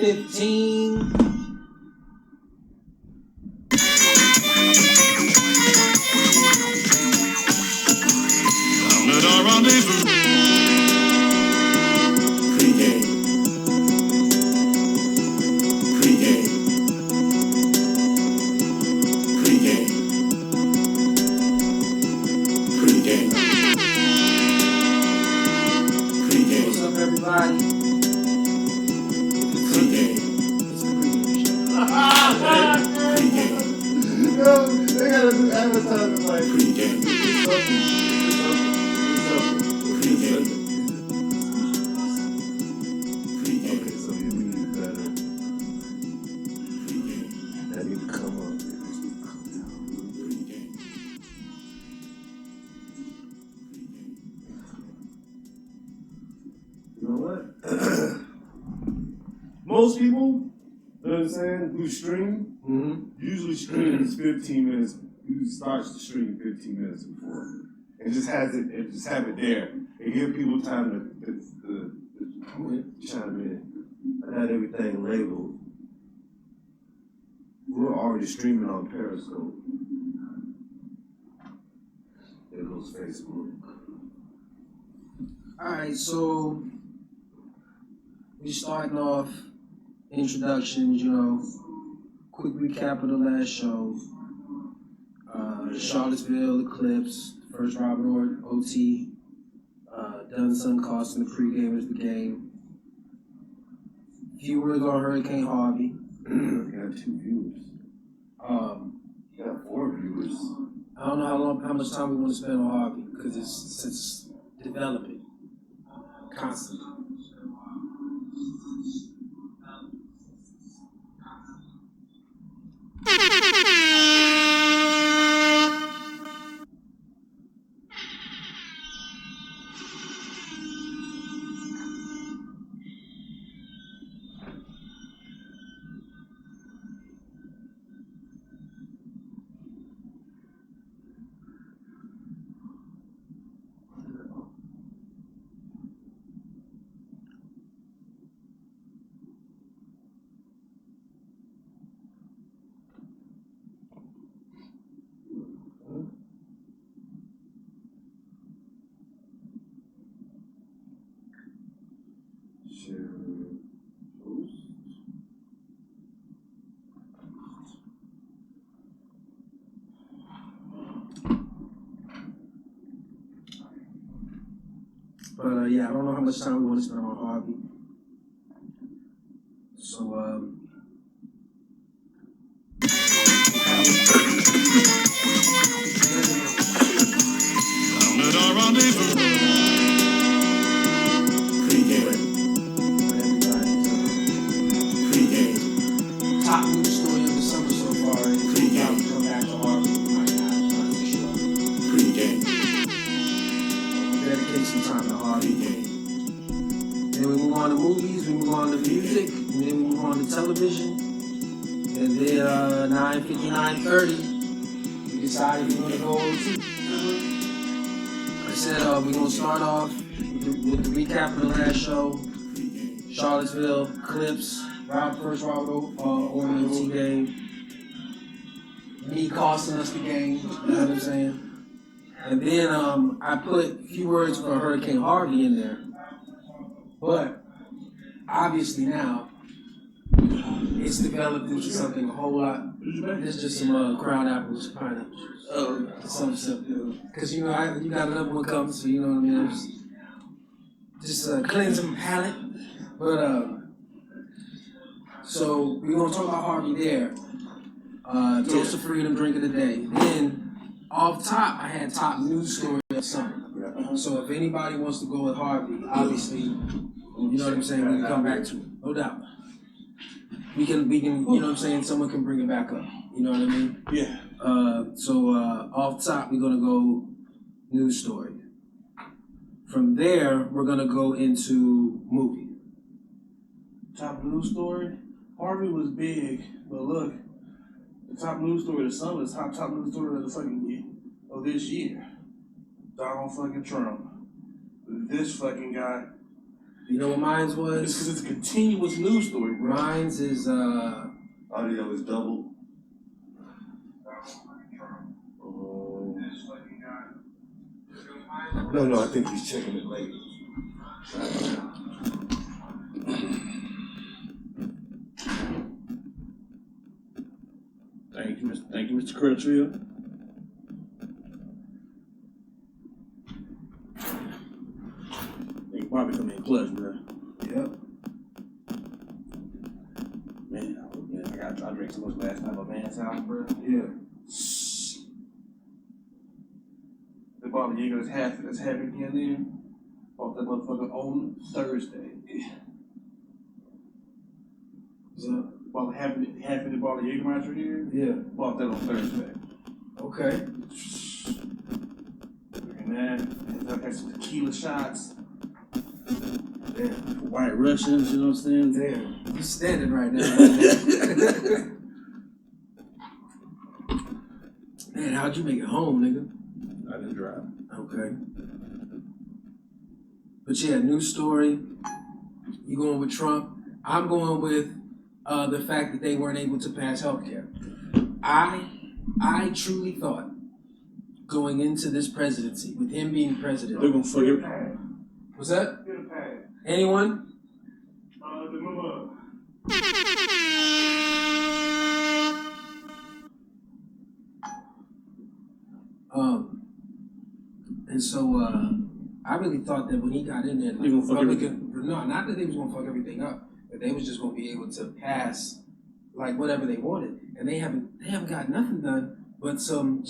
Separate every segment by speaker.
Speaker 1: 15.
Speaker 2: PreGame. PreGame. PreGame. PreGame. PreGame.
Speaker 1: What's up, everybody?
Speaker 2: PreGame.
Speaker 1: It's the pregame show.
Speaker 2: PreGame.
Speaker 3: Yo, they gotta do advertising like
Speaker 2: PreGame. PreGame.
Speaker 3: Okay, so you need better. That need to come up. You know what? Most people, you know what I'm saying, who stream, usually stream is 15 minutes. You starts the stream 15 minutes before. And just have it there. And give people time to chime in. I had everything labeled. We're already streaming on Periscope. There goes Facebook.
Speaker 1: Alright, so we starting off introductions, quick recap of the last show. Charlottesville Eclipse, first Robert Orr OT, done some costing the pre-gamers the game. Few words on Hurricane Harvey.
Speaker 3: You got 2 viewers. You got 4 viewers.
Speaker 1: I don't know how much time we want to spend on Harvey because it's developing constantly.
Speaker 3: Share post.
Speaker 1: But yeah, I don't know how much time we want to spend on Harvey. So
Speaker 2: PreGame. PreGame.
Speaker 1: top news story of the summer so far is we probably come back to Harvey. I'm for sure.
Speaker 2: PreGame.
Speaker 1: Dedicate some time to Harvey.
Speaker 2: PreGame.
Speaker 1: Then we move on to movies, we move on to music, and then we move on to television. And then 9:59:30, we decided we're gonna go OT. I said we're gonna start off with the recap of the last show. Charlottesville Eclipse, first Robert Orr OT game. Me costing us the game, you know what I'm saying? And then I put a few words for Hurricane Harvey in there. But obviously now it's developed into something a whole lot. There's just some crown apples, pineapples, something simple. Because you got another one coming, so you know what I mean. I'm just cleansing my palate. But so we're gonna talk about Harvey there. Toast of Freedom, drink of the day. Then off top, I had top news story of summer. So if anybody wants to go with Harvey, obviously, you know what I'm saying, we can come back to it, no doubt. We can, you know what I'm saying, someone can bring it back up, you know what I mean?
Speaker 3: Yeah.
Speaker 1: So off top, we're gonna go news story. From there, we're gonna go into movie.
Speaker 4: Top news story. Harvey was big, but look, the top news story of the summer is top news story of the fucking year, of this year. Donald fucking Trump. This fucking guy
Speaker 1: You know what mine's
Speaker 4: It's
Speaker 1: was?
Speaker 4: because it's a continuous news story, bro.
Speaker 1: Mine's is
Speaker 3: Audio is double. No, I think he's checking it later.
Speaker 4: Thank you, Mr. Crutchfield. They probably come in clutch, bro.
Speaker 1: yep.
Speaker 4: Man, I drank so much last night at my man's house, bro.
Speaker 1: Yeah.
Speaker 4: The bottle of Jaeger that's half again there. Bought that motherfucker on Thursday.
Speaker 1: So,
Speaker 4: Bought half of the bottle of Jägermeister here.
Speaker 1: yeah.
Speaker 4: Bought that on Thursday.
Speaker 1: Okay.
Speaker 4: And then I got some tequila shots.
Speaker 1: Damn.
Speaker 4: White Russians, you know what I'm saying?
Speaker 1: Damn. You standing right now. Man, how'd you make it home, nigga?
Speaker 4: I didn't drive.
Speaker 1: Okay. But yeah, news story. You going with Trump? I'm going with the fact that they weren't able to pass healthcare. I truly thought going into this presidency, with him being president.
Speaker 4: They're gonna fuck it.
Speaker 1: What's that?
Speaker 3: Get a pad.
Speaker 1: Anyone?
Speaker 3: The mama.
Speaker 1: And so I really thought that when he got in there,
Speaker 4: They gonna fuck
Speaker 1: no, not that they was gonna fuck everything up, but they was just gonna be able to pass like whatever they wanted, and they haven't got nothing done but some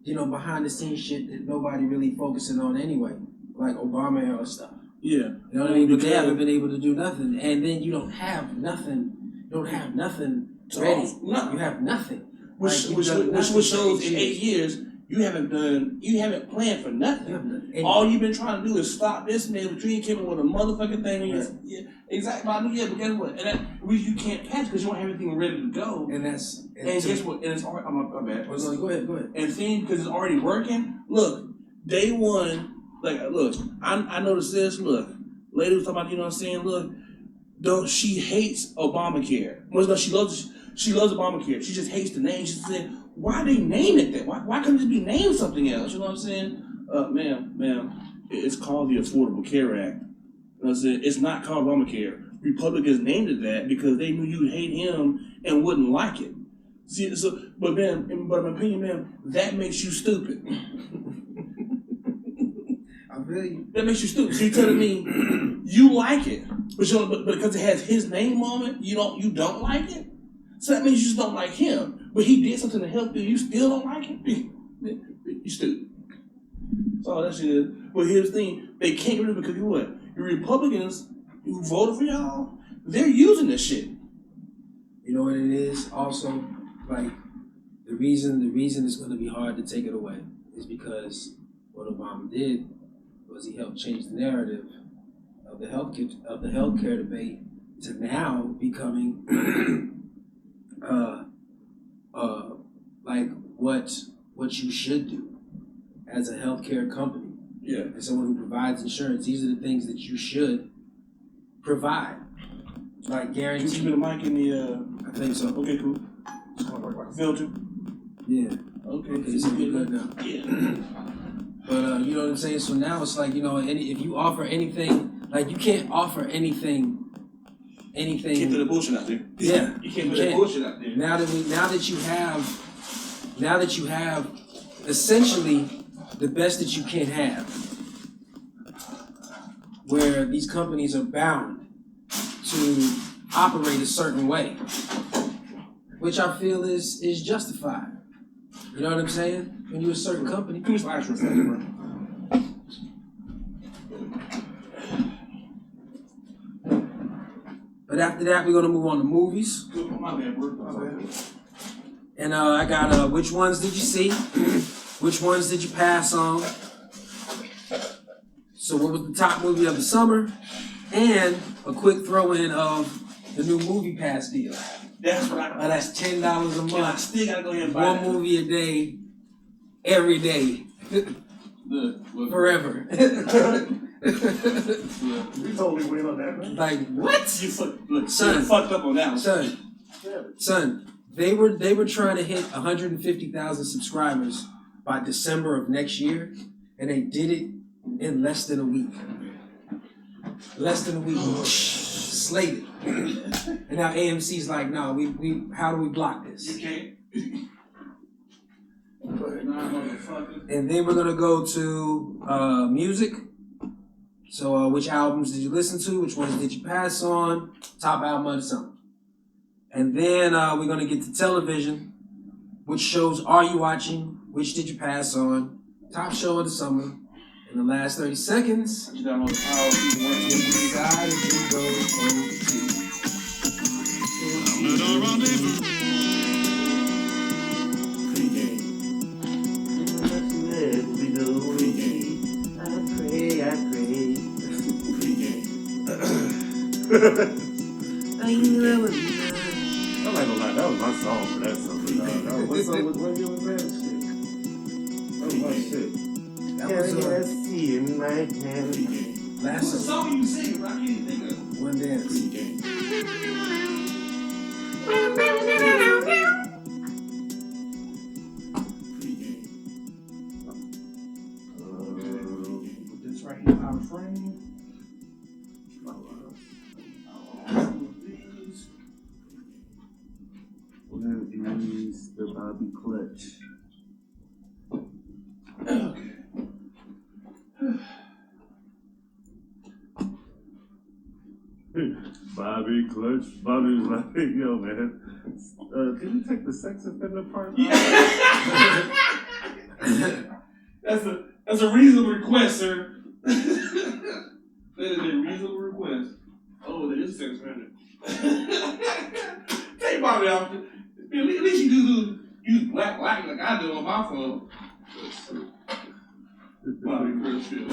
Speaker 1: behind the scenes shit that nobody really focusing on anyway, like Obama era stuff.
Speaker 4: Yeah.
Speaker 1: You know what I mean? But they haven't been able to do nothing, and then you don't have nothing. You don't have nothing ready.
Speaker 4: No.
Speaker 1: You have nothing.
Speaker 4: Which
Speaker 1: Like, you've done nothing
Speaker 4: shows
Speaker 1: for
Speaker 4: in 8 years you haven't planned for
Speaker 1: You
Speaker 4: nothing.
Speaker 1: have nothing.
Speaker 4: All you've been trying to do is stop this man, but you ain't came up with a motherfucking thing. Yeah, exactly. But guess what? And that reason you can't pass because you don't have everything ready to go.
Speaker 1: And that's
Speaker 4: And guess what? And it's already. I'm bad.
Speaker 1: Go ahead.
Speaker 4: And seeing because it's already working. Look, day one. Like, look, I noticed this. Look, lady was talking about. You know what I'm saying? Look, she hates Obamacare. Well, no, she loves Obamacare. She just hates the name. She said, why they name it that? Why couldn't it be named something else? You know what I'm saying? Ma'am, it's called the Affordable Care Act. You know what I'm saying? It's not called Obamacare. Republicans named it that because they knew you'd hate him and wouldn't like it. See, but in my opinion, ma'am, that makes you stupid.
Speaker 1: I feel you.
Speaker 4: That makes you stupid. So you're telling me you like it, but because it has his name on it, you don't like it? So that means you just don't like him. But he did something to help you, you still don't like him? You stupid. That's all that shit is. But here's the thing, they can't get rid of it because you what? Your Republicans who voted for y'all, they're using this shit.
Speaker 1: You know what it is? Also, like the reason it's going to be hard to take it away is because what Obama did was he helped change the narrative of the healthcare debate to now becoming like what you should do as a healthcare company.
Speaker 4: Yeah.
Speaker 1: As someone who provides insurance, these are the things that you should provide. Like guaranteed.
Speaker 4: Can you keep the mic in the
Speaker 1: I think so.
Speaker 4: okay, cool. Just gonna work like a filter.
Speaker 1: Yeah.
Speaker 4: Okay,
Speaker 1: So we're good now.
Speaker 4: Yeah.
Speaker 1: But you know what I'm saying? So now it's like, if you offer anything, like you can't offer anything.
Speaker 4: Can't put the bullshit out there.
Speaker 1: Yeah.
Speaker 4: You can't put that bullshit out there.
Speaker 1: Now that you have essentially the best that you can have, where these companies are bound to operate a certain way, which I feel is justified. You know what I'm saying? When you're a certain company.
Speaker 4: Give me some ice for a second, bro.
Speaker 1: But after that, we're gonna move on to movies.
Speaker 4: My bad, bro. My bad.
Speaker 1: And I got which ones did you see? Which ones did you pass on? So what was the top movie of the summer? And a quick throw in of the new Movie Pass deal.
Speaker 4: That's what I.
Speaker 1: That's $10 a
Speaker 4: And I
Speaker 1: month.
Speaker 4: still gotta go ahead and buy
Speaker 1: One
Speaker 4: that.
Speaker 1: movie a day, every day,
Speaker 4: Look.
Speaker 1: forever.
Speaker 3: We totally win on that, man.
Speaker 1: Like what?
Speaker 4: Son, fucked up on that one.
Speaker 1: Son, they were trying to hit 150,000 subscribers by December of next year, and they did it in less than a week. Less than a week. Slated. And now AMC's like, no, we how do we block this?
Speaker 4: You can't.
Speaker 1: And then we're gonna go to music. So which albums did you listen to? Which ones did you pass on? Top album of the summer. And then we're gonna get to television. Which shows are you watching? Which did you pass on? Top show of the summer. In the last 30 seconds,
Speaker 4: You download the power of people
Speaker 1: we decided to go
Speaker 3: I'm not gonna lie, that was my song for that song. What song was when you was that shit? That was my shit.
Speaker 1: That was
Speaker 3: in my hand.
Speaker 1: last
Speaker 4: What's the
Speaker 1: song.
Speaker 4: song you sing, bro? I can't even think of it.
Speaker 1: One dance.
Speaker 4: Put this right here out of frame.
Speaker 3: We're gonna use the Bobby Clutch.
Speaker 4: Okay.
Speaker 3: Bobby Clutch. Bobby was like, yo, man, can you take the sex offender part?
Speaker 4: That's a reasonable request, sir. That is a reasonable request. Oh, that is sex offender. Take Bobby off. At least you do use black light like I do on my phone. Bobby Crutchfield.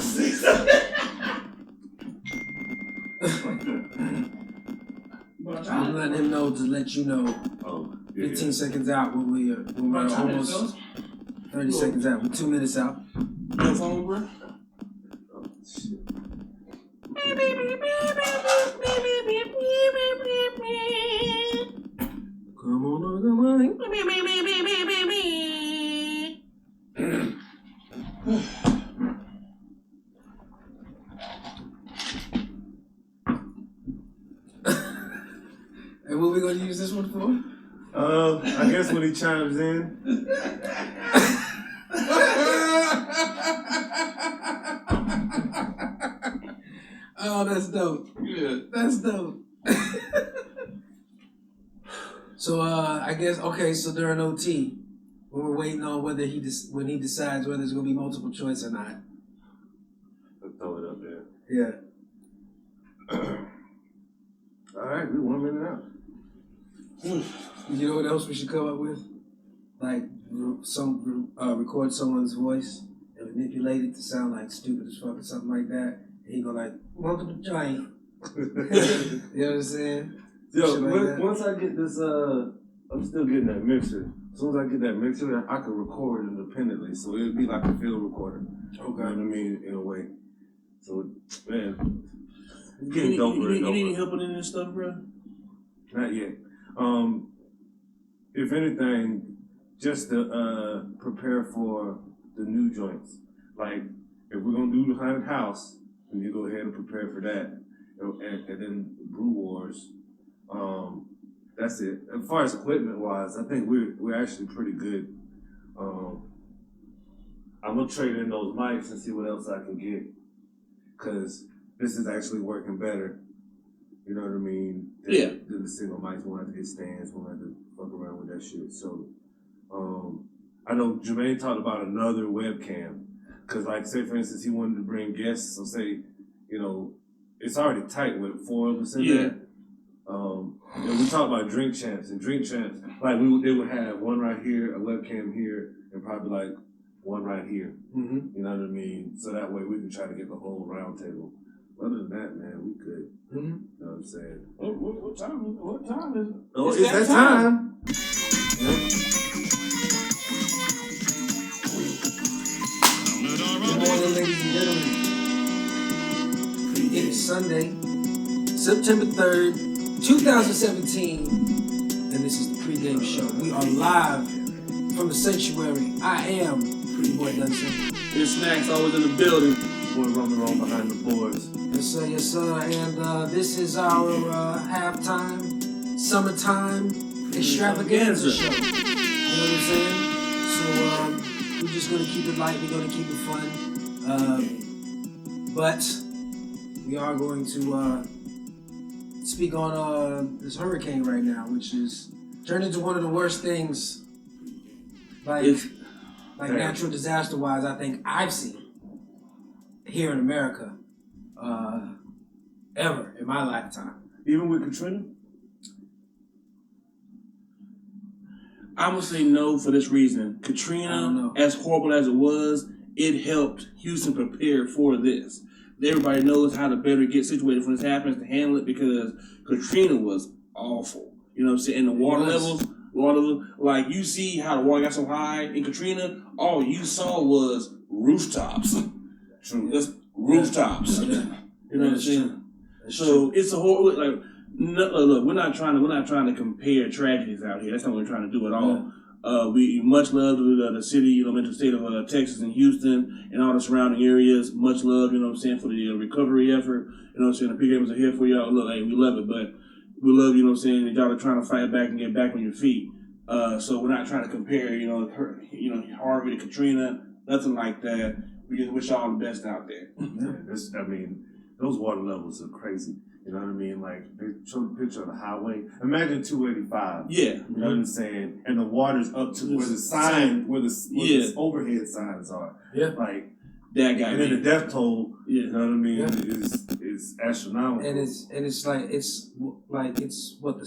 Speaker 1: I'm letting him know to let you know.
Speaker 3: Oh,
Speaker 1: 15 seconds out when we're almost 30 seconds out. We're 2 minutes out.
Speaker 4: Your phone, bro?
Speaker 3: Oh, shit.
Speaker 1: Come on, come on. And what we gonna use this one for?
Speaker 3: I guess when he chimes in.
Speaker 1: Oh, that's dope.
Speaker 4: Yeah.
Speaker 1: That's dope. So I guess okay. So during OT, when we're waiting on whether when he decides whether it's gonna be multiple choice or not.
Speaker 3: Let's throw it up there.
Speaker 1: Yeah.
Speaker 3: All right, we 1 minute out.
Speaker 1: You know what else we should come up with? Like record someone's voice and manipulate it to sound like stupid as fuck or something like that. And he go like multiple choice. You know what I'm saying?
Speaker 3: Yo,
Speaker 1: Shit like that.
Speaker 3: once I get this, I'm still getting that mixer. As soon as I get that mixer, I can record independently. So it'd be like a field recorder.
Speaker 1: Okay.
Speaker 3: You know what I mean? In a way. So, man, it's
Speaker 4: You
Speaker 3: getting
Speaker 4: need
Speaker 3: doper and
Speaker 4: any
Speaker 3: doper.
Speaker 4: help with any of this stuff, bro?
Speaker 3: Not yet. If anything, just to prepare for the new joints. Like, if we're gonna do the haunted house, we need to go ahead and prepare for that. And then Brew Wars. That's it. As far as equipment wise, I think we're actually pretty good. I'm gonna trade in those mics and see what else I can get, cause this is actually working better. You know what I mean? Than the single mics. We'll have to get stands. We'll have to fuck around with that shit. So, I know Jermaine talked about another webcam, cause like say for instance he wanted to bring guests. So say, you know, it's already tight with 4 of us in there. And we talked about Drink Champs, and Drink Champs, like they would have one right here, a webcam here, and probably like one right here.
Speaker 1: Mm-hmm.
Speaker 3: You know what I mean? So that way we can try to get the whole round table. Other than that, man, we good.
Speaker 1: Mm-hmm.
Speaker 3: You know what I'm saying?
Speaker 4: What time is it?
Speaker 3: Oh, it's that time.
Speaker 1: Good morning, ladies and gentlemen. It is Sunday, September 3rd, 2017, and this is the pregame show. We are live from the sanctuary. I am Pretty Boy Dunson.
Speaker 4: His Snacks always in the building.
Speaker 3: Boy roaming around behind the boards.
Speaker 1: Yes, sir. And this is our halftime, summertime extravaganza show. You know what I'm saying? So we're just gonna keep it light. We're gonna keep it fun. But we are going to speak on this hurricane right now, which is turned into one of the worst things, like natural disaster-wise, I think I've seen here in America ever in my lifetime.
Speaker 3: Even with Katrina?
Speaker 4: I'm gonna say no for this reason. Katrina, as horrible as it was, it helped Houston prepare for this. Everybody knows how to better get situated when this happens to handle it, because Katrina was awful. You know what I'm saying? And the water levels, like you see how the water got so high in Katrina, all you saw was rooftops.
Speaker 3: True.
Speaker 4: Just rooftops. You know what I'm saying? So it's a whole like. No, look, we're not trying to compare tragedies out here. That's not what we're trying to do at all. We much love the city, mental state of Texas and Houston and all the surrounding areas. Much love, you know what I'm saying, for the recovery effort. You know what I'm saying? The PreGamers are here for y'all. Look, hey, we love it, but we love, you know what I'm saying, that y'all are trying to fight back and get back on your feet. So we're not trying to compare, Harvey to Katrina, nothing like that. We just wish y'all the best out there.
Speaker 3: Those water levels are crazy. You know what I mean? Like, they showed a picture of the highway. Imagine 285.
Speaker 4: Yeah.
Speaker 3: You know what I'm saying? And the water's up to where the sign, where the overhead signs are.
Speaker 1: Yeah.
Speaker 3: Like,
Speaker 4: that guy.
Speaker 3: and then the death toll,
Speaker 4: you
Speaker 3: know what I mean, is astronomical.
Speaker 1: And it's what, the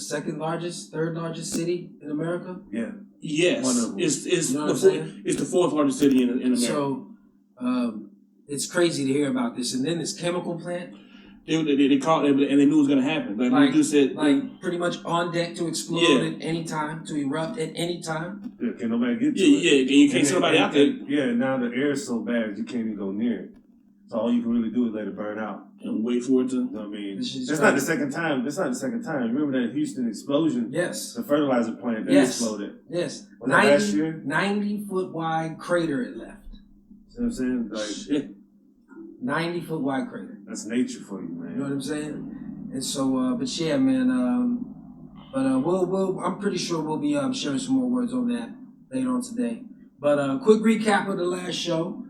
Speaker 1: third largest city in America?
Speaker 3: Yeah.
Speaker 4: Yes.
Speaker 3: One of them.
Speaker 4: It's the fourth largest city in America.
Speaker 1: So, it's crazy to hear about this. And then this chemical plant.
Speaker 4: They caught it, and they knew it was going to happen. Like you said,
Speaker 1: pretty much on deck to explode at any time, to erupt at any time.
Speaker 3: Yeah, can nobody get to it?
Speaker 4: Yeah, you can't see nobody out there.
Speaker 3: Yeah, now the air is so bad you can't even go near it. So all you can really do is let it burn out.
Speaker 4: And wait for it to...
Speaker 3: You know what I mean? That's not the second time. Remember that Houston explosion?
Speaker 1: Yes.
Speaker 3: The fertilizer plant that exploded.
Speaker 1: Yes.
Speaker 3: Was that last year?
Speaker 1: 90-foot wide crater it left.
Speaker 3: You know what I'm saying? Like,
Speaker 4: shit.
Speaker 1: 90-foot wide crater.
Speaker 3: That's nature for you, man.
Speaker 1: You know what I'm saying? And so, but yeah, man. I'm pretty sure we'll be sharing some more words on that later on today. But quick recap of the last show.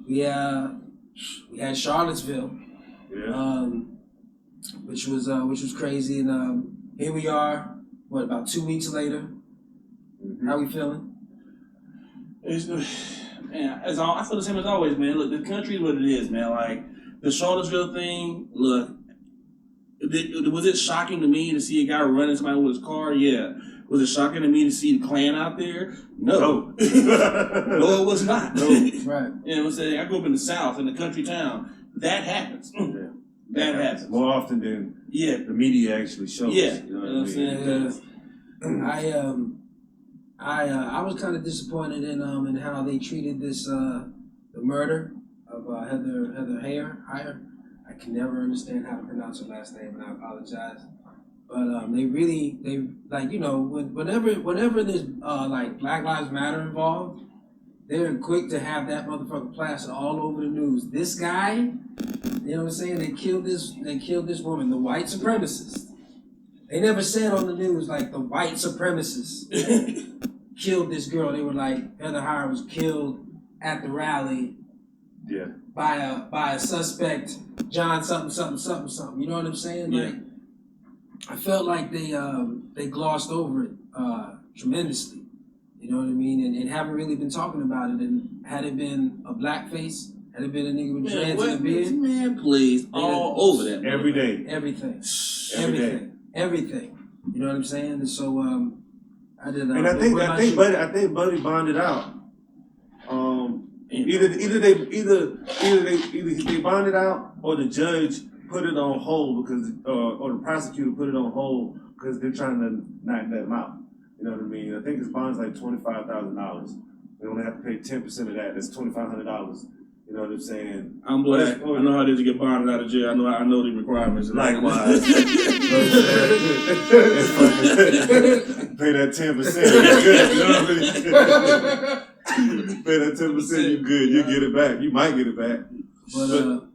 Speaker 1: We had Charlottesville, which was crazy, and here we are. What, about 2 weeks later? Mm-hmm. How we feeling?
Speaker 4: Man, I feel the same as always, man. Look, the country is what it is, man. Like, the Charlottesville thing, look, was it shocking to me to see a guy running somebody with his car? Yeah. Was it shocking to me to see the Klan out there? No. No, it was not.
Speaker 1: No. Right.
Speaker 4: You know what I'm saying? I grew up in the South, in a country town. That happens.
Speaker 3: Yeah.
Speaker 4: That happens.
Speaker 3: More often than the media actually shows.
Speaker 4: Yeah.
Speaker 3: You know what I'm saying?
Speaker 1: I was kind of disappointed in how they treated this the murder of Heather Heyer. I can never understand how to pronounce her last name, and I apologize. But whenever there's like Black Lives Matter involved, they're quick to have that motherfucker plastered all over the news. This guy, you know what I'm saying? They killed this woman, the white supremacists. They never said on the news like the white supremacists killed this girl. They were like, Heather Heyer was killed at the rally by a suspect, John something. You know what I'm saying?
Speaker 4: Yeah.
Speaker 1: Like, I felt like they glossed over it tremendously. You know what I mean? And haven't really been talking about it. And had it been a blackface, had it been a nigga with dreads and a beard,
Speaker 4: man, please, all over that.
Speaker 3: Every day.
Speaker 1: Everything. You know what I'm saying? And so I did.
Speaker 3: And I think Buddy bonded out. Either they bonded out, or the judge put it on hold because, or the prosecutor put it on hold because they're trying to knock them out. You know what I mean? I think his bond's like $25,000. They only have to pay 10% of that. That's $2,500. You You know what I'm saying?
Speaker 4: I'm black. I know how it is to get bonded out of jail. I know the requirements.
Speaker 3: Likewise. Pay that 10%. You're good. You know what I mean? Pay that 10%. You're good. You get it back. You might get it back.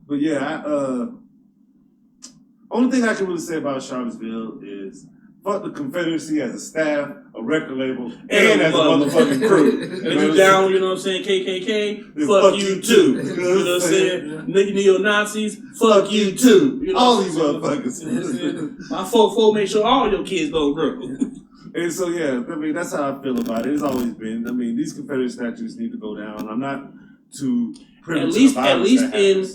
Speaker 3: But yeah, only thing I can really say about Charlottesville is fuck the Confederacy as a staff, a record label, and as a motherfucking crew.
Speaker 4: And if you down, you know what I'm saying, KKK, fuck you too. You know what I'm saying? Neo-Nazis, fuck you too. You know
Speaker 3: all these motherfuckers.
Speaker 4: My folk make sure all your kids don't grow.
Speaker 3: And so, yeah, I mean, that's how I feel about it. It's always been. I mean, these Confederate statues need to go down. I'm not too privileged.
Speaker 4: At least in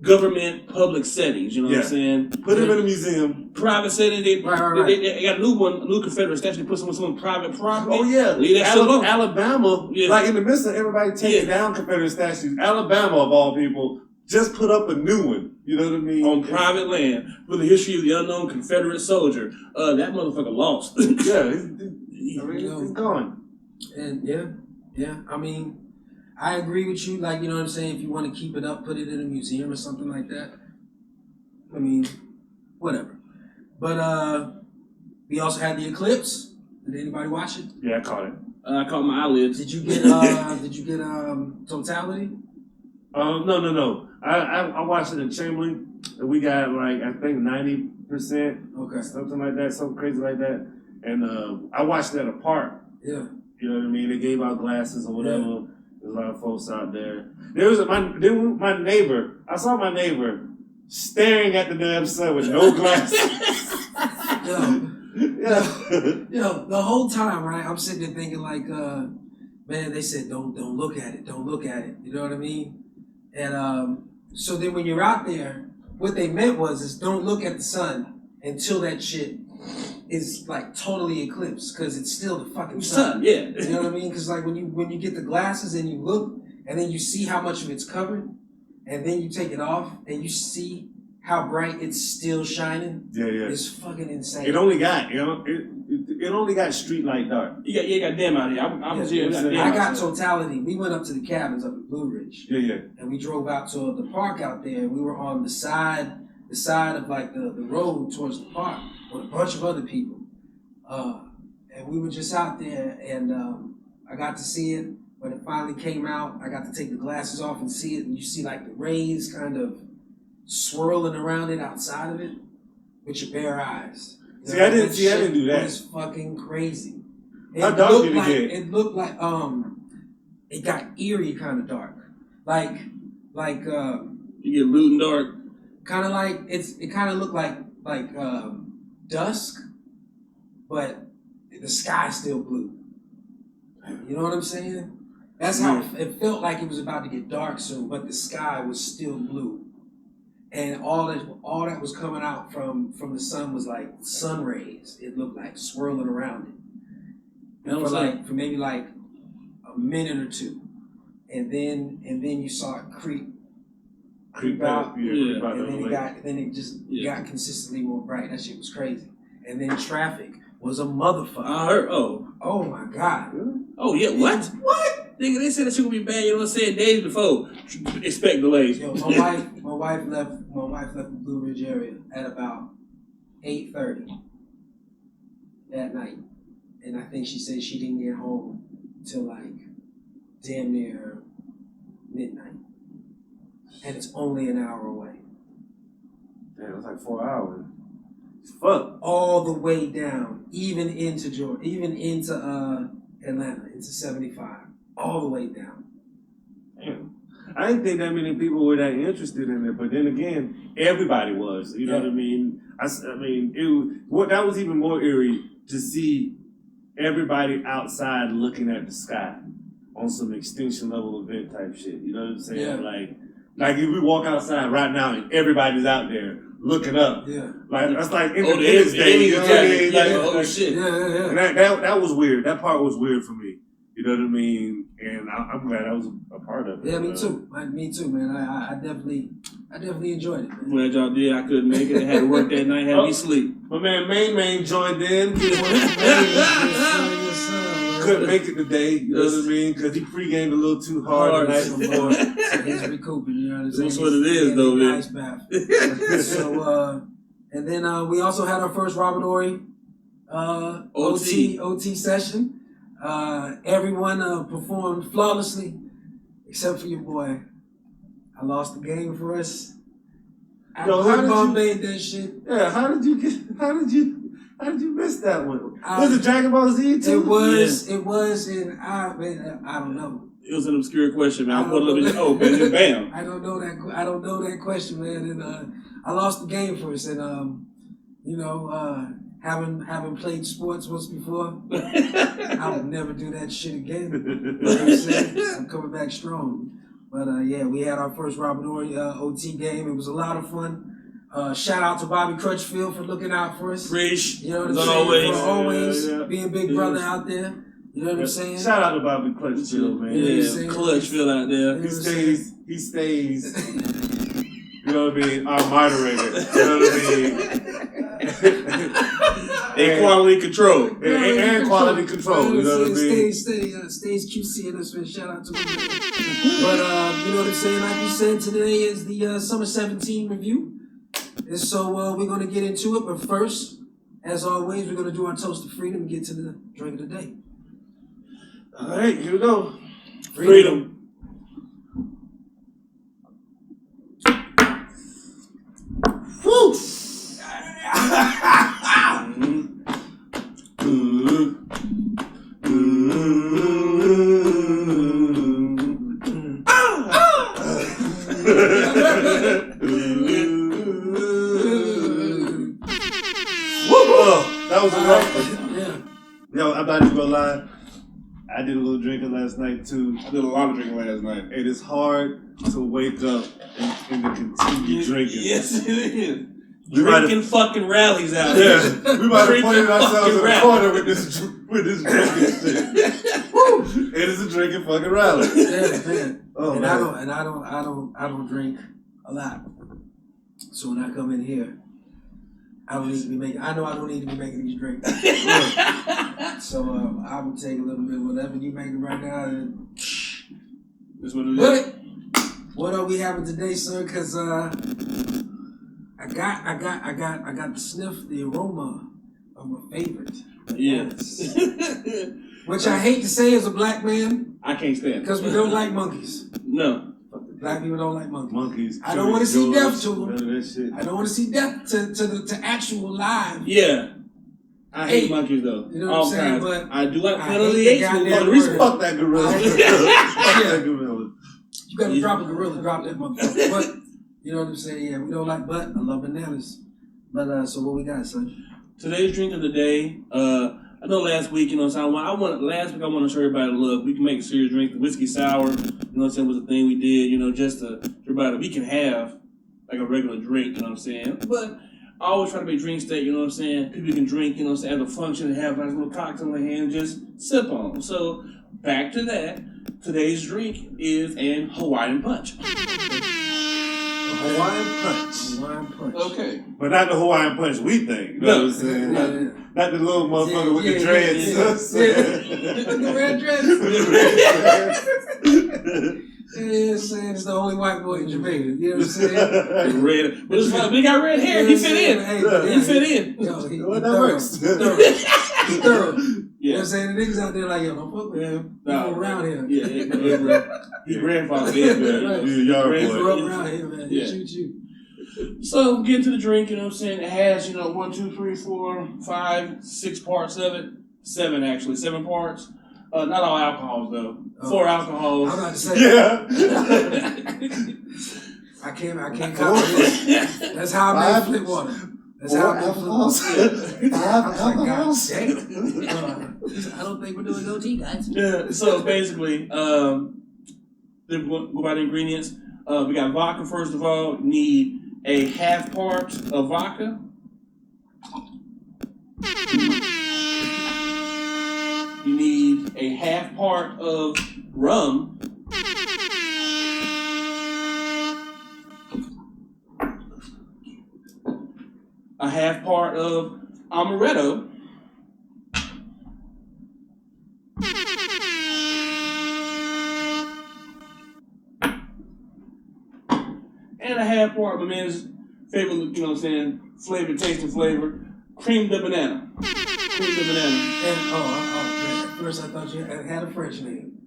Speaker 4: government public settings, you know what I'm saying?
Speaker 3: Put them in a museum.
Speaker 4: Private settings, they got a new Confederate statue. They put some private property.
Speaker 3: Oh yeah,
Speaker 4: leave that shit alone.
Speaker 3: Alabama, like in the midst of everybody taking down Confederate statues, Alabama of all people just put up a new one. You know what I mean?
Speaker 4: On private land with the history of the unknown Confederate soldier. That motherfucker lost.
Speaker 3: It's gone.
Speaker 1: And yeah. I mean, I agree with you. Like, you know what I'm saying? If you want to keep it up, put it in a museum or something like that. I mean, whatever. But we also had the eclipse. Did anybody watch it?
Speaker 3: Yeah, I caught it.
Speaker 4: I caught my eyelids.
Speaker 1: Did you get totality?
Speaker 3: No. I watched it in Chamberlain, and we got like I think 90%,
Speaker 1: okay,
Speaker 3: something like that, something crazy like that. And I watched it at a park.
Speaker 1: Yeah,
Speaker 3: you know what I mean. They gave out glasses or whatever. Yeah. There's a lot of folks out there. There was my neighbor. I saw my neighbor staring at the damn sun with no glasses.
Speaker 1: Yo, the whole time, right? I'm sitting there thinking like, man, they said don't look at it, don't look at it. You know what I mean? And so then when you're out there, what they meant is don't look at the sun until that shit is like totally eclipsed, because it's still the fucking sun.
Speaker 4: Yeah.
Speaker 1: You know what I mean? Because like when you get the glasses and you look and then you see how much of it's covered, and then you take it off and you see how bright it's still shining.
Speaker 3: Yeah.
Speaker 1: It's fucking insane.
Speaker 3: It only got street light dark.
Speaker 4: You got dim out here. I was here.
Speaker 1: I got totality. We went up to the cabins up in Blue Ridge.
Speaker 3: Yeah.
Speaker 1: And we drove out to the park out there. We were on the side of like the road towards the park with a bunch of other people. And we were just out there, and I got to see it. When it finally came out, I got to take the glasses off and see it, and you see like the rays kind of swirling around it outside of it with your bare eyes. You know,
Speaker 3: I didn't do that.
Speaker 1: It's fucking crazy.
Speaker 3: How dark did it get?
Speaker 1: It looked like it got eerie kind of dark. Like
Speaker 4: you get blue and dark.
Speaker 1: Kind of like it kind of looked like dusk, but the sky's still blue. You know what I'm saying? That's how it felt like. It was about to get dark soon, but the sky was still blue, and all that was coming out from the sun was like sun rays. It looked like swirling around it, and for maybe like a minute or two, and then you saw it creep out, and then it just got consistently more bright. That shit was crazy. And then traffic was a motherfucker.
Speaker 4: I heard.
Speaker 1: Oh my god.
Speaker 4: Oh yeah. What? Nigga, they said that shit would be bad. You know what I'm saying? Days before, expect delays.
Speaker 1: Yo, my wife left the Blue Ridge area at about 8:30 that night, and I think she said she didn't get home till like damn near midnight, and it's only an hour away.
Speaker 3: Damn, it's like 4 hours. Fuck.
Speaker 1: All the way down, even into Georgia, even into Atlanta, into 75, all the way down.
Speaker 3: Damn. I didn't think that many people were that interested in it, but then again, everybody was. You know what I mean? That was even more eerie to see everybody outside looking at the sky on some extinction level event type shit. You know what I'm saying?
Speaker 1: Yeah.
Speaker 3: Like if we walk outside right now and everybody's out there looking up.
Speaker 1: Yeah.
Speaker 3: Like that's like Independence Day. You know what I mean?
Speaker 4: Shit.
Speaker 1: Yeah.
Speaker 3: And that was weird. That part was weird for me. You know what I mean? And I'm glad I was a part of it.
Speaker 1: Yeah, me too. Me too, man. I definitely enjoyed it, man.
Speaker 4: Glad y'all did. I couldn't make it. I had to work that night. Had me sleep.
Speaker 3: My man Main joined in. Couldn't couldn't make it today. You know what I mean? Because he pre-gamed a little too hard the night before.
Speaker 1: So he's recouping, you know what I'm saying?
Speaker 4: That's what it is, though, man.
Speaker 1: Ice bath. So, and then we also had our first Robert Ory OT session. Everyone performed flawlessly, except for your boy. I lost the game for us. I made that shit.
Speaker 3: Yeah, how did you miss that one? Was it Dragon Ball Z too?
Speaker 1: It was, and I don't know.
Speaker 4: It was an obscure question, man. I pulled it up and just bam.
Speaker 1: I don't know that question, man. And I lost the game for us, and having played sports once before, I would never do that shit again. You know what I'm saying? I'm coming back strong. But yeah, we had our first Robert Ory OT game. It was a lot of fun. Shout out to Bobby Crutchfield for looking out for us.
Speaker 4: Preach.
Speaker 1: You know what I'm saying? For always
Speaker 3: Yeah.
Speaker 1: being big brother out there. You know what I'm saying?
Speaker 3: Shout out to Bobby Crutchfield, man.
Speaker 4: Yeah, Clutchfield out there.
Speaker 3: He stays. You know what I mean? Our moderator. You know what I mean?
Speaker 4: And quality control.
Speaker 3: And quality control. You know what I mean?
Speaker 1: Stays QC and us, man. Shout out to him. But you know what I'm saying? Like you said, today is the Summer 17 review. And so we're going to get into it. But first, as always, we're going to do our toast to freedom and get to the drink of the day.
Speaker 3: All right, here we go.
Speaker 4: Freedom.
Speaker 3: Woo! That was a rough one.
Speaker 1: Yeah.
Speaker 3: Yo, I'm not even gonna lie. I did a little drinking last night too.
Speaker 4: I did a lot of drinking last night.
Speaker 3: It is hard to wake up and to continue drinking.
Speaker 4: Yes, it is.
Speaker 3: We
Speaker 4: Drinking fucking rallies out
Speaker 3: Yeah,
Speaker 4: here.
Speaker 3: we might have
Speaker 4: Drinking
Speaker 3: pointed ourselves in
Speaker 4: fucking
Speaker 3: the
Speaker 4: rally.
Speaker 3: corner with this drinking shit. Woo! It is a drinking fucking rally.
Speaker 1: Yeah, man.
Speaker 3: Oh,
Speaker 1: and
Speaker 3: man.
Speaker 1: I don't drink a lot. So when I come in here, I don't need to be making. I know I don't need to be making these drinks. So I will take a little bit of whatever you making right now. And
Speaker 4: That's what it is.
Speaker 1: but what are we having today, sir? Because I got to sniff the aroma of my favorite.
Speaker 4: Yes.
Speaker 1: Which I hate to say as a black man,
Speaker 4: I can't stand
Speaker 1: because we don't like monkeys.
Speaker 4: No.
Speaker 1: Black people don't like monkeys.
Speaker 3: Monkeys.
Speaker 1: I don't want to see death to
Speaker 3: None
Speaker 1: them.
Speaker 3: of that shit.
Speaker 1: I don't want to see death to actual live.
Speaker 4: Yeah. I hate
Speaker 1: Hey,
Speaker 4: monkeys though.
Speaker 1: you know what
Speaker 4: all
Speaker 1: I'm saying?
Speaker 4: kinds.
Speaker 1: But
Speaker 4: I do like
Speaker 1: I
Speaker 4: penalty
Speaker 1: hate
Speaker 4: H
Speaker 1: the
Speaker 4: for
Speaker 1: goddamn
Speaker 4: the reason.
Speaker 1: word.
Speaker 3: Fuck that gorilla. Fuck that gorilla.
Speaker 1: You gotta drop a gorilla, drop that motherfucker. But you know what I'm saying? Yeah, we don't like butt. I love bananas. But so what we got, son?
Speaker 4: Today's drink of the day. I know last week, you know what I'm saying? Last week I want to show everybody, look, we can make a serious drink. The whiskey sour, you know what I'm saying, was a thing we did, you know, just to everybody, we can have like a regular drink, you know what I'm saying? But I always try to make drinks that, you know what I'm saying, people can drink, you know what I'm saying, as a function and have like a little cocktail in their hand and just sip on. So back to that, today's drink is an Hawaiian Punch.
Speaker 3: Hawaiian Punch.
Speaker 1: Hawaiian punch.
Speaker 4: Okay.
Speaker 3: But not the Hawaiian Punch we think. You know what I'm saying?
Speaker 1: Yeah.
Speaker 3: Not the little motherfucker with the dreads. You know what I'm saying?
Speaker 1: The red dress. Yeah, saying it's the only white boy in Jamaica. You know what I'm saying?
Speaker 4: Red. But it's fine. We got red hair. He fit in.
Speaker 1: Hey,
Speaker 4: He fit in.
Speaker 1: Yo, he
Speaker 3: Well, that
Speaker 1: thorough.
Speaker 3: works.
Speaker 1: Thorough. He's thorough. You know what
Speaker 4: Yeah.
Speaker 1: I'm saying? The niggas out there like, yo, don't fuck with him. He
Speaker 4: Nah,
Speaker 1: from around here.
Speaker 4: Yeah. He grandfather did, man.
Speaker 1: Right.
Speaker 3: He's a yard
Speaker 1: He
Speaker 3: boy.
Speaker 1: grew up around here, man. He
Speaker 4: Yeah.
Speaker 1: shoot you.
Speaker 4: So get to the drink, you know what I'm saying? It has, 1, 2, 3, 4, 5, 6 parts of it. 7 actually, 7 parts. Not all alcohols though. 4 alcohols.
Speaker 1: I'm about to say.
Speaker 3: Yeah.
Speaker 1: I can't copy this. That's how I made flip water. That's how I made flip water. I was like, God damn. I don't think we're doing OT, guys.
Speaker 4: Yeah. So basically, then we'll go by the ingredients. We got vodka first of all. Need a half part of vodka. You need a half part of rum. A half part of amaretto. part of my man's favorite, you know what I'm saying, flavor, taste and flavor. Cream de banana. Cream de banana.
Speaker 1: And man, at first I thought you had a French name.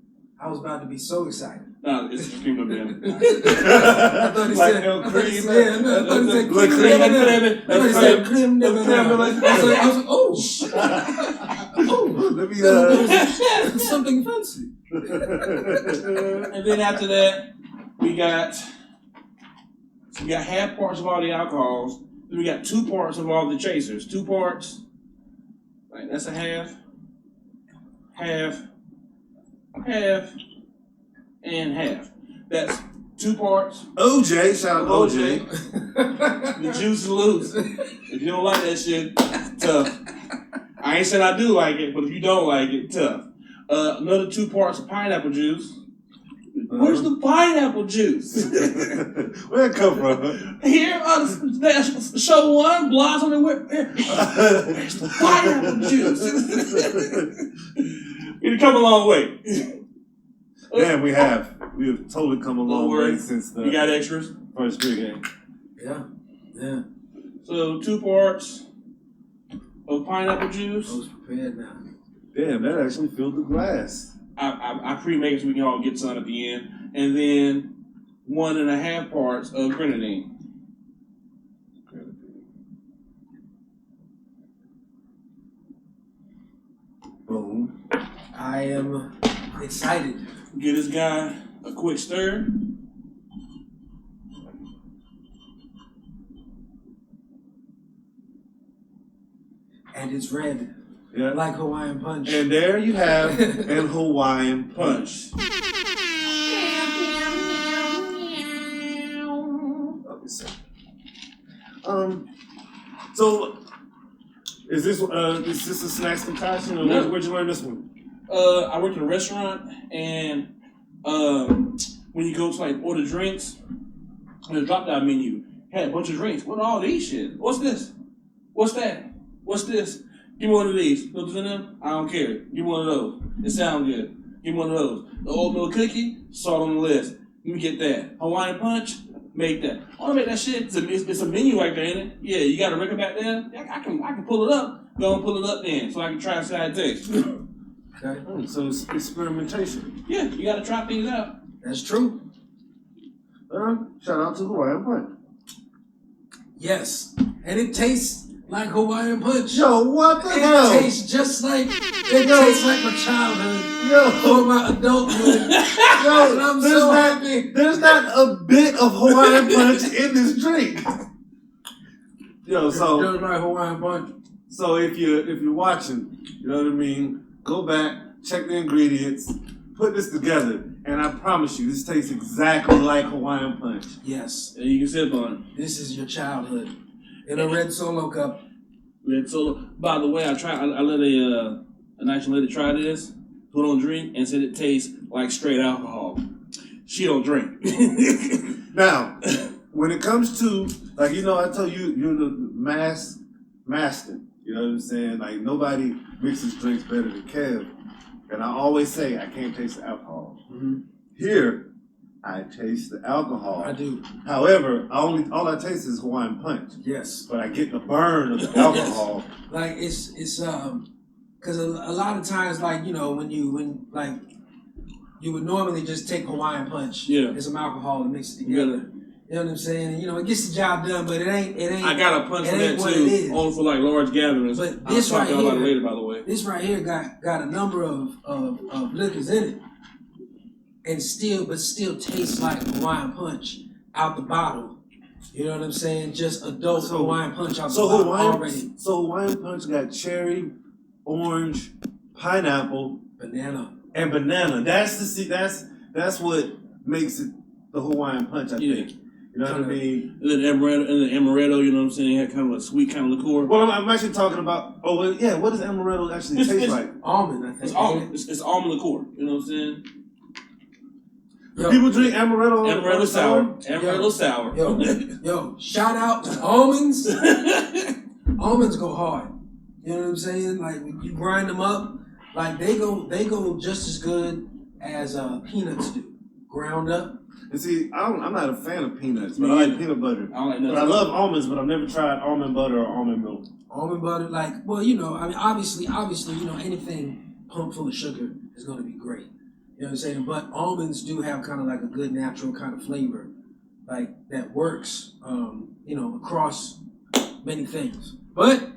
Speaker 1: I was about to be so excited.
Speaker 4: No, it's cream de banana.
Speaker 1: I thought he
Speaker 3: Like
Speaker 1: said,
Speaker 3: no cream.
Speaker 1: I thought he said
Speaker 3: Like
Speaker 1: cream
Speaker 3: cream.
Speaker 1: de banana. I thought he said cream de banana. I was like, oh,
Speaker 3: Let me
Speaker 1: that was something fancy.
Speaker 4: And then after that, we got half parts of all the alcohols. Then we got 2 parts of all the chasers. 2 parts. Like that's a half, and half. That's 2 parts.
Speaker 3: OJ, shout out OJ.
Speaker 4: The juice is loose. If you don't like that shit, tough. I ain't saying I do like it, but if you don't like it, tough. Another 2 parts of pineapple juice. Where's the pineapple juice?
Speaker 3: Where'd it come from?
Speaker 4: Here on show 1, Blossom, where's the pineapple juice? We've come a long way.
Speaker 3: Yeah, we have totally come a long way since the
Speaker 4: You got extras?
Speaker 3: first pregame.
Speaker 1: Yeah.
Speaker 4: So 2 parts of pineapple juice.
Speaker 1: I was prepared now.
Speaker 3: Damn, that actually filled the glass.
Speaker 4: I pre-make it so we can all get some at the end. And then 1.5 parts of grenadine.
Speaker 3: Boom.
Speaker 1: I am excited.
Speaker 4: Give this guy a quick stir.
Speaker 1: And it's red.
Speaker 3: Yeah.
Speaker 1: Like Hawaiian Punch.
Speaker 3: And there you have an Hawaiian punch. So is this a snacks concoction or
Speaker 4: No.
Speaker 3: where'd you learn this one?
Speaker 4: I worked in a restaurant, and when you go to like order drinks, the drop down menu had a bunch of drinks. What are all these shit? What's this? What's that? What's this? Give me one of these. You know what's in them? I don't care. Give me one of those. It sounds good. Give me one of those. The oatmeal cookie, salt on the list. Let me get that. Hawaiian punch, make that. I want to make that shit. It's a menu right there, ain't it? Yeah, you got a record back there? I can pull it up. Go and pull it up then so I can try and see how it tastes.
Speaker 1: Okay.
Speaker 3: So it's experimentation.
Speaker 4: Yeah, you got to try things out.
Speaker 1: That's true.
Speaker 3: Shout out to Hawaiian Punch.
Speaker 1: Yes. And it tastes like Hawaiian Punch.
Speaker 3: Yo, what the
Speaker 1: It
Speaker 3: hell?
Speaker 1: tastes just like tastes like my childhood or my adulthood.
Speaker 3: Yo,
Speaker 1: And I'm so happy.
Speaker 3: There's not a bit of Hawaiian Punch in this drink. Yo,
Speaker 1: Just
Speaker 3: so
Speaker 1: like Hawaiian Punch.
Speaker 3: if you're watching, you know what I mean, go back, check the ingredients, put this together, and I promise you, this tastes exactly like Hawaiian Punch.
Speaker 1: Yes.
Speaker 4: And you can sip on
Speaker 1: This is your childhood. In a red Solo cup.
Speaker 4: it. Red Solo. By the way, I let a nice lady try this, put on a drink, and said it tastes like straight alcohol. She don't drink.
Speaker 3: Now, when it comes to, like, you know, I tell you, you're the master. You know what I'm saying? Like, nobody mixes drinks better than Kev. And I always say, I can't taste the alcohol.
Speaker 1: Mm-hmm.
Speaker 3: Here, I taste the alcohol.
Speaker 1: I do.
Speaker 3: However, all I taste is Hawaiian Punch.
Speaker 1: Yes.
Speaker 3: But I get the burn of the alcohol.
Speaker 1: Like it's because a lot of times, like, you know, when you would normally just take Hawaiian Punch and some alcohol and mix it together. You know what I'm saying? And, you know, it gets the job done, but it ain't.
Speaker 4: I got a punch for that
Speaker 1: what
Speaker 4: too,
Speaker 1: it is.
Speaker 4: only for like large gatherings.
Speaker 1: But
Speaker 4: I'll
Speaker 1: this
Speaker 4: talk
Speaker 1: right
Speaker 4: to y'all about it
Speaker 1: here-
Speaker 4: later, by the way.
Speaker 1: This right here got a number of liquors in it, and still tastes like Hawaiian Punch out the bottle. You know what I'm saying? Just adult Hawaiian Punch out the bottle already.
Speaker 3: So Hawaiian Punch got cherry, orange, pineapple,
Speaker 1: Banana.
Speaker 3: and banana. That's what makes it the Hawaiian Punch, I think. You know what I mean?
Speaker 4: And then amaretto, you know what I'm saying? It had kind of a sweet kind of liqueur.
Speaker 3: Well, I'm actually talking about. Oh, well, yeah. What does amaretto actually taste like?
Speaker 1: Almond, I think.
Speaker 4: It's almond. It's almond liqueur. You know what I'm saying?
Speaker 1: Yo,
Speaker 3: People drink amaretto.
Speaker 4: Amaretto sour. Amaretto sour.
Speaker 1: Yo, shout out to almonds. Almonds go hard. You know what I'm saying? Like when you grind them up, like they go just as good as peanuts do. ground up.
Speaker 3: And see, I'm not a fan of peanuts, but I like peanut butter.
Speaker 4: I don't like
Speaker 3: But
Speaker 4: nothing.
Speaker 3: I love almonds, but I've never tried almond butter or almond milk.
Speaker 1: Almond butter, like, well, you know, I mean, obviously, you know, anything pumped full of sugar is going to be great. You know what I'm saying? But almonds do have kind of like a good natural kind of flavor, like that works, you know, across many things. But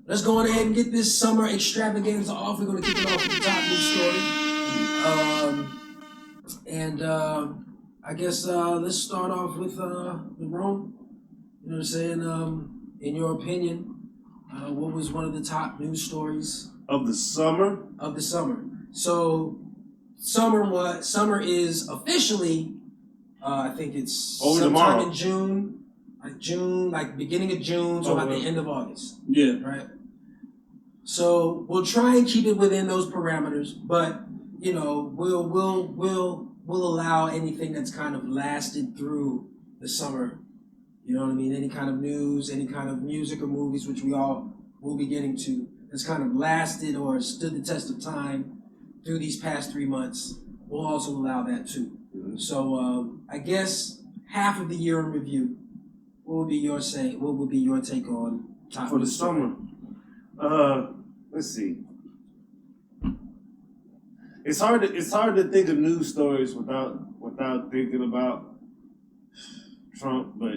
Speaker 1: let's go on ahead and get this summer extravaganza off. We're going to kick it off with the top news story. I guess let's start off with Rome. You know what I'm saying? In your opinion, what was one of the top news stories
Speaker 3: Of the summer?
Speaker 1: of the summer? So, summer is officially, I think it's
Speaker 3: Over
Speaker 1: sometime
Speaker 3: tomorrow.
Speaker 1: in June, like beginning of June, so about the end of August,
Speaker 4: Yeah.
Speaker 1: right? So we'll try and keep it within those parameters, but you know, we'll allow anything that's kind of lasted through the summer. You know what I mean? Any kind of news, any kind of music or movies, which we all will be getting to, that's kind of lasted or stood the test of time through these past 3 months. We'll also allow that too. So I guess half of the year in review. What would be your say? What would be your take on top
Speaker 3: For the
Speaker 1: news story?
Speaker 3: summer. Let's see. It's hard to think of news stories without thinking about Trump, but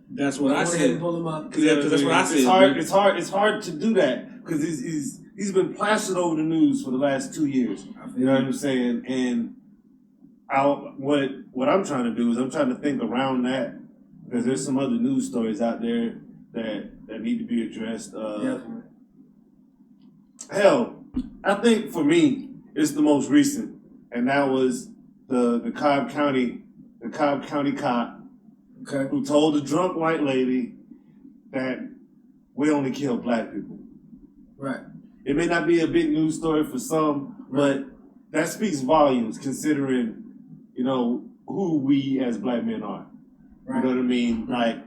Speaker 4: That's what
Speaker 1: Go
Speaker 4: I
Speaker 1: ahead
Speaker 4: said.
Speaker 1: and pull them up.
Speaker 4: Yeah, because that's what I said.
Speaker 3: It's hard to do that because he's been plastered over the news for the last 2 years. You know what I'm saying? And what I'm trying to do is I'm trying to think around that because there's some other news stories out there that need to be addressed.
Speaker 1: Definitely.
Speaker 3: Hell, I think for me it's the most recent, and that was the Cobb County cop
Speaker 1: Okay.
Speaker 3: who told the drunk white lady that we only kill black people.
Speaker 1: Right.
Speaker 3: It may not be a big news story for some, but that speaks volumes considering, you know, who we as black men are.
Speaker 1: Right.
Speaker 3: You know what I mean? Like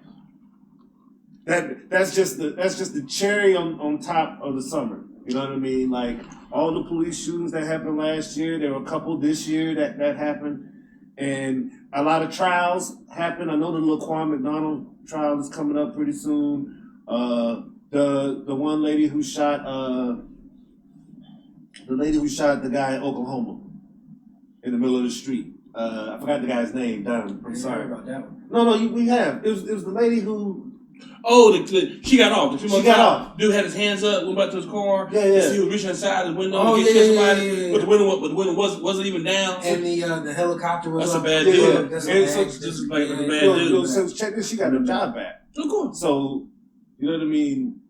Speaker 3: that's just the cherry on top of the summer. You know what I mean? Like all the police shootings that happened last year, there were a couple this year that happened. And a lot of trials happen. I know the Laquan McDonald trial is coming up pretty soon. The one lady who shot the guy in Oklahoma in the middle of the street. I forgot the guy's name. Damn, I'm sorry
Speaker 1: about that one.
Speaker 3: No, we have. It was the lady who.
Speaker 4: Oh, she got off.
Speaker 3: She got off.
Speaker 4: Dude had his hands up, went back to his car.
Speaker 3: Yeah.
Speaker 4: He was reaching inside the window
Speaker 1: Oh,
Speaker 4: to get
Speaker 1: yeah,
Speaker 4: somebody,
Speaker 1: yeah.
Speaker 4: but the window wasn't even down.
Speaker 1: And the helicopter was
Speaker 4: That's a
Speaker 1: up.
Speaker 4: bad
Speaker 3: Yeah,
Speaker 4: dude.
Speaker 3: yeah.
Speaker 1: That's a
Speaker 3: And
Speaker 1: bad
Speaker 3: so-
Speaker 1: accident.
Speaker 4: just like a
Speaker 1: Yeah,
Speaker 4: bad
Speaker 1: yeah.
Speaker 4: dude.
Speaker 3: So check this. She got her job back.
Speaker 4: Of course.
Speaker 3: So you know what I mean.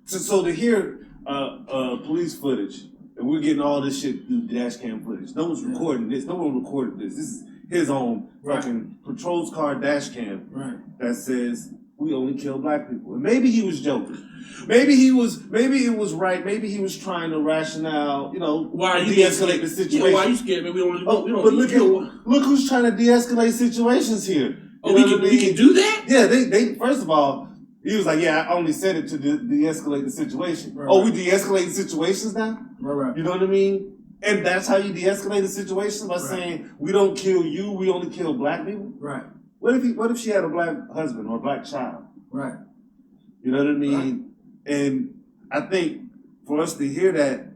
Speaker 3: So to hear police footage, and we're getting all this shit through dash cam footage. No one's recording this. No one recorded this. This is his own fucking patrol's car dash cam
Speaker 1: Right.
Speaker 3: that says we only kill black people. And maybe he was joking. Maybe it was right. Maybe he was trying to rationale, you know,
Speaker 4: Why are you
Speaker 3: de-escalate the situation.
Speaker 4: Yeah, why are you scared? Man, we don't.
Speaker 3: Oh,
Speaker 4: we don't
Speaker 3: but look who's trying to de-escalate situations here. You
Speaker 4: Oh,
Speaker 3: know what I
Speaker 4: we
Speaker 3: mean?
Speaker 4: can do that.
Speaker 3: Yeah, they first of all, he was like, yeah, I only said it to de-escalate the situation.
Speaker 1: Right,
Speaker 3: Oh,
Speaker 1: right.
Speaker 3: we de-escalating situations now?
Speaker 1: Right.
Speaker 3: You know what I mean? And that's how you de-escalate a situation by saying we don't kill you, we only kill black people.
Speaker 1: Right.
Speaker 3: What if she had a black husband or a black child?
Speaker 1: Right.
Speaker 3: You know what I mean? And I think for us to hear that,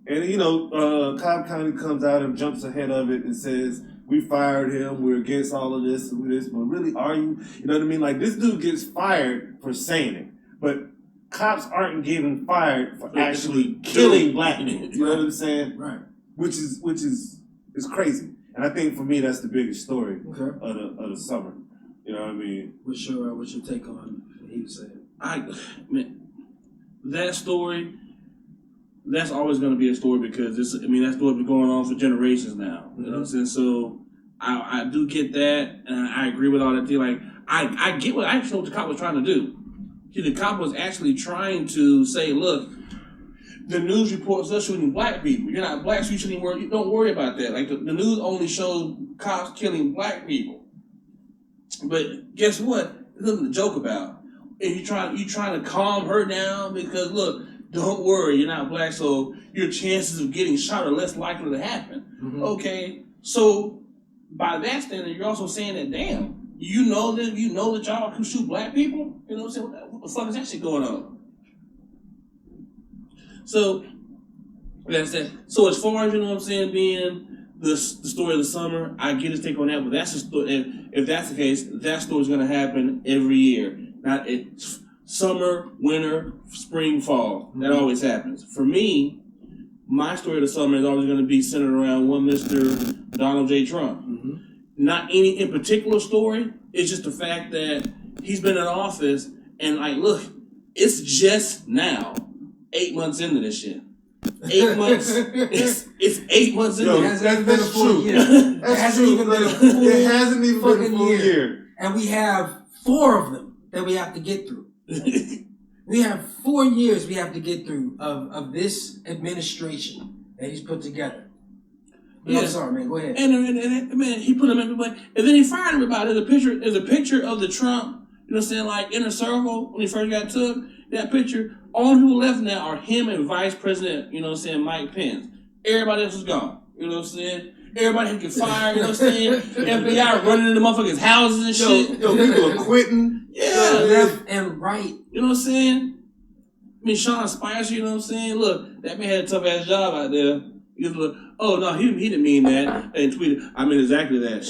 Speaker 3: and you know, Cobb County comes out and jumps ahead of it and says, we fired him, we're against all of this and this, but really are you? You know what I mean? Like this dude gets fired for saying it, but cops aren't getting fired for actually killing black people. You know what I'm saying?
Speaker 1: Right.
Speaker 3: Which is crazy. And I think for me that's the biggest story
Speaker 1: Okay.
Speaker 3: of the summer. You know what I mean?
Speaker 1: What's your take on what he was saying?
Speaker 4: That story, that's always going to be a story because that story's been going on for generations now. You know what I'm saying? So I do get that, and I agree with all that thing. Like I get what the cop was trying to do. The cop was actually trying to say, look, the news reports us shooting black people. You're not black, so you shouldn't worry. Don't worry about that. Like the news only showed cops killing black people. But guess what? There's nothing to joke about. And you trying to calm her down because look, don't worry, you're not black, so your chances of getting shot are less likely to happen.
Speaker 1: Mm-hmm.
Speaker 4: Okay, so by that standard, you're also saying that, damn, you know that y'all can shoot black people? You know what I'm saying? What the fuck is that shit going on? So, like I said, so as far as, you know what I'm saying, being the story of the summer, I get his take on that, but that's just, if that's the case, that story's going to happen every year. Not it's summer, winter, spring, fall. That always happens. For me, my story of the summer is always going to be centered around one Mr. Donald J. Trump. Mm-hmm. Not any in particular story. It's just the fact that he's been in office and like, look, it's just now 8 months into this shit. 8 months. It's 8 months into
Speaker 1: this.
Speaker 4: It
Speaker 1: hasn't been a full year. It hasn't even been a full
Speaker 3: It hasn't even been a full year.
Speaker 1: And we have 4 of them that we have to get through. We have 4 years we have to get through of this administration that he's put together. Yeah. I'm sorry, man. Go ahead.
Speaker 4: And man, he put them everybody, and then he fired everybody. There's a picture of the Trump, you know what I'm saying, like in a circle when he first got took. That picture, all who left now are him and Vice President, you know what I'm saying, Mike Pence. Everybody else is gone. You know what I'm saying? Everybody had get fired, you know what I'm saying? FBI running into motherfuckers' houses and shit.
Speaker 3: People are quitting.
Speaker 4: Yeah.
Speaker 1: Left and right.
Speaker 4: You know what I'm saying? I mean, Sean Spicer, you know what I'm saying? Look, that man had a tough ass job out there. He was like, oh no, he didn't mean that. And tweeted, I mean exactly that.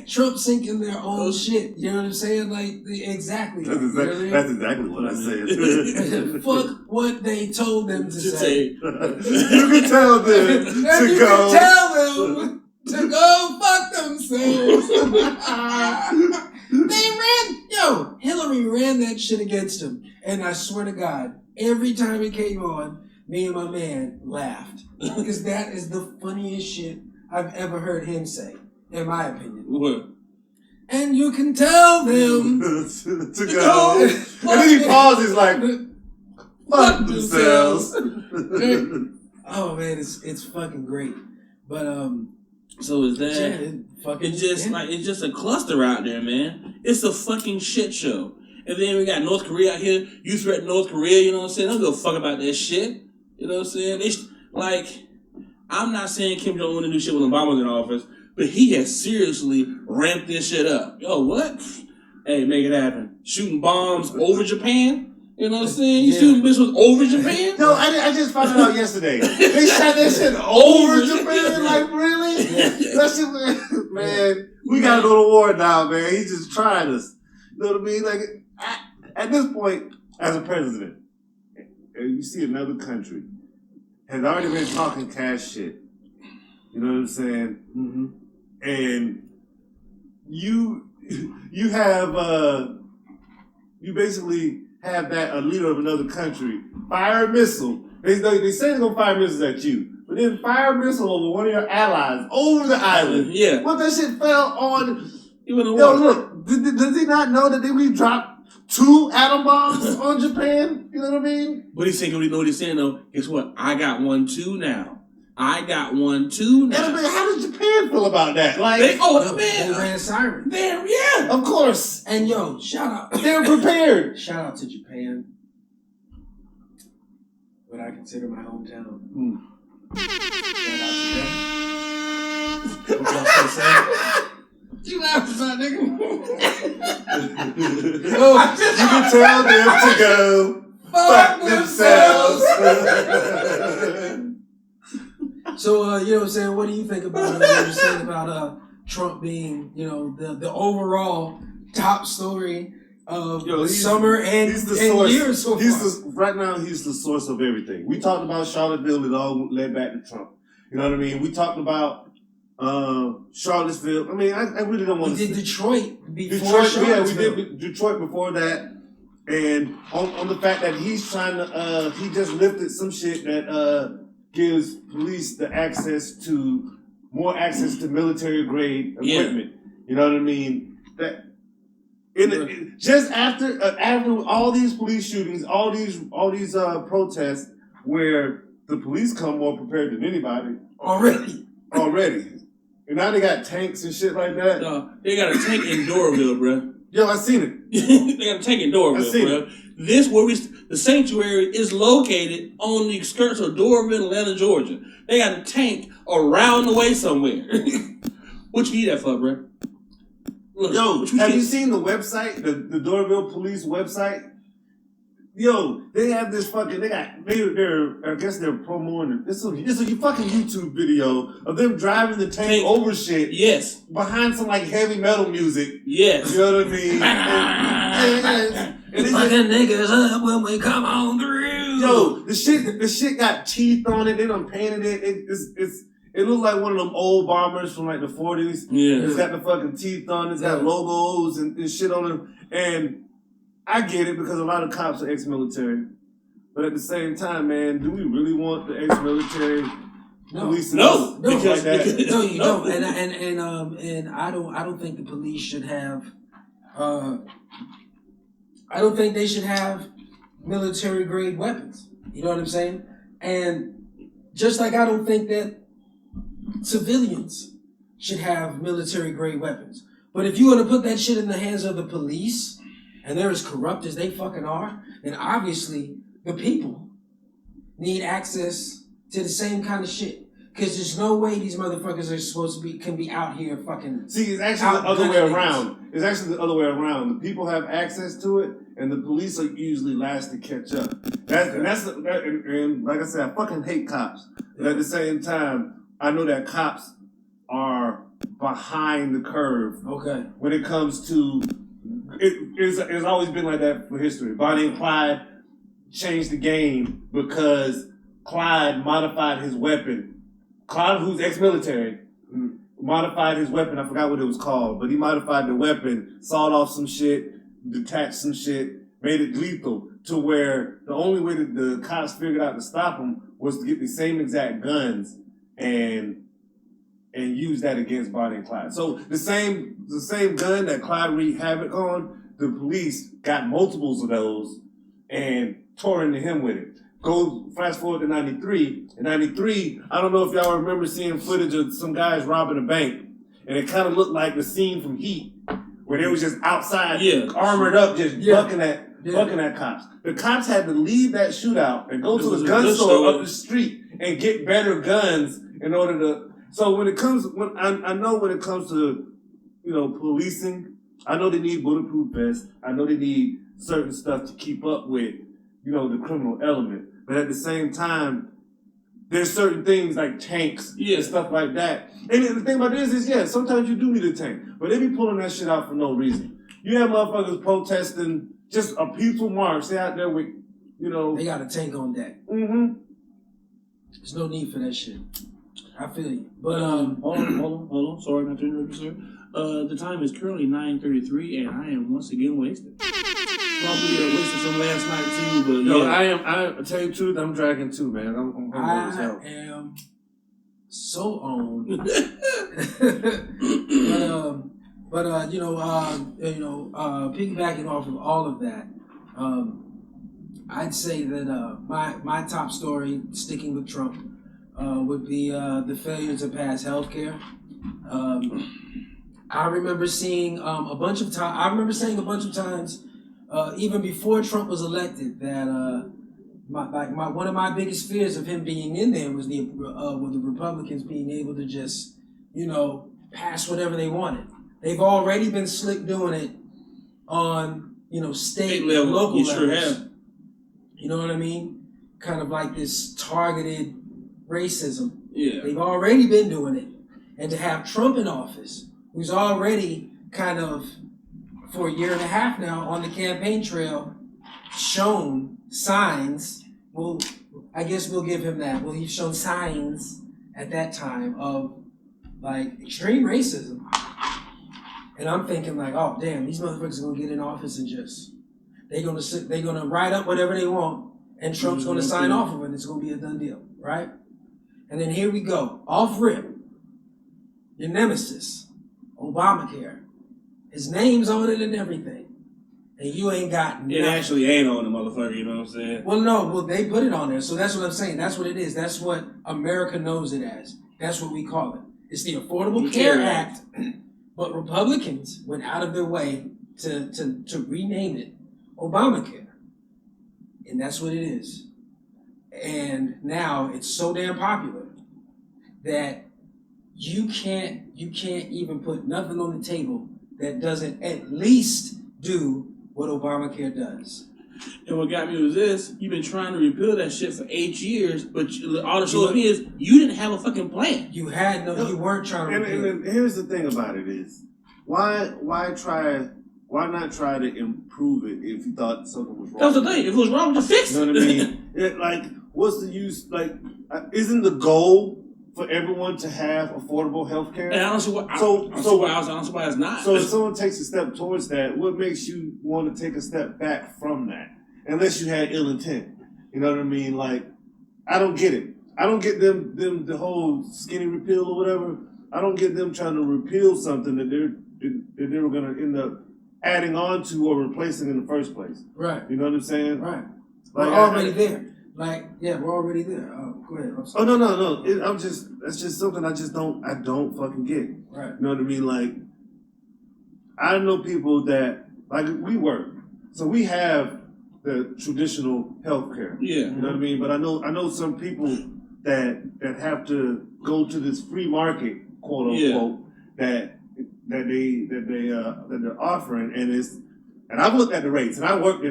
Speaker 1: Trump sinking their own shit. You know what I'm saying? Like, exactly.
Speaker 3: That's exactly what I said.
Speaker 1: Fuck what they told them to say.
Speaker 3: You can tell them to go.
Speaker 1: Tell them to go fuck themselves. Hillary ran that shit against him. And I swear to God, every time he came on, me and my man laughed. Because that is the funniest shit I've ever heard him say, in my opinion.
Speaker 4: What?
Speaker 1: And you can tell them
Speaker 3: to go. And then he pauses like, fuck themselves.
Speaker 1: Oh man, it's fucking great. But
Speaker 4: so is that it's just a cluster out there, man. It's a fucking shit show. And then we got North Korea out here. You threaten North Korea, you know what I'm saying? I don't give a fuck about that shit. You know what I'm saying? I'm not saying Kim Jong-un didn't do shit when Obama was in office, but he has seriously ramped this shit up. Yo, what? Hey, make it happen. Shooting bombs over Japan? You know what I'm saying? You shooting missiles over Japan?
Speaker 3: No, I just found it out yesterday. They shot that shit over Japan? Like, really? That shit, man, we gotta go to war now, man. He's just trying us. You know what I mean? Like, at this point, as a president, and you see another country has already been talking cash shit. You know what I'm saying? Mm-hmm. And you have you basically have that a leader of another country fire a missile. They say they're gonna fire missiles at you, but then fire a missile over one of your allies over the island.
Speaker 4: Yeah.
Speaker 3: What that shit fell on.
Speaker 4: Yo,
Speaker 3: look, does he not know that we dropped 2 atom bombs on Japan? You know what I mean?
Speaker 4: But he's saying, you know what he's saying though? Guess what? I got one too now.
Speaker 3: And I mean, how does Japan feel about that? Like,
Speaker 1: they ran siren.
Speaker 3: Yeah, of course.
Speaker 1: And yo, shout out.
Speaker 3: They're prepared.
Speaker 1: Shout out to Japan, what I consider my hometown. Shout out to them. What y'all say? You laughing about, nigga?
Speaker 3: You can tell them to go fuck themselves.
Speaker 1: So, you know what I'm saying? What do you think about what you're saying about Trump being, you know, the overall top story of the summer and years so far?
Speaker 3: Right now, he's the source of everything. We talked about Charlottesville. It all led back to Trump. You know what I mean? We talked about Charlottesville. I mean, I really don't want to.
Speaker 1: We did Detroit before Charlottesville.
Speaker 3: Yeah, we did Detroit before that. And on the fact that he's trying to, he just lifted some shit that gives police the more access to military grade equipment. You know what I mean? That just after all these police shootings, all these protests where the police come more prepared than anybody already, and now they got tanks and shit like that.
Speaker 4: They got a tank in Doraville, bro.
Speaker 3: Yo, I seen it.
Speaker 4: They got a tank in Doraville, bro. This the sanctuary is located on the skirts of Doraville, Atlanta, Georgia. They got a tank around the way somewhere. What you need that for, bro? Look,
Speaker 3: yo, have you seen the website, the Doraville police website? Yo, they have this fucking. They're. I guess they're promoting it. It's a fucking YouTube video of them driving the tank over shit.
Speaker 4: Yes.
Speaker 3: Behind some like heavy metal music.
Speaker 4: Yes.
Speaker 3: You know what I mean?
Speaker 1: And fucking niggas up when we come on through.
Speaker 3: Yo, the shit got teeth on it. They done painted it. It looked like one of them old bombers from like the 40s.
Speaker 4: Yeah.
Speaker 3: It's got the fucking teeth on it. It's got logos and shit on them. And I get it because a lot of cops are ex-military. But at the same time, man, do we really want the ex-military policing us like that?
Speaker 1: No, you don't. And I don't think the police should have. I don't think they should have military grade weapons. You know what I'm saying? And just like I don't think that civilians should have military grade weapons. But if you want to put that shit in the hands of the police, and they're as corrupt as they fucking are, then obviously the people need access to the same kind of shit. Because there's no way these motherfuckers can be out here fucking.
Speaker 3: See, it's actually the other way around. It's actually the other way around. The people have access to it, and the police are usually last to catch up. And like I said, I fucking hate cops. But at the same time, I know that cops are behind the curve.
Speaker 1: Okay.
Speaker 3: When it comes to it's always been like that for history. Bonnie and Clyde changed the game because Clyde modified his weapon. Clyde, who's ex-military, modified his weapon. I forgot what it was called, but he modified the weapon, sawed off some shit, detached some shit, made it lethal to where the only way that the cops figured out to stop him was to get the same exact guns and use that against Bonnie and Clyde. So the same gun that Clyde wreaked havoc on, the police got multiples of those and tore into him with it. Go fast forward to 93. In 93, I don't know if y'all remember seeing footage of some guys robbing a bank, and it kind of looked like the scene from Heat, where they was just outside, armored up, just bucking at cops. The cops had to leave that shootout and go to the gun store up the street and get better guns in order to. So when it comes to, policing, I know they need bulletproof vests. I know they need certain stuff to keep up with, the criminal element. But at the same time, there's certain things like tanks and stuff like that. And the thing about this is, sometimes you do need a tank. But they be pulling that shit out for no reason. You have motherfuckers protesting just a peaceful march. They out there with,
Speaker 1: They got a tank on deck.
Speaker 3: Mm-hmm.
Speaker 1: There's no need for that shit. I feel you. But,
Speaker 4: hold on. Sorry not to interrupt you, sir. The time is currently 9:33, and I am once again wasted. Probably wasted some last night too, but
Speaker 3: I tell you the truth, I'm dragging too, man. I'm as hell.
Speaker 1: I am so on. Piggybacking off of all of that, I'd say that my top story, sticking with Trump, would be the failure to pass healthcare. I remember seeing a bunch of times. I remember saying a bunch of times. Even before Trump was elected, that one of my biggest fears of him being in there was with the Republicans being able to just, pass whatever they wanted. They've already been slick doing it on, state and local levels.
Speaker 4: Sure have.
Speaker 1: You know what I mean? Kind of like this targeted racism.
Speaker 4: Yeah.
Speaker 1: They've already been doing it. And to have Trump in office, who's already kind of, for a year and a half now on the campaign trail, shown signs. Well, I guess we'll give him that. Well, he's shown signs at that time of extreme racism. And I'm thinking oh damn, these motherfuckers are gonna get in office and they're gonna write up whatever they want, and Trump's gonna sign off of it. And it's gonna be a done deal, right? And then here we go, off rip, your nemesis, Obamacare. His name's on it and everything. And you ain't got nothing.
Speaker 4: It actually ain't on the motherfucker, you know what I'm saying?
Speaker 1: Well, they put it on there. So that's what I'm saying. That's what it is. That's what America knows it as. That's what we call it. It's the Affordable Care Act. But Republicans went out of their way to rename it Obamacare, and that's what it is. And now it's so damn popular that you can't even put nothing on the table that doesn't at least do what Obamacare does.
Speaker 4: And what got me was this: you've been trying to repeal that shit for 8 years, but all the show is you didn't have a fucking plan.
Speaker 1: You had no, you weren't trying to repeal.
Speaker 3: And here's the thing about it is, why not try to improve it if you thought something was wrong?
Speaker 4: That was the thing. If it was wrong, just fix it.
Speaker 3: You know what I mean? Like, what's the use? Like, isn't the goal for everyone to have affordable health care?
Speaker 4: And I don't see why. I don't see why it's not.
Speaker 3: So if someone takes a step towards that, what makes you want to take a step back from that? Unless you had ill intent. You know what I mean? Like, I don't get it. I don't get them the whole skinny repeal or whatever. I don't get them trying to repeal something that they were going to end up adding on to or replacing in the first place.
Speaker 1: Right.
Speaker 3: You know what I'm saying?
Speaker 1: Right.
Speaker 3: Like,
Speaker 1: we're already there. Like, yeah, we're already there. Go ahead.
Speaker 3: Oh no. That's just something I don't fucking get.
Speaker 1: Right.
Speaker 3: You know what I mean? Like, I know people that, like, we work, so we have the traditional health care.
Speaker 4: Yeah.
Speaker 3: You know what I mean? But I know some people that have to go to this free market, quote unquote, that they're offering, and I've looked at the rates, and I worked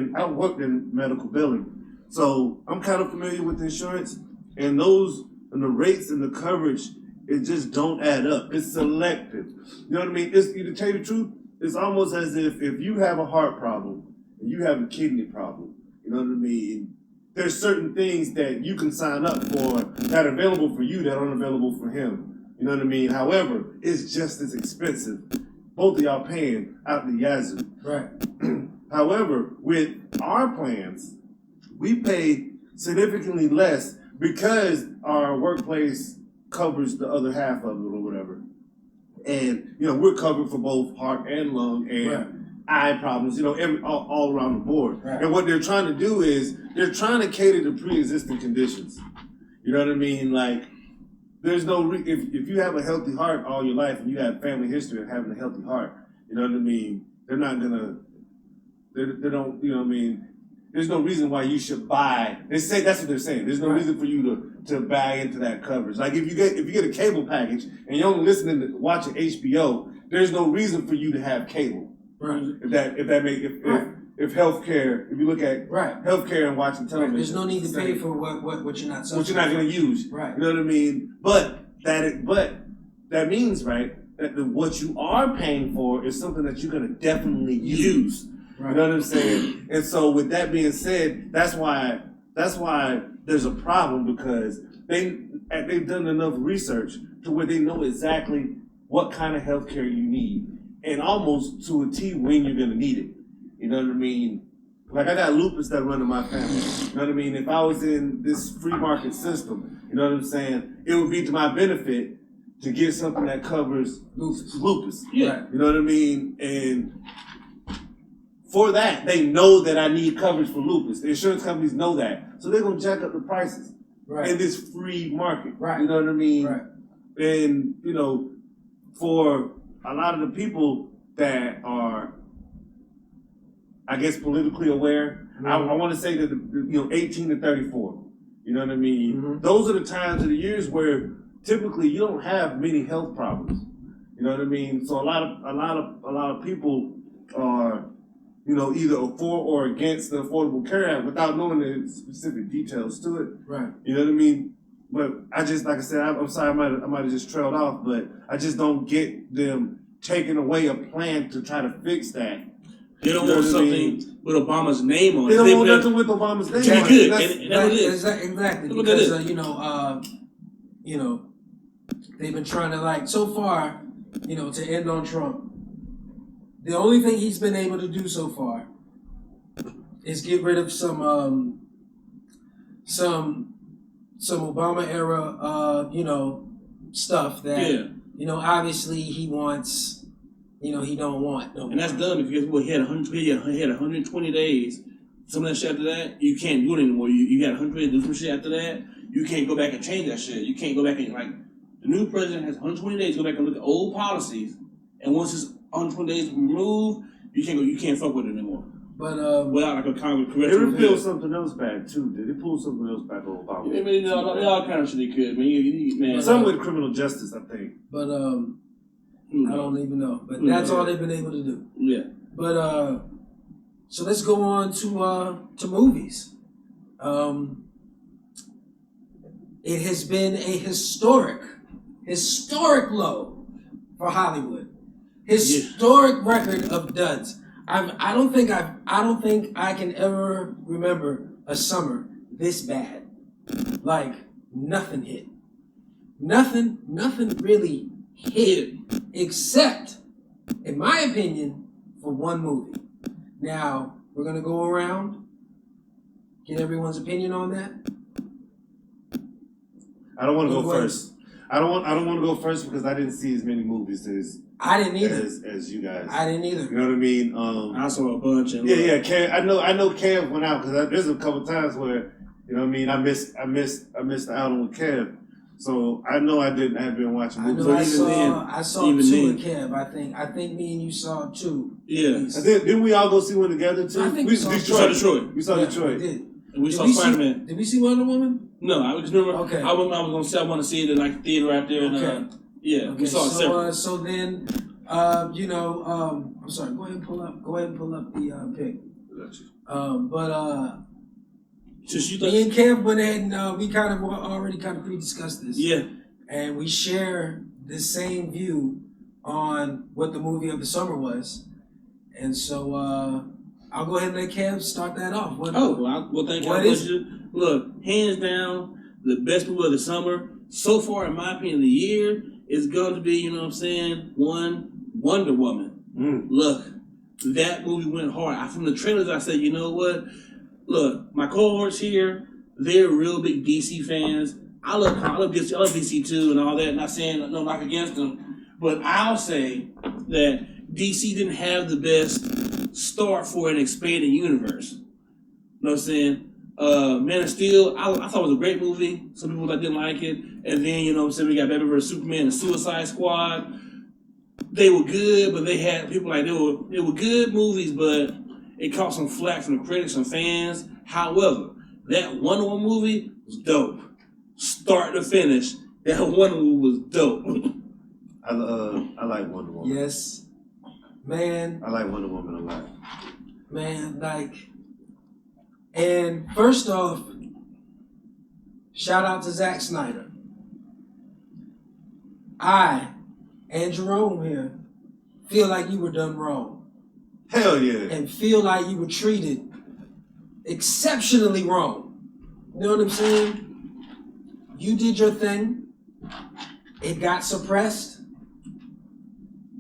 Speaker 3: in medical billing. So I'm kind of familiar with insurance, and the rates and the coverage, it just don't add up. It's selective. You know what I mean? To tell you the truth, it's almost as if you have a heart problem and you have a kidney problem, you know what I mean? There's certain things that you can sign up for that are available for you that aren't available for him. You know what I mean? However, it's just as expensive. Both of y'all paying out the yazoo.
Speaker 1: Right.
Speaker 3: However, with our plans, we pay significantly less because our workplace covers the other half of it or whatever. And, we're covered for both heart and lung and eye problems, all around the board.
Speaker 1: Right.
Speaker 3: And what they're trying to do is they're trying to cater to pre-existing conditions. You know what I mean? Like, there's no, if you have a healthy heart all your life and you have family history of having a healthy heart, you know what I mean? They're not gonna, they don't, you know what I mean? There's no reason why you should buy. They say that's what they're saying. There's no reason for you to buy into that coverage. Like if you get a cable package and you're only watching HBO, there's no reason for you to have cable.
Speaker 1: Right.
Speaker 3: If healthcare, if you look at healthcare and watching television,
Speaker 1: there's no need to pay for what you're not.
Speaker 3: What you're not going to use.
Speaker 1: Right.
Speaker 3: You know what I mean? But that means that what you are paying for is something that you're going to definitely use. Right. You know what I'm saying? And so with that being said, that's why there's a problem, because they've done enough research to where they know exactly what kind of healthcare you need, and almost to a T when you're gonna need it. You know what I mean? Like, I got lupus that run in my family. You know what I mean? If I was in this free market system, you know what I'm saying, it would be to my benefit to get something that covers lupus.
Speaker 4: Yeah.
Speaker 3: You know what I mean? And for that, they know that I need coverage for lupus. The insurance companies know that. So they're going to jack up the prices in this free market.
Speaker 1: Right.
Speaker 3: You know what I mean?
Speaker 1: Right.
Speaker 3: And, for a lot of the people that are, I guess, politically aware, I want to say that, 18 to 34. You know what I mean? Mm-hmm. Those are the times of the years where typically you don't have many health problems. You know what I mean? So a lot of people are, either for or against the Affordable Care Act without knowing the specific details to it.
Speaker 1: Right.
Speaker 3: You know what I mean? But I just, like I said, I'm sorry, I might have just trailed off, but I just don't get them taking away a plan to try to fix that.
Speaker 4: They don't want something with Obama's name on it.
Speaker 3: They don't want nothing with Obama's name on it.
Speaker 4: That's what it is.
Speaker 1: Exactly. Because, they've been trying to, so far, to end on Trump. The only thing he's been able to do so far is get rid of some Obama era, stuff that, obviously he wants, he don't want. No
Speaker 4: and that's dumb because he had 120 days. Some of that shit after that, you can't do it anymore. You got 100 days to do some shit after that. You can't go back and change that shit. You can't go back and, the new president has 120 days to go back and look at old policies. And once his 120 days removed, You can't fuck with it anymore.
Speaker 1: But
Speaker 4: without like a comic
Speaker 3: They
Speaker 4: correction.
Speaker 3: repealed something else back too. Did they pull something else back on Obama?
Speaker 4: I mean, all kind of shit they could. Man,
Speaker 3: Some with criminal justice, I think.
Speaker 1: But I don't even know. But that's all they've been able to do.
Speaker 4: Yeah.
Speaker 1: But so let's go on to movies. It has been a historic low for Hollywood. Historic record of duds. I don't think I can ever remember a summer this bad. Like nothing hit. Nothing really hit except, in my opinion, for one movie. Now we're gonna go around, get everyone's opinion on that.
Speaker 3: I don't want to go first. I don't want to go first because I didn't see as many movies as
Speaker 1: I didn't either.
Speaker 3: As you guys.
Speaker 1: I didn't either.
Speaker 3: You know what I mean?
Speaker 4: I saw a bunch. And
Speaker 3: yeah. Kev, I know. Kev went out because there's a couple times where you know what I mean. I missed out on Kev, so I know I have been watching movies.
Speaker 1: I saw two with Kev. I think me and you saw two.
Speaker 4: Yeah.
Speaker 3: And didn't we all go see one together too?
Speaker 1: I think
Speaker 3: we saw Detroit. We saw Detroit.
Speaker 1: We did.
Speaker 4: And we saw Spider-Man.
Speaker 1: Did we see Wonder Woman?
Speaker 4: No, I just remember.
Speaker 1: Okay.
Speaker 4: I was gonna say I want to see it in like theater out there. And,
Speaker 1: Okay.
Speaker 4: we saw it separate.
Speaker 1: So then, I'm sorry. Go ahead and pull up the pic. Me and Kev went ahead and we already pre-discussed this.
Speaker 4: Yeah.
Speaker 1: And we share the same view on what the movie of the summer was, and so I'll go ahead and let Kev start that off.
Speaker 4: Thank you. Look, hands down, the best movie of the summer so far, in my opinion, of the year is going to be, you know what I'm saying, Wonder Woman. Look, that movie went hard. From the trailers, I said, you know what? Look, my cohorts here, they're real big DC fans. I love DC. I love DC too, and all that. Not saying no knock against them, but I'll say that DC didn't have the best start for an expanded universe. You know what I'm saying? Man of Steel, I thought it was a great movie. Some people that didn't like it. And then, you know what I'm saying, we got Batman vs. Superman and Suicide Squad. They were good, but they had people like, they were good movies, but it caught some flack from the critics and fans. However, that Wonder Woman movie was dope. Start to finish, that Wonder Woman was dope.
Speaker 3: I like Wonder Woman.
Speaker 1: Yes. Man.
Speaker 3: I like Wonder Woman a lot.
Speaker 1: Man, and first off, shout out to Zack Snyder. I and Jerome here feel like you were done wrong.
Speaker 3: Hell yeah.
Speaker 1: And feel like you were treated exceptionally wrong. You know what I'm saying? You did your thing. It got suppressed.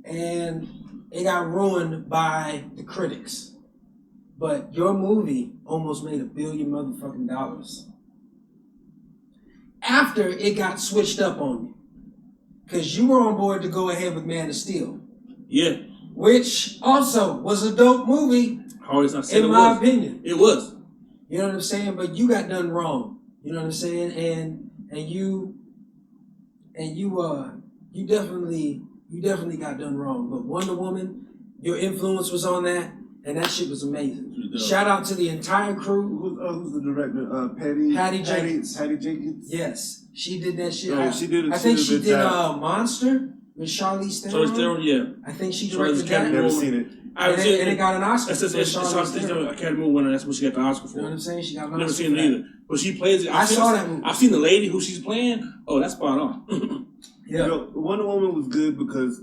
Speaker 1: And it got ruined by the critics. But your movie almost made $1 billion motherfucking dollars. After it got switched up on you. Because you were on board to go ahead with Man of Steel.
Speaker 4: Yeah.
Speaker 1: Which also was a dope movie, in my opinion.
Speaker 4: It was.
Speaker 1: You know what I'm saying? But you got done wrong. You know what I'm saying? And you definitely got done wrong. But Wonder Woman, your influence was on that, and that shit was amazing. Shout out to the entire crew.
Speaker 3: Who's the director?
Speaker 1: Patty Jenkins.
Speaker 3: Patty Jenkins.
Speaker 1: Yes, she did that shit.
Speaker 3: Oh, she did.
Speaker 1: I think she did Monster with Charlize Theron.
Speaker 4: Yeah.
Speaker 1: I think she directed that.
Speaker 3: I've never seen it.
Speaker 1: And it got an Oscar.
Speaker 4: It's Academy winner. That's what she got the Oscar for.
Speaker 1: You know what I'm saying? She got an Oscar.
Speaker 4: Never seen it either. But she plays it.
Speaker 1: I saw that movie.
Speaker 4: I've seen the lady who she's playing. Oh, that's spot on.
Speaker 1: Yeah.
Speaker 3: You know, Wonder Woman was good because,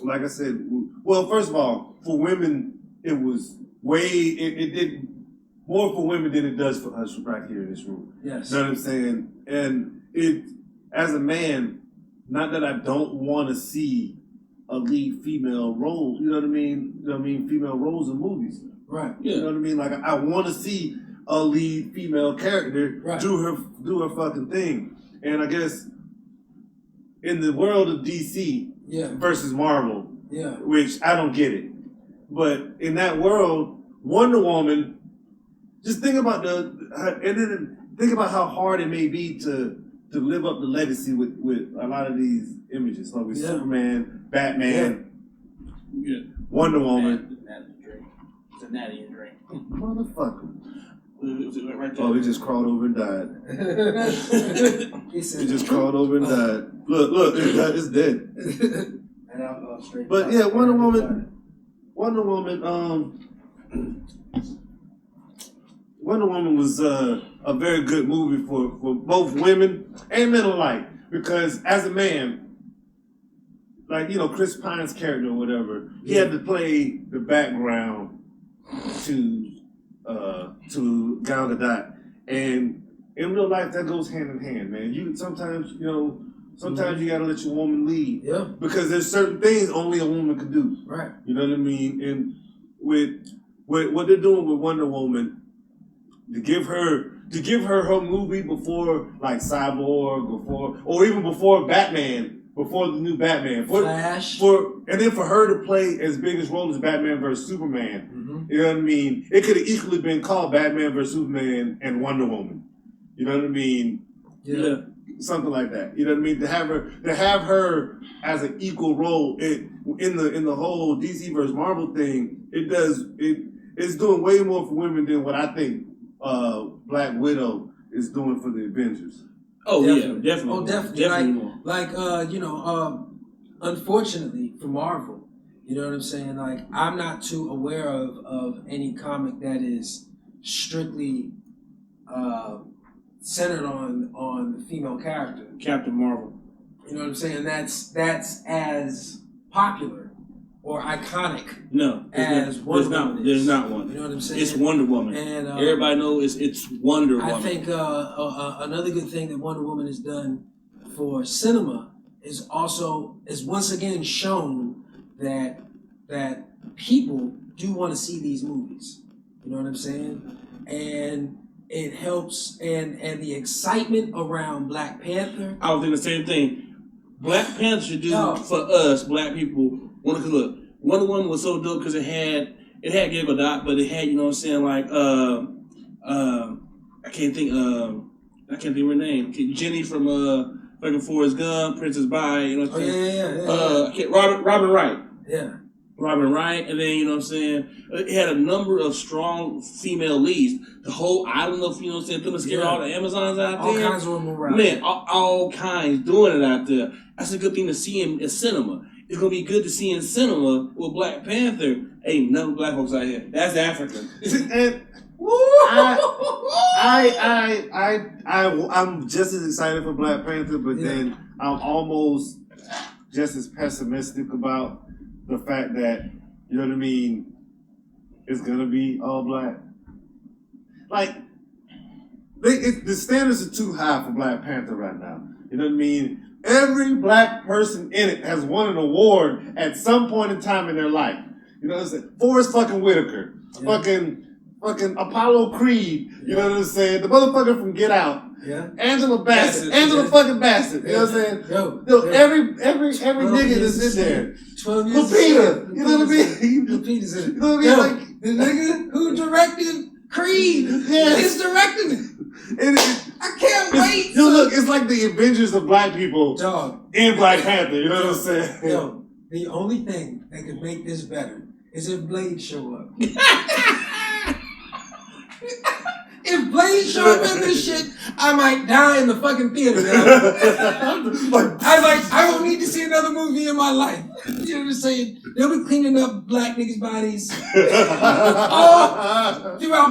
Speaker 3: like I said, well, first of all, for women, it was it did more for women than it does for us right here in this room.
Speaker 1: Yes.
Speaker 3: You know what I'm saying? And it, as a man, not that I don't want to see a lead female role, you know what I mean? You know what I mean? Female roles in movies.
Speaker 1: Right.
Speaker 4: Yeah.
Speaker 3: You know what I mean? Like, I want to see a lead female character do her fucking thing. And I guess in the world of DC versus Marvel, which I don't get it, but in that world, Wonder Woman, just think about think about how hard it may be to live up the legacy with a lot of these images, like with Superman, Batman, Wonder Woman.
Speaker 4: It's a natty in drink.
Speaker 3: Motherfucker.
Speaker 4: Right there.
Speaker 3: Oh, he just crawled over and died.
Speaker 1: He
Speaker 3: He just crawled over and died. Look, it's dead.
Speaker 1: And I'll straight.
Speaker 3: But yeah, Wonder Woman, Wonder Woman was a very good movie for both women and men alike. Because as a man, like, you know, Chris Pine's character or whatever, he had to play the background to Gal Gadot. And in real life, that goes hand in hand, man. Sometimes you gotta let your woman lead.
Speaker 1: Yeah.
Speaker 3: Because there's certain things only a woman can do.
Speaker 1: Right.
Speaker 3: You know what I mean? And with what they're doing with Wonder Woman, to give her her movie before like Cyborg, or even before Batman, before the new Batman,
Speaker 1: Flash,
Speaker 3: and then for her to play as big a role as Batman vs Superman.
Speaker 1: Mm-hmm.
Speaker 3: You know what I mean? It could have equally been called Batman vs Superman and Wonder Woman. You know what I mean?
Speaker 1: Yeah.
Speaker 3: Something like that. You know what I mean? To have her as an equal role in the whole DC versus Marvel thing, it's doing way more for women than what I think Black Widow is doing for the Avengers.
Speaker 4: Oh
Speaker 1: Definitely.
Speaker 4: yeah, definitely.
Speaker 1: Oh, definitely. Unfortunately for Marvel, you know what I'm saying? Like, I'm not too aware of any comic that is strictly centered on the female character.
Speaker 4: Captain Marvel.
Speaker 1: You know what I'm saying? That's as popular or iconic
Speaker 4: No,
Speaker 1: as Wonder Woman is.
Speaker 4: There's not one.
Speaker 1: You know what I'm saying?
Speaker 4: It's Wonder Woman.
Speaker 1: And
Speaker 4: everybody knows it's Wonder Woman.
Speaker 1: I think another good thing that Wonder Woman has done for cinema is once again shown that people do want to see these movies. You know what I'm saying? And it helps, and the excitement around Black Panther.
Speaker 4: I was thinking the same thing. Black Panther should do for us, black people. Look, Wonder Woman was so dope because it had Gal Gadot, but it had, you know what I'm saying, like I can't think of her name. Jenny from fucking Forrest Gump, Princess Bride, you know what I'm saying? Robin Wright.
Speaker 1: Yeah.
Speaker 4: Robin Wright, and then, you know what I'm saying, it had a number of strong female leads. The whole island of, you know what I'm saying, Themyscira, all the Amazons out
Speaker 1: all
Speaker 4: there.
Speaker 1: All kinds of women around.
Speaker 4: Man, all kinds doing it out there. That's a good thing to see in cinema. It's going to be good to see in cinema with Black Panther. Ain't none black folks out here. That's African.
Speaker 3: And I'm just as excited for Black Panther, but then I'm almost just as pessimistic about the fact that, you know what I mean, it's gonna be all black. Like, the standards are too high for Black Panther right now. You know what I mean? Every black person in it has won an award at some point in time in their life. You know what I'm saying? Forrest fucking Whitaker, fucking Apollo Creed. You know what I'm saying? The motherfucker from Get Out.
Speaker 1: Yeah.
Speaker 3: Angela Bassett. Fucking Bassett. You know what I'm saying? Yo, every nigga that's in there.
Speaker 1: 12 years.
Speaker 3: Lupita. You know what I mean?
Speaker 1: Lupita's in it.
Speaker 3: You know what I mean?
Speaker 1: Yo,
Speaker 3: Like,
Speaker 1: the nigga who directed Creed is directing it. I can't wait.
Speaker 3: Yo, look, it's like the Avengers of black people
Speaker 1: Dog.
Speaker 3: in Black Panther. You know what I'm saying?
Speaker 1: Yo, the only thing that could make this better is if Blade show up. If Blade show up in this shit, I might die in the fucking theater. I won't need to see another movie in my life. You know what I'm saying? They'll be cleaning up black niggas' bodies throughout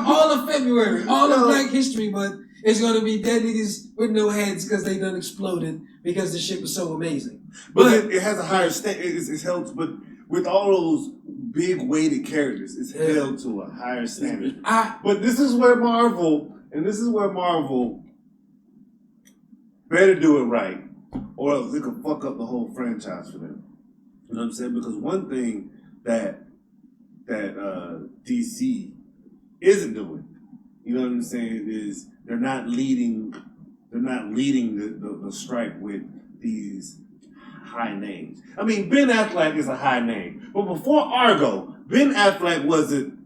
Speaker 1: all of February, all of Black History Month. It's gonna be dead niggas with no heads because they done exploded because the shit was so amazing.
Speaker 3: But it has a higher standard. It's held, but with all those big weighted characters, it's held to a higher standard. But this is where Marvel better do it right, or else it could fuck up the whole franchise for them. You know what I'm saying? Because one thing that DC isn't doing, you know what I'm saying, is they're not leading the strike with these high names. I mean, Ben Affleck is a high name, but before Argo, Ben Affleck wasn't.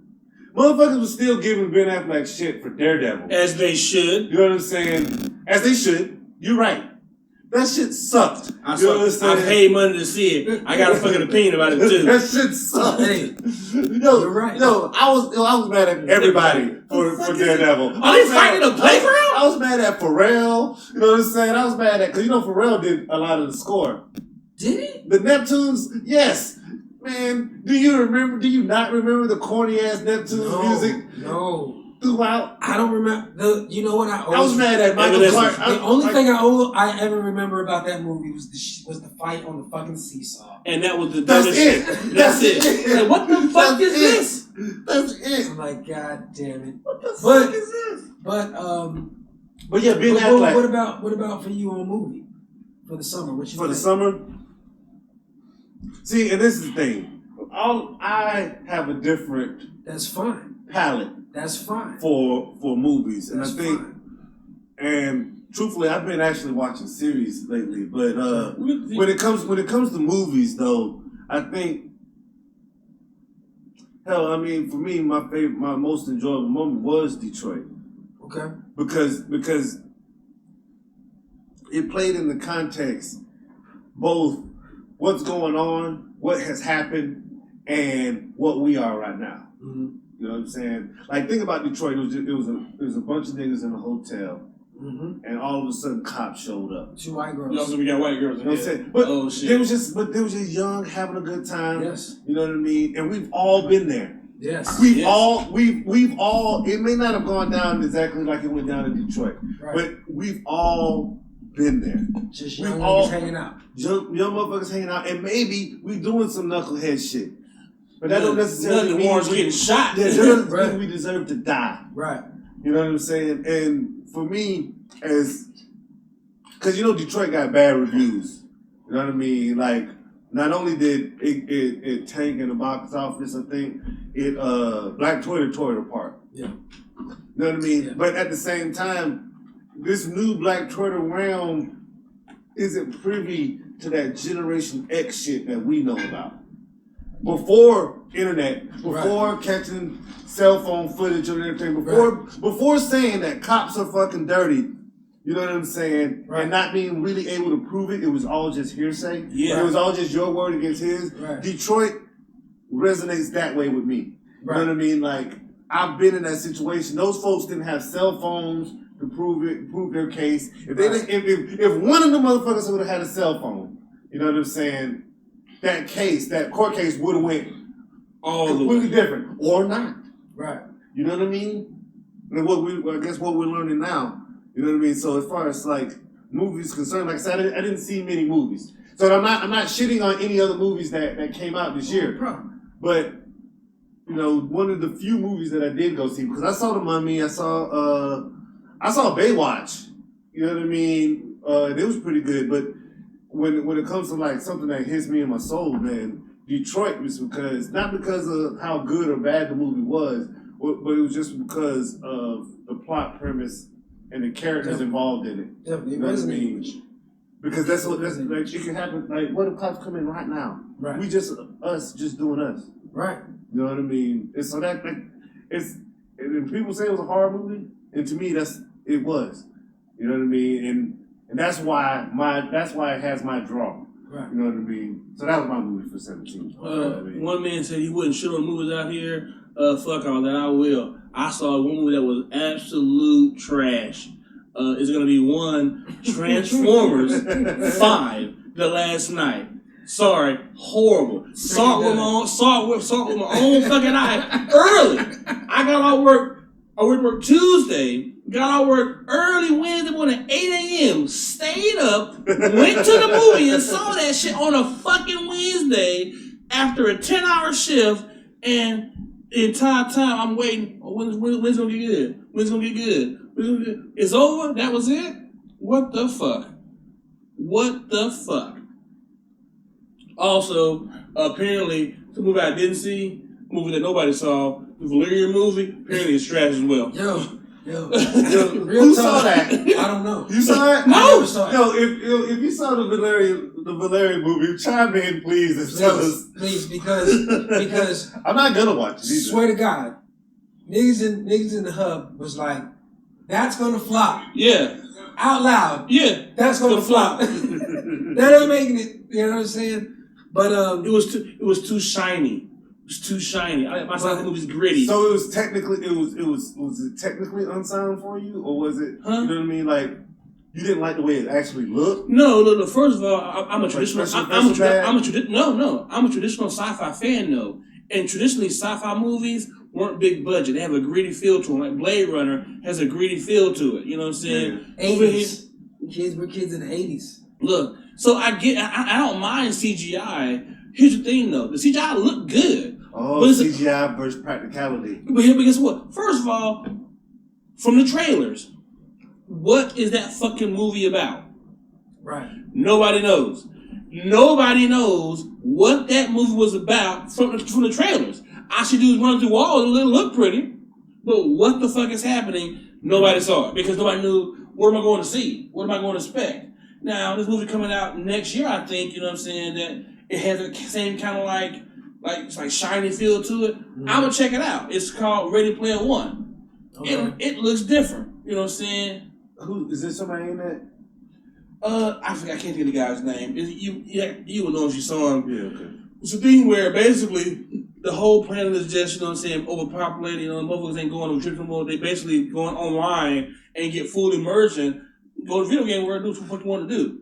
Speaker 3: Motherfuckers was still giving Ben Affleck shit for Daredevil.
Speaker 4: As they should.
Speaker 3: You know what I'm saying? As they should. You're right. That shit sucked.
Speaker 4: I
Speaker 3: understand?
Speaker 4: paid money to see it. I got a fucking opinion about it too.
Speaker 3: That shit sucked.
Speaker 1: Hey,
Speaker 3: yo,
Speaker 1: you're right.
Speaker 3: Yo, I was mad at everybody for Daredevil.
Speaker 4: Are they fighting the playground?
Speaker 3: I was mad at Pharrell. You know what I'm saying? I was mad at, because you know Pharrell did a lot of the score.
Speaker 1: Did he?
Speaker 3: The Neptunes, yes. Man, do you not remember the corny ass Neptunes music?
Speaker 1: No.
Speaker 3: Throughout?
Speaker 1: I don't remember. You know what? I
Speaker 3: was mad at Michael Clark.
Speaker 1: The only thing I ever remember about that movie was the fight on the fucking seesaw.
Speaker 4: And that was the
Speaker 3: That's
Speaker 4: dumbest
Speaker 3: it.
Speaker 4: shit. That's it. Like, what the fuck is this?
Speaker 3: That's it.
Speaker 1: I'm like, God damn it.
Speaker 3: What the fuck is this?
Speaker 1: But
Speaker 3: yeah, Ben
Speaker 1: what
Speaker 3: Affleck.
Speaker 1: what about for you on movie for the summer? What you
Speaker 3: For the
Speaker 1: think?
Speaker 3: summer? See, and this is the thing. I have a different
Speaker 1: That's fine.
Speaker 3: palette
Speaker 1: That's fine.
Speaker 3: for movies, and
Speaker 1: That's
Speaker 3: I think,
Speaker 1: fine.
Speaker 3: and truthfully, I've been actually watching series lately. But when it comes to movies, though, I think, hell, I mean, for me, my most enjoyable moment was Detroit.
Speaker 1: Okay.
Speaker 3: Because it played in the context both what's going on, what has happened, and what we are right now.
Speaker 1: Mm-hmm.
Speaker 3: You know what I'm saying? Like, think about Detroit. It was a bunch of niggas in a hotel, and all of a sudden cops showed up.
Speaker 1: 2 white girls.
Speaker 4: You know, so we got white girls in
Speaker 3: You know what I'm
Speaker 4: here.
Speaker 3: saying? But
Speaker 4: Oh shit.
Speaker 3: they was just young, having a good time.
Speaker 1: Yes.
Speaker 3: You know what I mean? And we've all been there.
Speaker 1: Yes.
Speaker 3: We've all, it may not have gone down exactly like it went down in Detroit,
Speaker 1: Right.
Speaker 3: but we've all been there.
Speaker 1: Just
Speaker 3: We've
Speaker 1: young
Speaker 3: all-
Speaker 1: niggas hanging out.
Speaker 3: Young motherfuckers hanging out, and maybe we doing some knucklehead shit. But that don't necessarily
Speaker 4: None
Speaker 3: mean
Speaker 4: warrants getting shot.
Speaker 3: Yeah, that doesn't
Speaker 1: Right.
Speaker 3: mean we deserve to die.
Speaker 1: Right.
Speaker 3: You know what I'm saying? And for me, because you know Detroit got bad reviews. You know what I mean? Like, not only did it tank in the box office, I think it Black Twitter tore it apart.
Speaker 1: Yeah.
Speaker 3: You know what I mean?
Speaker 1: Yeah.
Speaker 3: But at the same time, this new Black Twitter realm isn't privy to that Generation X shit that we know about. Before internet, before catching cell phone footage and everything, before saying that cops are fucking dirty, you know what I'm saying, and not being really able to prove it, it was all just hearsay.
Speaker 4: Yeah.
Speaker 3: It was all just your word against his.
Speaker 1: Right.
Speaker 3: Detroit resonates that way with me. You know what I mean? Like, I've been in that situation. Those folks didn't have cell phones to prove their case. If they if one of the motherfuckers would have had a cell phone, you know what I'm saying, that court case would have went completely different, or not.
Speaker 1: Right.
Speaker 3: You know what I mean? And I guess what we're learning now, you know what I mean? So as far as like movies concerned, like I said, I didn't see many movies. So I'm not shitting on any other movies that came out this year. But you know, one of the few movies that I did go see, because I saw The Mummy, I saw Baywatch. You know what I mean? It was pretty good, but when it comes to like something that hits me in my soul, man, Detroit was not because of how good or bad the movie was, but it was just because of the plot premise and the characters involved in it.
Speaker 1: Definitely.
Speaker 3: You know what I mean? Because that's like, it can happen. Like, what if cops come in right now?
Speaker 1: Right.
Speaker 3: We just doing us.
Speaker 1: Right.
Speaker 3: You know what I mean? And so that and people say it was a horror movie, and to me it was. You know what I mean? And that's why it has my draw.
Speaker 1: Right.
Speaker 3: You know what I mean? So that was my movie for 17. You know what I mean?
Speaker 4: One man said he wouldn't shit on movies out here. Fuck all that, I will. I saw one movie that was absolute trash. It's gonna be one Transformers 5 the last night. Sorry, horrible. Saw it with my own fucking eye early. I got out work. I went to work Tuesday. Got out work early Wednesday morning, 8 a.m. Stayed up, went to the movie and saw that shit on a fucking Wednesday after a 10-hour shift. And the entire time I'm waiting. Oh, when's it gonna get good? When's it gonna get good? It's over? That was it? What the fuck? What the fuck? Also, apparently, the movie I didn't see, movie that nobody saw, the Valerian movie, apparently it's trash as well.
Speaker 1: Yo.
Speaker 3: Who saw that?
Speaker 1: I don't know.
Speaker 3: You saw it?
Speaker 1: No. I never saw it.
Speaker 3: Yo, if you saw the Valerian movie, chime in, please, and tell us.
Speaker 1: Please, because
Speaker 3: I'm not gonna watch it either.
Speaker 1: Swear to God, niggas in the hub was like, that's gonna flop.
Speaker 4: Yeah.
Speaker 1: out loud.
Speaker 4: Yeah,
Speaker 1: That's gonna flop. That ain't making it. You know what I'm saying? But
Speaker 4: it was too shiny. It was too shiny. My sci-fi movie's gritty.
Speaker 3: So it was technically was it technically unsound for you, or was it?
Speaker 4: Huh?
Speaker 3: You know what I mean? Like you didn't like the way it actually looked.
Speaker 4: No. First of all, I'm a traditional. I'm a traditional sci-fi fan though, and traditionally sci-fi movies weren't big budget. They have a gritty feel to them. Like Blade Runner has a gritty feel to it. You know what I'm saying?
Speaker 1: 80s. Kids were kids in the 80s.
Speaker 4: Look, so I don't mind CGI. Here's the thing though, the CGI looked good.
Speaker 3: Oh,
Speaker 4: but
Speaker 3: CGI versus practicality.
Speaker 4: But guess what? First of all, from the trailers, what is that fucking movie about?
Speaker 1: Right.
Speaker 4: Nobody knows. Nobody knows what that movie was about from the trailers. I should do is run through walls and it look pretty, but what the fuck is happening? Nobody saw it because nobody knew what am I going to see? What am I going to expect? Now, this movie coming out next year, I think, you know what I'm saying, that it has the same kind of like shiny feel to it. I'm going to check it out. It's called Ready Player One. Okay. It looks different. You know what I'm saying?
Speaker 3: Who is there somebody in that?
Speaker 4: I forgot, I can't think of the guy's name. You would know if you saw him.
Speaker 3: Yeah, okay.
Speaker 4: It's a thing where basically the whole planet is just, you know what I'm saying, overpopulated. You know, motherfuckers ain't going on trips anymore. They basically going online and get full immersion. Go to video game world, do what you want to do.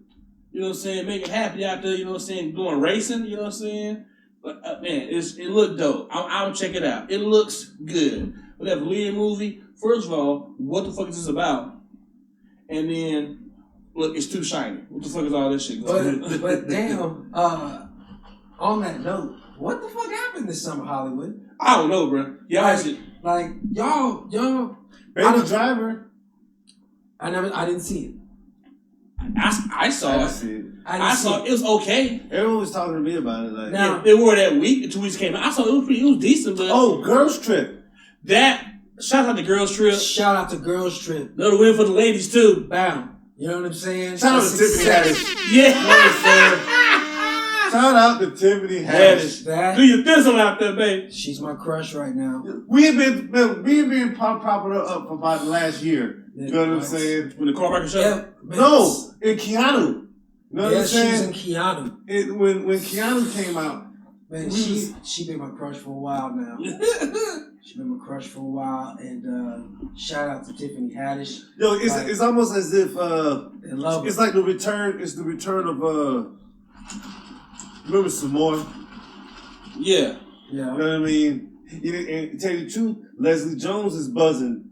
Speaker 4: You know what I'm saying? Make it happy out there, you know what I'm saying? Doing racing, you know what I'm saying? But man, it looked dope. I'll check it out. It looks good. But that Valerian movie, first of all, what the fuck is this about? And then, look, it's too shiny. What the fuck is all this shit going on?
Speaker 1: But damn, on that note, what the fuck happened this summer, Hollywood?
Speaker 4: I don't know, bro. Y'all
Speaker 1: y'all.
Speaker 3: Baby Driver.
Speaker 1: I didn't see it.
Speaker 4: I saw it.
Speaker 3: See it.
Speaker 4: I saw it. It was okay.
Speaker 3: Everyone was talking to me about it. Like,
Speaker 1: now,
Speaker 4: They were that week. 2 weeks came out. I saw it. It was decent, but
Speaker 3: Girls Trip.
Speaker 4: Shout out to Girls Trip.
Speaker 1: Shout out to Girls Trip.
Speaker 4: Another win for the ladies too.
Speaker 1: Bam. You know what I'm saying?
Speaker 3: Shout out to Tiffany Haddish.
Speaker 4: Yeah.
Speaker 3: You know what I'm saying? Shout out to Tiffany Haddish.
Speaker 4: Do your thistle out there, babe.
Speaker 1: She's my crush right now.
Speaker 3: We have been popping her up for about the last year. You know what I'm saying?
Speaker 4: When the car back shut up.
Speaker 3: No, in Keanu. You know what I'm saying?
Speaker 1: She's in Keanu.
Speaker 3: When Keanu came out,
Speaker 1: man, she been my crush for a while now. She been my crush for a while, and shout out to Tiffany Haddish.
Speaker 3: Yo, it's almost as if
Speaker 1: it's
Speaker 3: like the return. It's the return of remember Samoa?
Speaker 4: Yeah.
Speaker 3: You know what I mean? And to tell you the truth, Leslie Jones is buzzing.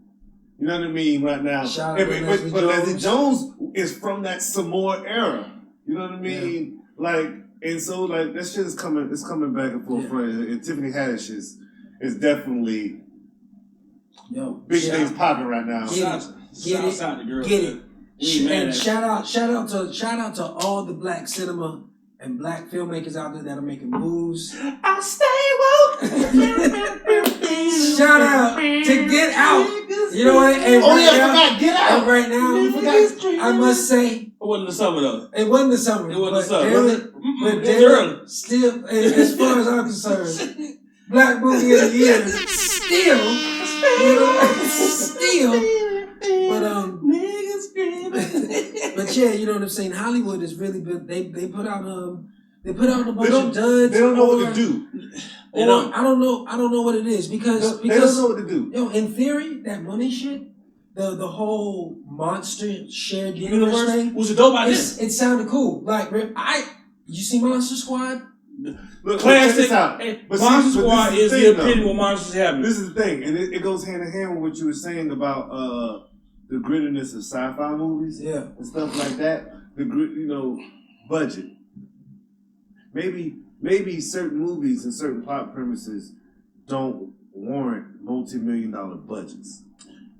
Speaker 3: You know what I mean right now.
Speaker 1: Shout out to
Speaker 3: But Leslie Jones is from that Samoa era. You know what I mean? Yeah. Like, and so like that shit is coming. It's coming back and forth. Yeah. And Tiffany Haddish is definitely big things popping right now.
Speaker 4: Get it.
Speaker 1: And shout out to all the black cinema and black filmmakers out there that are making moves.
Speaker 4: I stay woke.
Speaker 1: Shout out to Get Out. You know what?
Speaker 3: I forgot Get Out.
Speaker 1: And right now, I must say,
Speaker 4: it wasn't the summer though.
Speaker 1: It wasn't the summer.
Speaker 4: It wasn't the summer.
Speaker 1: But early. Still, as far as I'm concerned, black movie of the year. Still, but yeah, you know what I'm saying. Hollywood is really been. They put out a bunch of duds.
Speaker 3: They don't know what to do.
Speaker 1: I don't know what it is because
Speaker 3: they don't know what to do.
Speaker 1: Yo, in theory, that money shit, the whole monster shared universe thing
Speaker 4: was a dope idea.
Speaker 1: It sounded cool. Like you see Monster Squad?
Speaker 3: Look,
Speaker 4: classic. Monster Squad is the epitome of what monsters happen.
Speaker 3: This is the thing, and it goes hand in hand with what you were saying about the grittiness of sci-fi movies, and stuff like that. Budget. Maybe certain movies and certain plot premises don't warrant multi-million-dollar budgets.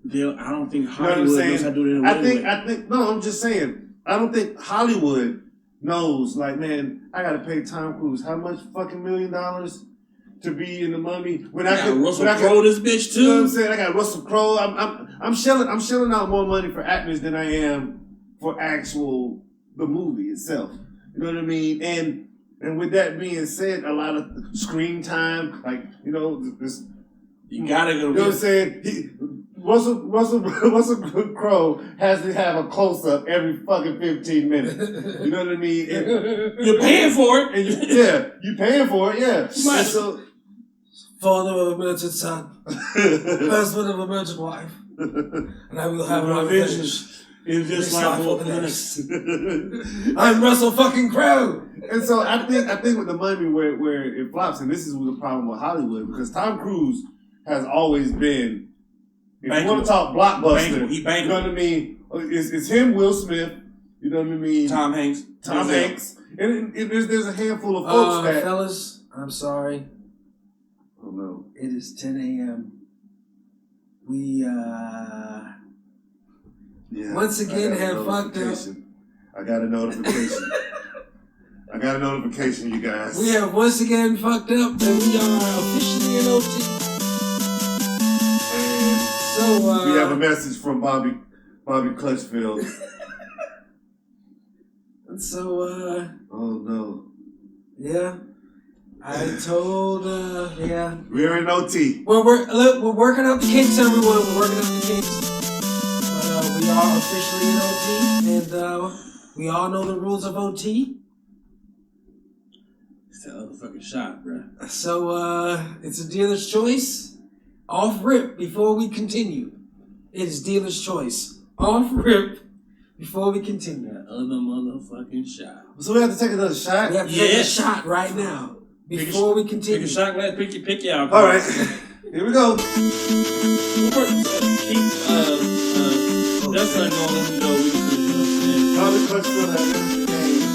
Speaker 4: I don't think Hollywood knows how to do it.
Speaker 3: I'm just saying. I don't think Hollywood knows. Like, man, I gotta pay Tom Cruise how much fucking $1 million to be in The Mummy when I could
Speaker 4: Russell Crowe this bitch too.
Speaker 3: You know what I'm saying? I got Russell Crowe. I'm shelling out more money for actors than I am for the movie itself. You know what I mean? And with that being said, a lot of screen time, like, this
Speaker 4: You gotta go.
Speaker 3: You know what I'm saying? Russell Crowe has to have a close up every fucking 15 minutes. You know what I mean?
Speaker 4: You're paying for it.
Speaker 3: And you paying for it, yeah. And so,
Speaker 1: Father of a murdered son, husband of a murdered wife, and I will have my vengeance.
Speaker 4: It's just like 4 minutes.
Speaker 1: I'm Russell fucking Crowe.
Speaker 3: And so I think with the money where it flops, and this is the problem with Hollywood, because Tom Cruise has always been, if you want to talk blockbuster,
Speaker 4: He bankable.
Speaker 3: you know what I mean? It's him, Will Smith, you know what I mean?
Speaker 4: Tom Hanks.
Speaker 3: And there's a handful of folks that...
Speaker 1: Fellas, I'm sorry.
Speaker 3: Oh no.
Speaker 1: It is 10 a.m. We, once again have fucked up.
Speaker 3: I got a notification. I got a notification, you guys.
Speaker 1: We have once again fucked up, and we are officially in OT.
Speaker 3: And
Speaker 1: so,
Speaker 3: we have a message from Bobby Clutchfield.
Speaker 1: And so,
Speaker 3: oh no.
Speaker 1: Yeah. I told, yeah.
Speaker 3: We're in OT.
Speaker 1: We're working out the kinks, everyone. We're working out the kinks. But we are officially in OT, and we all know the rules of OT.
Speaker 4: It's that other fucking shot, bro.
Speaker 1: So, it's a dealer's choice. Off rip before we continue. It is dealer's choice. Off rip before we continue.
Speaker 4: That other motherfucking shot.
Speaker 3: So we have to take another shot?
Speaker 1: We have to take a shot right now. Before we continue.
Speaker 4: Pick a shot glass, pick you out.
Speaker 3: All right. Here we go.
Speaker 4: That's not going to let me know we can do, you know what I'm saying?
Speaker 3: Bobby Clutchfield has entered the game.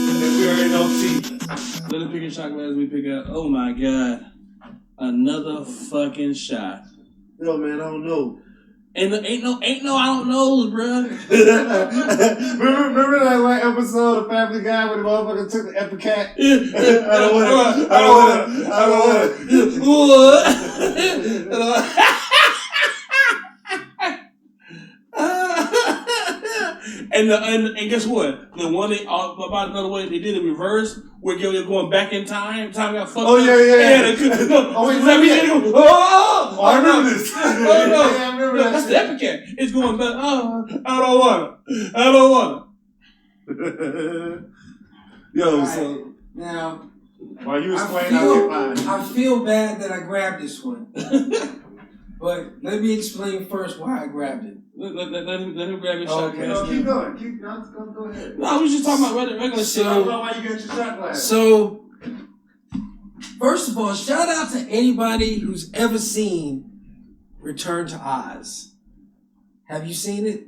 Speaker 3: And we are in OT.
Speaker 4: Let us pick a shot glass, we pick out. Oh my God. Another fucking shot.
Speaker 3: Yo, man, I don't know.
Speaker 4: And ain't no I don't knows, bro.
Speaker 3: remember that one episode of Family Guy when the motherfucker took the Epicat? I don't want it.
Speaker 4: And guess what? The one about another way they did it reverse, where you're going back in time. Time got fucked up.
Speaker 3: Yeah.
Speaker 4: Oh wait,
Speaker 3: I remember this.
Speaker 4: Oh no,
Speaker 3: yeah, I remember
Speaker 4: that's the Epicat. It's going back. Oh, I don't want it.
Speaker 3: Yo,
Speaker 1: right.
Speaker 3: so
Speaker 1: now
Speaker 3: while you explain, I'll get mine.
Speaker 1: I feel bad that I grabbed this one, but let me explain first why I grabbed it.
Speaker 4: Let him grab his shot
Speaker 1: Okay.
Speaker 4: glass.
Speaker 3: No, keep going. Go ahead.
Speaker 4: No, I was just talking about regular shit.
Speaker 3: Talk about why you got your shot glass.
Speaker 1: So, first of all, shout out to anybody who's ever seen Return to Oz. Have you seen it?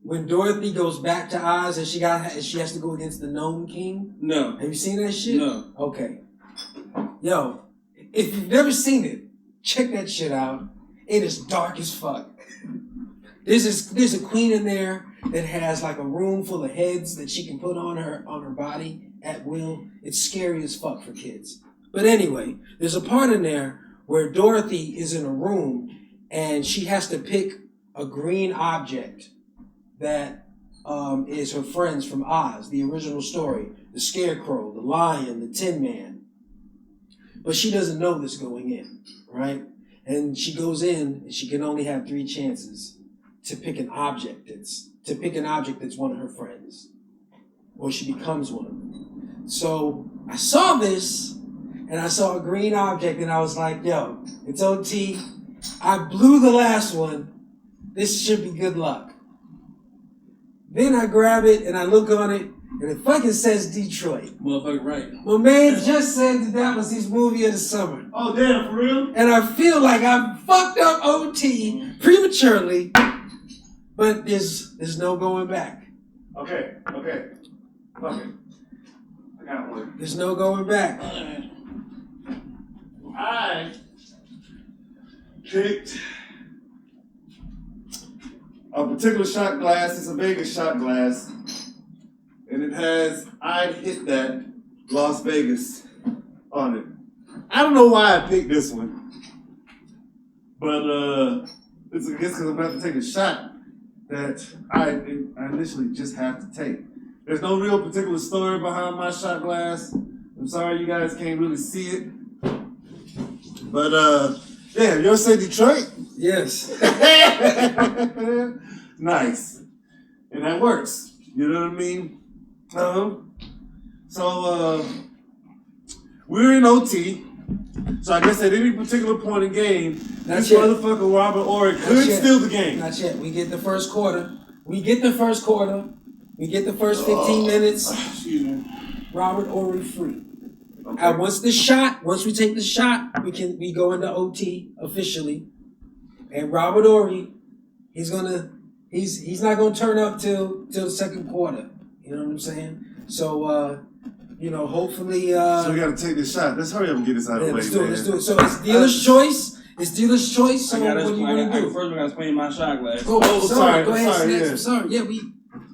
Speaker 1: When Dorothy goes back to Oz and she has to go against the Gnome King?
Speaker 4: No.
Speaker 1: Have you seen that shit?
Speaker 4: No.
Speaker 1: Okay. Yo, if you've never seen it, check that shit out. It is dark as fuck. There's a queen in there that has like a room full of heads that she can put on her body at will. It's scary as fuck for kids. But anyway, there's a part in there where Dorothy is in a room and she has to pick a green object that is her friends from Oz, the original story. The Scarecrow, the Lion, the Tin Man. But she doesn't know this going in, right? And she goes in and she can only have 3 chances to pick an object that's one of her friends. Or she becomes one of them. So I saw this and I saw a green object and I was like, yo, it's OT. I blew the last one. This should be good luck. Then I grab it and I look on it and it fucking says Detroit.
Speaker 4: Motherfucker, right.
Speaker 1: My man just said that was his movie of the summer.
Speaker 3: Oh, damn, for real?
Speaker 1: And I feel like I fucked up OT prematurely, but there's no going back.
Speaker 3: Okay. Fuck it. I got one.
Speaker 1: There's no going back.
Speaker 3: I picked a particular shot glass. It's a Vegas shot glass. And it has "I'd hit that Las Vegas" on it. I don't know why I picked this one. But it's I guess because I'm about to take a shot that I initially just have to take. There's no real particular story behind my shot glass. I'm sorry you guys can't really see it. But Yeah, you ever say Detroit?
Speaker 1: Yes.
Speaker 3: Nice. And that works. You know what I mean? So we're in OT. So I guess at any particular point in the game, this motherfucker Robert Ory could steal the game.
Speaker 1: Not yet. We get the first quarter. We get the first 15 minutes.
Speaker 4: Excuse me.
Speaker 1: Robert Ory free.
Speaker 3: Okay.
Speaker 1: Once we take the shot, we go into OT officially. And Robert Ory, he's not gonna turn up till the second quarter. You know what I'm saying? So hopefully
Speaker 3: So we gotta take this shot. Let's hurry up and get this out of the way, man.
Speaker 1: let's do it. So it's dealer's choice. So what do you want to do?
Speaker 4: First, I gotta explain my shot glass.
Speaker 1: Sorry. Go ahead,
Speaker 3: sorry,
Speaker 1: Snacks.
Speaker 3: yeah.
Speaker 1: I'm sorry. Yeah,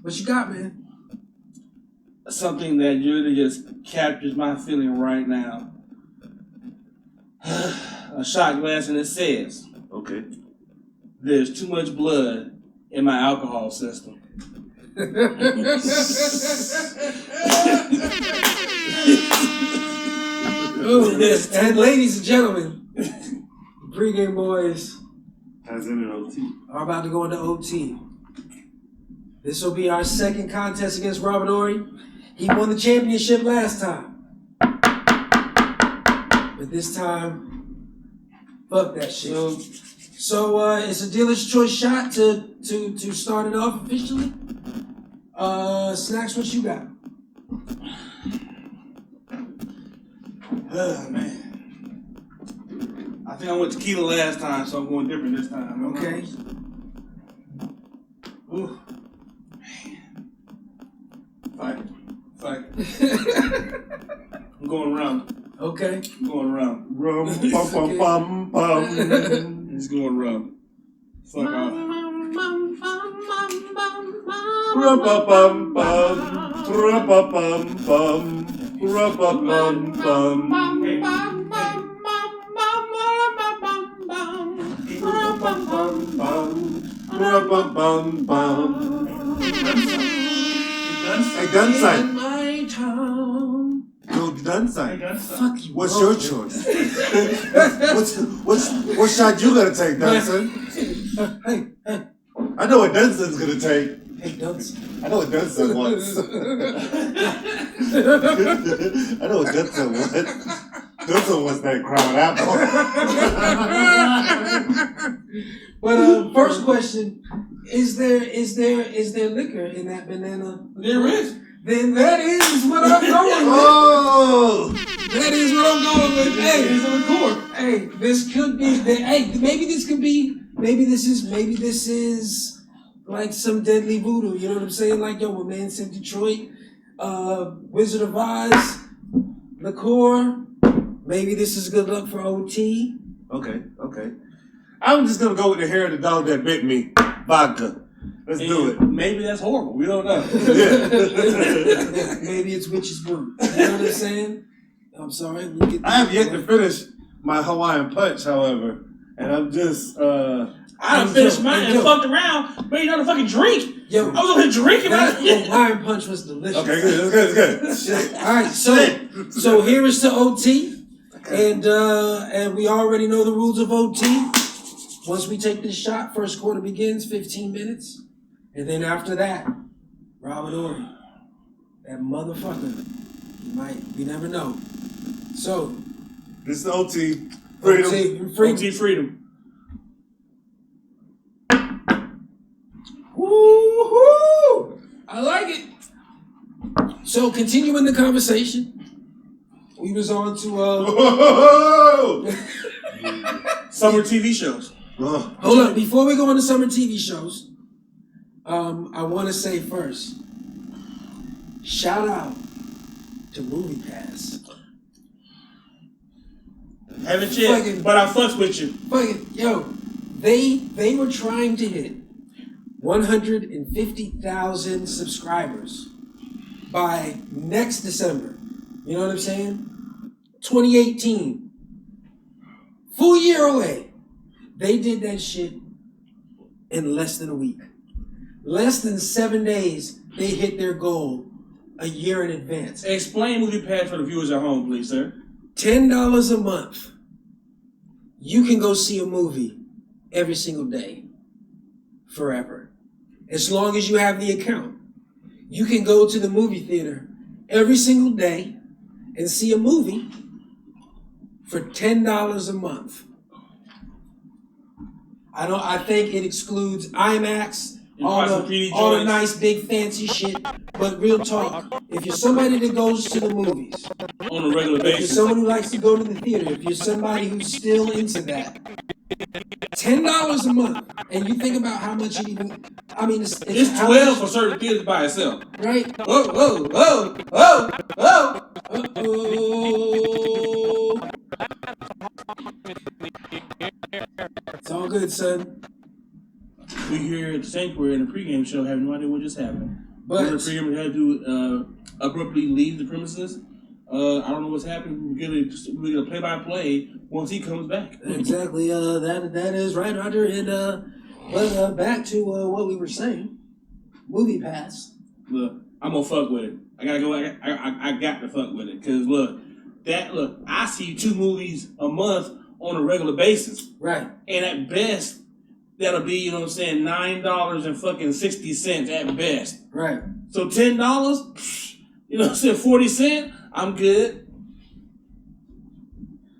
Speaker 1: what you got, man?
Speaker 4: Something that really just captures my feeling right now. A shot glass, and it says,
Speaker 3: Okay.
Speaker 4: "There's too much blood in my alcohol system."
Speaker 1: And ladies and gentlemen, PreGame Boys
Speaker 3: Has in an OT.
Speaker 1: are about to go into OT. This will be our second contest against Robert Ory. He won the championship last time. But this time, fuck that shit. So it's a dealer's choice shot to start it off officially. Snacks, what you got?
Speaker 4: Man. I think I went tequila last time, so I'm going different this time.
Speaker 1: Okay.
Speaker 4: Ooh. Fight. I'm going around.
Speaker 1: Okay.
Speaker 4: I'm going around.
Speaker 3: Rum, bum, bum, bum, bum.
Speaker 4: He's going around. Fuck off.
Speaker 3: Rum, bum, bum, bum. Rum, bum, bum, bum. Rum, bum, bum, bum. Rum, bum, bum, bum. Rum, bum, bum, bum. Hey, gun sight. No, gun sight.
Speaker 1: Fuck you.
Speaker 3: What's your choice? what shot you gonna take, Dunson?
Speaker 1: Hey.
Speaker 3: I know what Dunson's gonna take.
Speaker 1: Hey, Dunson.
Speaker 3: I know what Dunson wants. I know what Dunson wants. Dunson wants that crown apple.
Speaker 1: But first question: Is there liquor in that banana?
Speaker 4: There is.
Speaker 1: Then that is what I'm going with.
Speaker 3: Oh!
Speaker 1: That is what I'm going with. Hey,
Speaker 4: He's on the court.
Speaker 1: hey, this could be. Hey, maybe this is like some deadly voodoo. You know what I'm saying? Like, yo, my man said Detroit, Wizard of Oz, liqueur. Maybe this is good luck for OT.
Speaker 3: Okay. I'm just gonna go with the hair of the dog that bit me. Vodka. Let's do it.
Speaker 4: Maybe that's horrible. We don't know.
Speaker 3: Yeah.
Speaker 1: Maybe it's witch's brew. You know what I'm saying? I'm sorry.
Speaker 3: I have yet to finish my Hawaiian punch, however, and I'm just
Speaker 4: I done finished mine and fucked around, but you know the fucking drink.
Speaker 1: Yo,
Speaker 4: I was over here drinking.
Speaker 1: that Hawaiian punch was delicious.
Speaker 3: okay. Good. It's good. Shit.
Speaker 1: All right, so here is to OT, and we already know the rules of OT. Once we take this shot, first quarter begins, 15 minutes, and then after that, Robert Ory, that motherfucker, we never know. So
Speaker 3: This is OT. Freedom.
Speaker 4: OT freedom.
Speaker 1: Woo-hoo! I like it. So continuing the conversation, we was on to
Speaker 3: Whoa!
Speaker 4: Summer TV shows.
Speaker 1: hold up, before we go on to summer TV shows, I want to say first, shout out to Movie Pass.
Speaker 4: Haven't yet, but I fucks with you.
Speaker 1: Fucking, yo, they were trying to hit 150,000 subscribers by next December. You know what I'm saying? 2018. Full year away. They did that shit in less than a week. Less than 7 days, they hit their goal a year in advance.
Speaker 4: Explain Movie Pass for the viewers at home, please, sir.
Speaker 1: $10 a month. you can go see a movie every single day, forever. As long as you have the account. You can go to the movie theater every single day and see a movie for $10 a month. I think it excludes IMAX, all the nice big fancy shit. But real talk, if you're somebody that goes to the movies
Speaker 4: on a regular
Speaker 1: if
Speaker 4: basis,
Speaker 1: you're someone who likes to go to the theater, if you're somebody who's still into that, $10 a month, and you think about how much it even. I mean, it's
Speaker 4: 12 for certain theaters by itself.
Speaker 1: Right?
Speaker 4: Whoa, whoa, whoa, whoa, whoa.
Speaker 1: Uh-oh. It's all good, son.
Speaker 4: We here at the Sanctuary in the pregame show have no idea what just happened.
Speaker 1: But
Speaker 4: the pregame had to abruptly leave the premises. I don't know what's happening. We get a play-by-play once he comes back.
Speaker 1: Exactly. That is right, Roger. And but back to what we were saying. Movie Pass.
Speaker 4: Look, I'm gonna fuck with it. I gotta go. I got to fuck with it because look, I see 2 movies a month on a regular basis.
Speaker 1: Right.
Speaker 4: And at best, that'll be, you know what I'm saying, $9.60 at best.
Speaker 1: Right.
Speaker 4: So $10, you know what I'm saying, 40 cents, I'm good.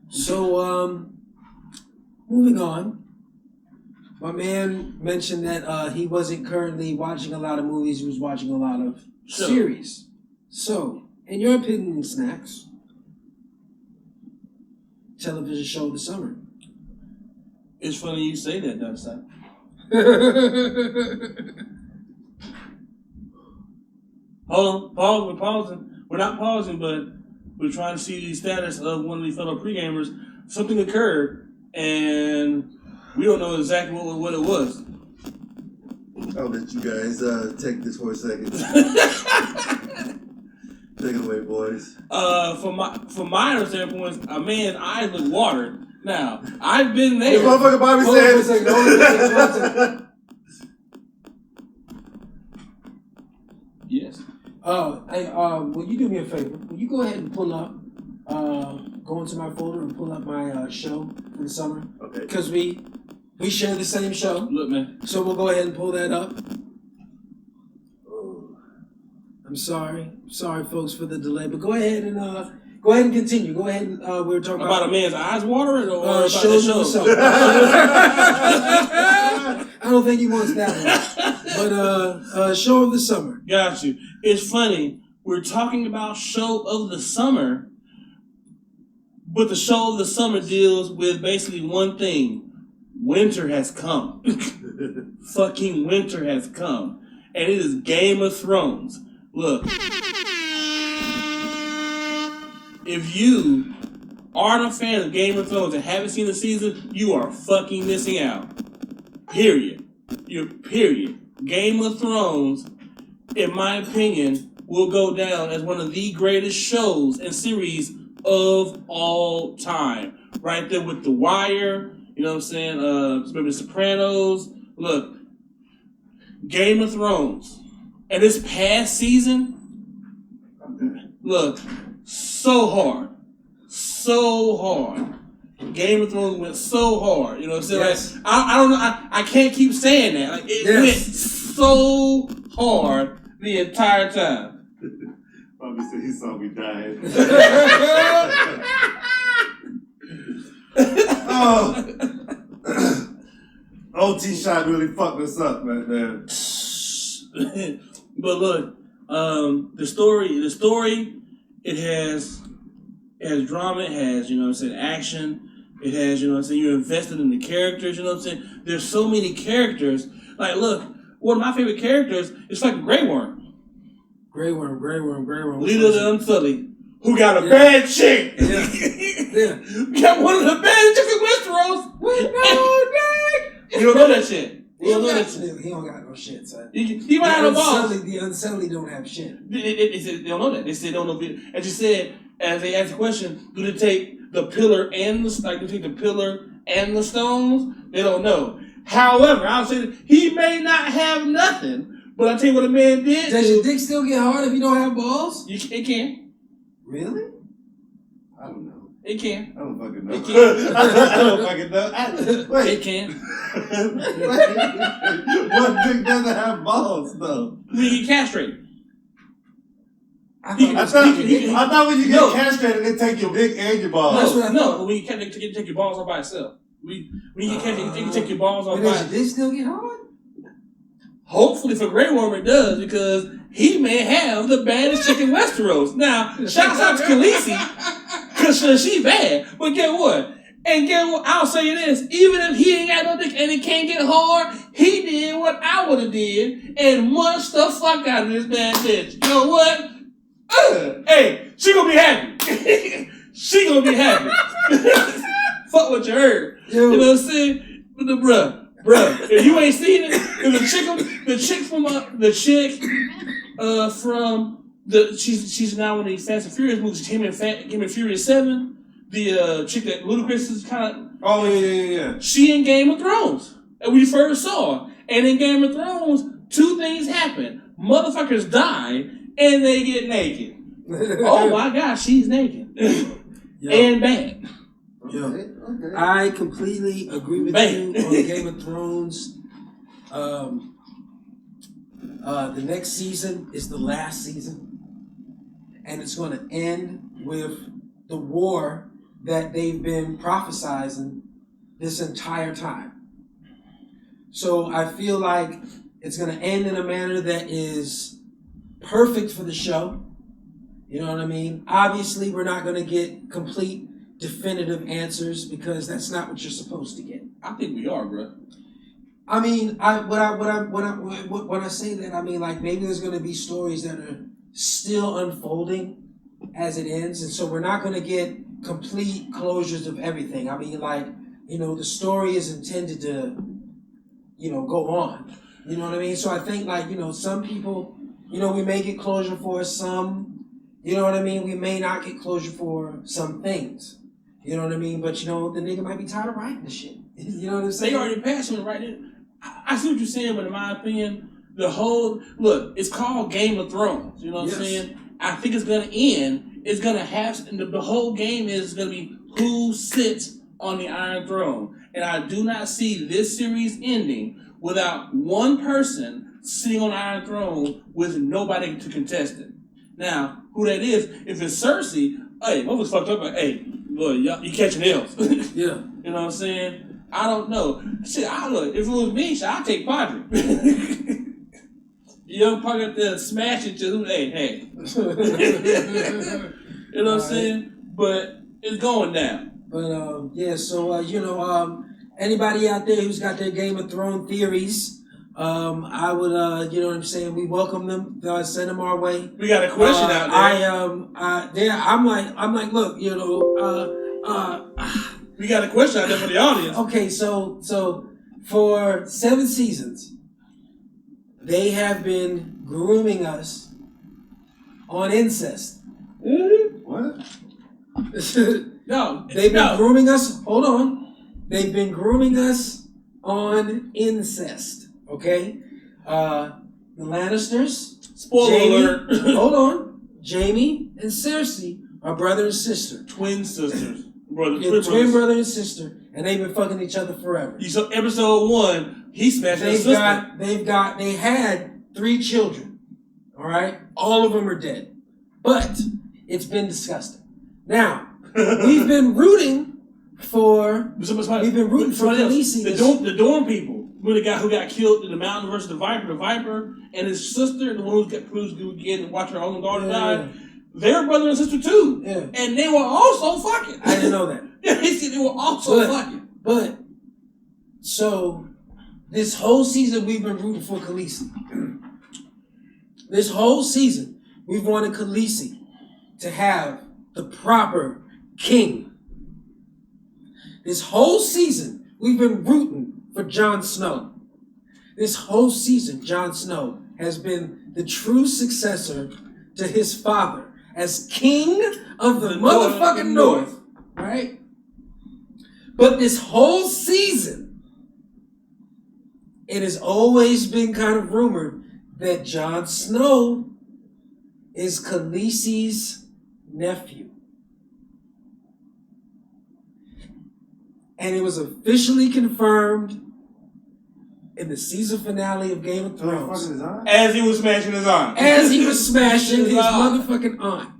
Speaker 1: So, moving on. My man mentioned that he wasn't currently watching a lot of movies, he was watching a lot of series. So, in your opinion, Snacks, television show of the summer.
Speaker 4: It's funny you say that, Dunstone. Hold on, we're pausing. We're not pausing, but we're trying to see the status of one of these fellow pre-gamers. Something occurred, and we don't know exactly what it was.
Speaker 5: I'll let you guys take this for a second. Take it away, boys.
Speaker 4: From my standpoint, a man's eyes look watered. Now, I've been there.
Speaker 5: The motherfucker Bobby said.
Speaker 4: Yes.
Speaker 1: Hey, will you do me a favor? Will you go ahead and pull up, go into my folder and pull up my show for the summer?
Speaker 5: Okay.
Speaker 1: Because we share the same show.
Speaker 4: Look, man.
Speaker 1: So we'll go ahead and pull that up. I'm sorry, folks, for the delay, but go ahead and continue. Go ahead and we were talking
Speaker 4: about a man's eyes watering or about
Speaker 1: show
Speaker 4: the show.
Speaker 1: I don't think he wants that one, but show of the summer.
Speaker 4: Got you. It's funny. We're talking about show of the summer, but the show of the summer deals with basically one thing: winter has come. Fucking winter has come, and it is Game of Thrones. Look, if you aren't a fan of Game of Thrones and haven't seen the season, you are fucking missing out. Period. Period. Game of Thrones, in my opinion, will go down as one of the greatest shows and series of all time. Right there with The Wire, you know what I'm saying? Remember The Sopranos. Look, Game of Thrones. And this past season, look, so hard. Game of Thrones went so hard. You know what I'm saying?
Speaker 1: Yes.
Speaker 4: Like, I don't know. I can't keep saying that. Like, it went so hard the entire time.
Speaker 3: Bobby said he saw me dying. Oh. OT shot really fucked us up, man.
Speaker 4: But look, the story, it has drama, it has, you know what I'm saying, action, it has, you know what I'm saying, you're invested in the characters, you know what I'm saying. There's so many characters. Like, look, one of my favorite characters is fucking Grey Worm.
Speaker 1: Grey Worm.
Speaker 4: Leader of the Unsullied, who got a bad chick.
Speaker 1: Yeah.
Speaker 4: Got one of the baddest chicks in Westeros. You don't know that shit.
Speaker 1: He don't got no shit, son.
Speaker 4: He might have no balls.
Speaker 1: The Unsullied don't have shit.
Speaker 4: They said they don't know that. They said they don't know. As you said, as they asked the question, do they take the pillar and the stones? They don't know. However, I'll say that he may not have nothing, but I'll tell you what a man did.
Speaker 1: Does your dick still get hard if you don't have balls?
Speaker 4: It can.
Speaker 1: Really? I don't know.
Speaker 4: It can.
Speaker 3: I don't fucking know.
Speaker 4: It can.
Speaker 3: I don't fucking know.
Speaker 4: It
Speaker 3: Wait.
Speaker 4: can.
Speaker 3: What dick doesn't have balls though?
Speaker 4: When you get castrated.
Speaker 3: I thought when you get
Speaker 4: No.
Speaker 3: castrated, they take your dick and your balls.
Speaker 1: That's what I
Speaker 4: No, when you take your balls off by itself. When you get castrated, you can take your balls off
Speaker 1: But
Speaker 4: by
Speaker 1: does your dick still get hard?
Speaker 4: Hopefully for Grey Worm it does, because he may have the baddest chick in Westeros. Now, shouts out to Khaleesi, because she bad. But get what? I'll say this, even if he ain't got no dick and it can't get hard, he did what I would have did and munched the fuck out of this bad bitch. You know what? Hey, she gonna be happy. She gonna be happy. Fuck what you heard.
Speaker 1: Yo.
Speaker 4: You know what I'm saying? But the bruh, if you ain't seen it, she's now in the Fast and Furious movies. She came in Furious 7. The chick that Ludacris is kind of.
Speaker 3: Oh yeah.
Speaker 4: She in Game of Thrones, and we first saw her. And in Game of Thrones, two things happen: motherfuckers die, and they get naked. Oh my gosh, she's naked and bad.
Speaker 1: Yo.
Speaker 3: Okay.
Speaker 1: I completely agree with
Speaker 4: Man.
Speaker 1: you on Game of Thrones. The next season is the last season, and it's going to end with the war that they've been prophesizing this entire time. So I feel like it's going to end in a manner that is perfect for the show. You know what I mean? Obviously, we're not going to get complete definitive answers because that's not what you're supposed to get.
Speaker 4: I think we are, bro.
Speaker 1: I mean, when I say that, I mean like maybe there's going to be stories that are still unfolding as it ends, and so we're not going to get complete closures of everything. I mean, like, you know, the story is intended to, you know, go on. You know what I mean? So I think like, you know, some people, you know, we may get closure for some. You know what I mean? We may not get closure for some things. You know what I mean? But, you know, the nigga might be tired of writing the shit. You know what I'm saying?
Speaker 4: They already passed him right in. I see what you're saying, but in my opinion, it's called Game of Thrones. You know what I'm saying? I think it's going to end. It's going to have, and the whole game is going to be who sits on the Iron Throne. And I do not see this series ending without one person sitting on the Iron Throne with nobody to contest it. Now, who that is, if it's Cersei, hey, what was fucked up? Hey, look, you catching L's.
Speaker 1: Yeah.
Speaker 4: You know what I'm saying? I don't know. Shit, if it was me, I'd take Padre. Young Pug up there smashing to hey. You know what I'm saying? But it's going down.
Speaker 1: But you know, anybody out there who's got their Game of Thrones theories, I would, you know what I'm saying, we welcome them, send them our way.
Speaker 4: We got a question out there.
Speaker 1: I'm like, look, you know,
Speaker 4: we got a question out there for the audience.
Speaker 1: Okay, so for 7 seasons, they have been grooming us on incest.
Speaker 3: What?
Speaker 4: No,
Speaker 1: They've been grooming us. Hold on. They've been grooming us on incest. Okay? The Lannisters.
Speaker 4: Spoiler alert.
Speaker 1: Hold on. Jamie and Cersei are brother and sister.
Speaker 4: Twin sisters.
Speaker 1: Twin brother and sister. And they've been fucking each other forever.
Speaker 4: You saw episode 1, he smashed his sister.
Speaker 1: They had 3 children. All right? All of them are dead. But it's been disgusting. Now, we've been rooting for Khaleesi.
Speaker 4: The dorm people. The guy who got killed in the mountain versus the Viper, and his sister, the one who again watch her own daughter die. They're brother and sister too.
Speaker 1: Yeah.
Speaker 4: And they were also fucking.
Speaker 1: I didn't know that.
Speaker 4: He said they were also fucking.
Speaker 1: But, so, this whole season we've been rooting for Khaleesi. This whole season we've wanted Khaleesi to have the proper king. This whole season we've been rooting for Jon Snow. This whole season Jon Snow has been the true successor to his father as king of the motherfucking North. Right? But this whole season, it has always been kind of rumored that Jon Snow is Khaleesi's nephew. And it was officially confirmed in the season finale of Game of Thrones.
Speaker 4: As he was smashing his aunt.
Speaker 1: As he was smashing his motherfucking aunt.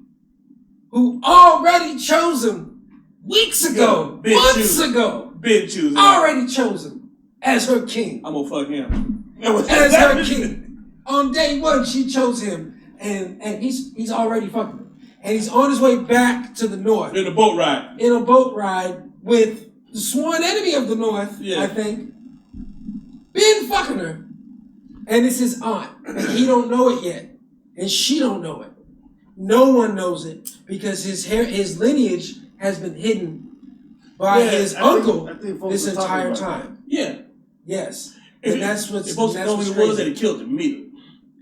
Speaker 1: Who already chose him weeks ago. Months ago.
Speaker 4: Been choosing.
Speaker 1: Already chose him as her king.
Speaker 4: I'm gonna fuck him.
Speaker 1: As her king. On day one, she chose him. And he's already fucking him. And he's on his way back to the north.
Speaker 4: In a boat ride.
Speaker 1: In a boat ride with the sworn enemy of the north, I think. Been fucking her. And it's his aunt. And he don't know it yet. And she don't know it. No one knows it because his lineage has been hidden by his uncle this entire time.
Speaker 4: Yeah.
Speaker 1: Yes. And that's what's
Speaker 4: supposed to know who he was, they'd have killed him immediately.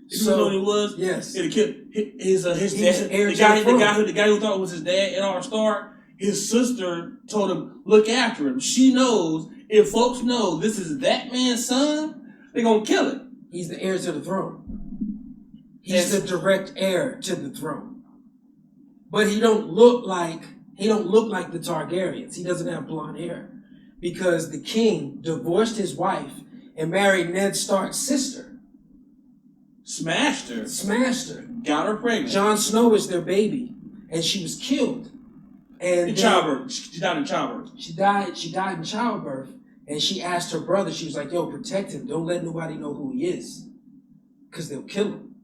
Speaker 4: If you know who he was,
Speaker 1: yes.
Speaker 4: They'd have killed his dad. The guy who thought was his dad in our Stark, his sister told him, look after him. She knows if folks know this is that man's son, they're gonna kill him.
Speaker 1: He's the heir to the throne. He's the direct heir to the throne. But he don't look like the Targaryens. He doesn't have blonde hair. Because the king divorced his wife and married Ned Stark's sister.
Speaker 4: Smashed her. Got her pregnant.
Speaker 1: Jon Snow is their baby. And she was killed. And
Speaker 4: in childbirth. She died in childbirth.
Speaker 1: She died in childbirth. And she asked her brother, she was like, yo, protect him. Don't let nobody know who he is. Because they'll kill him.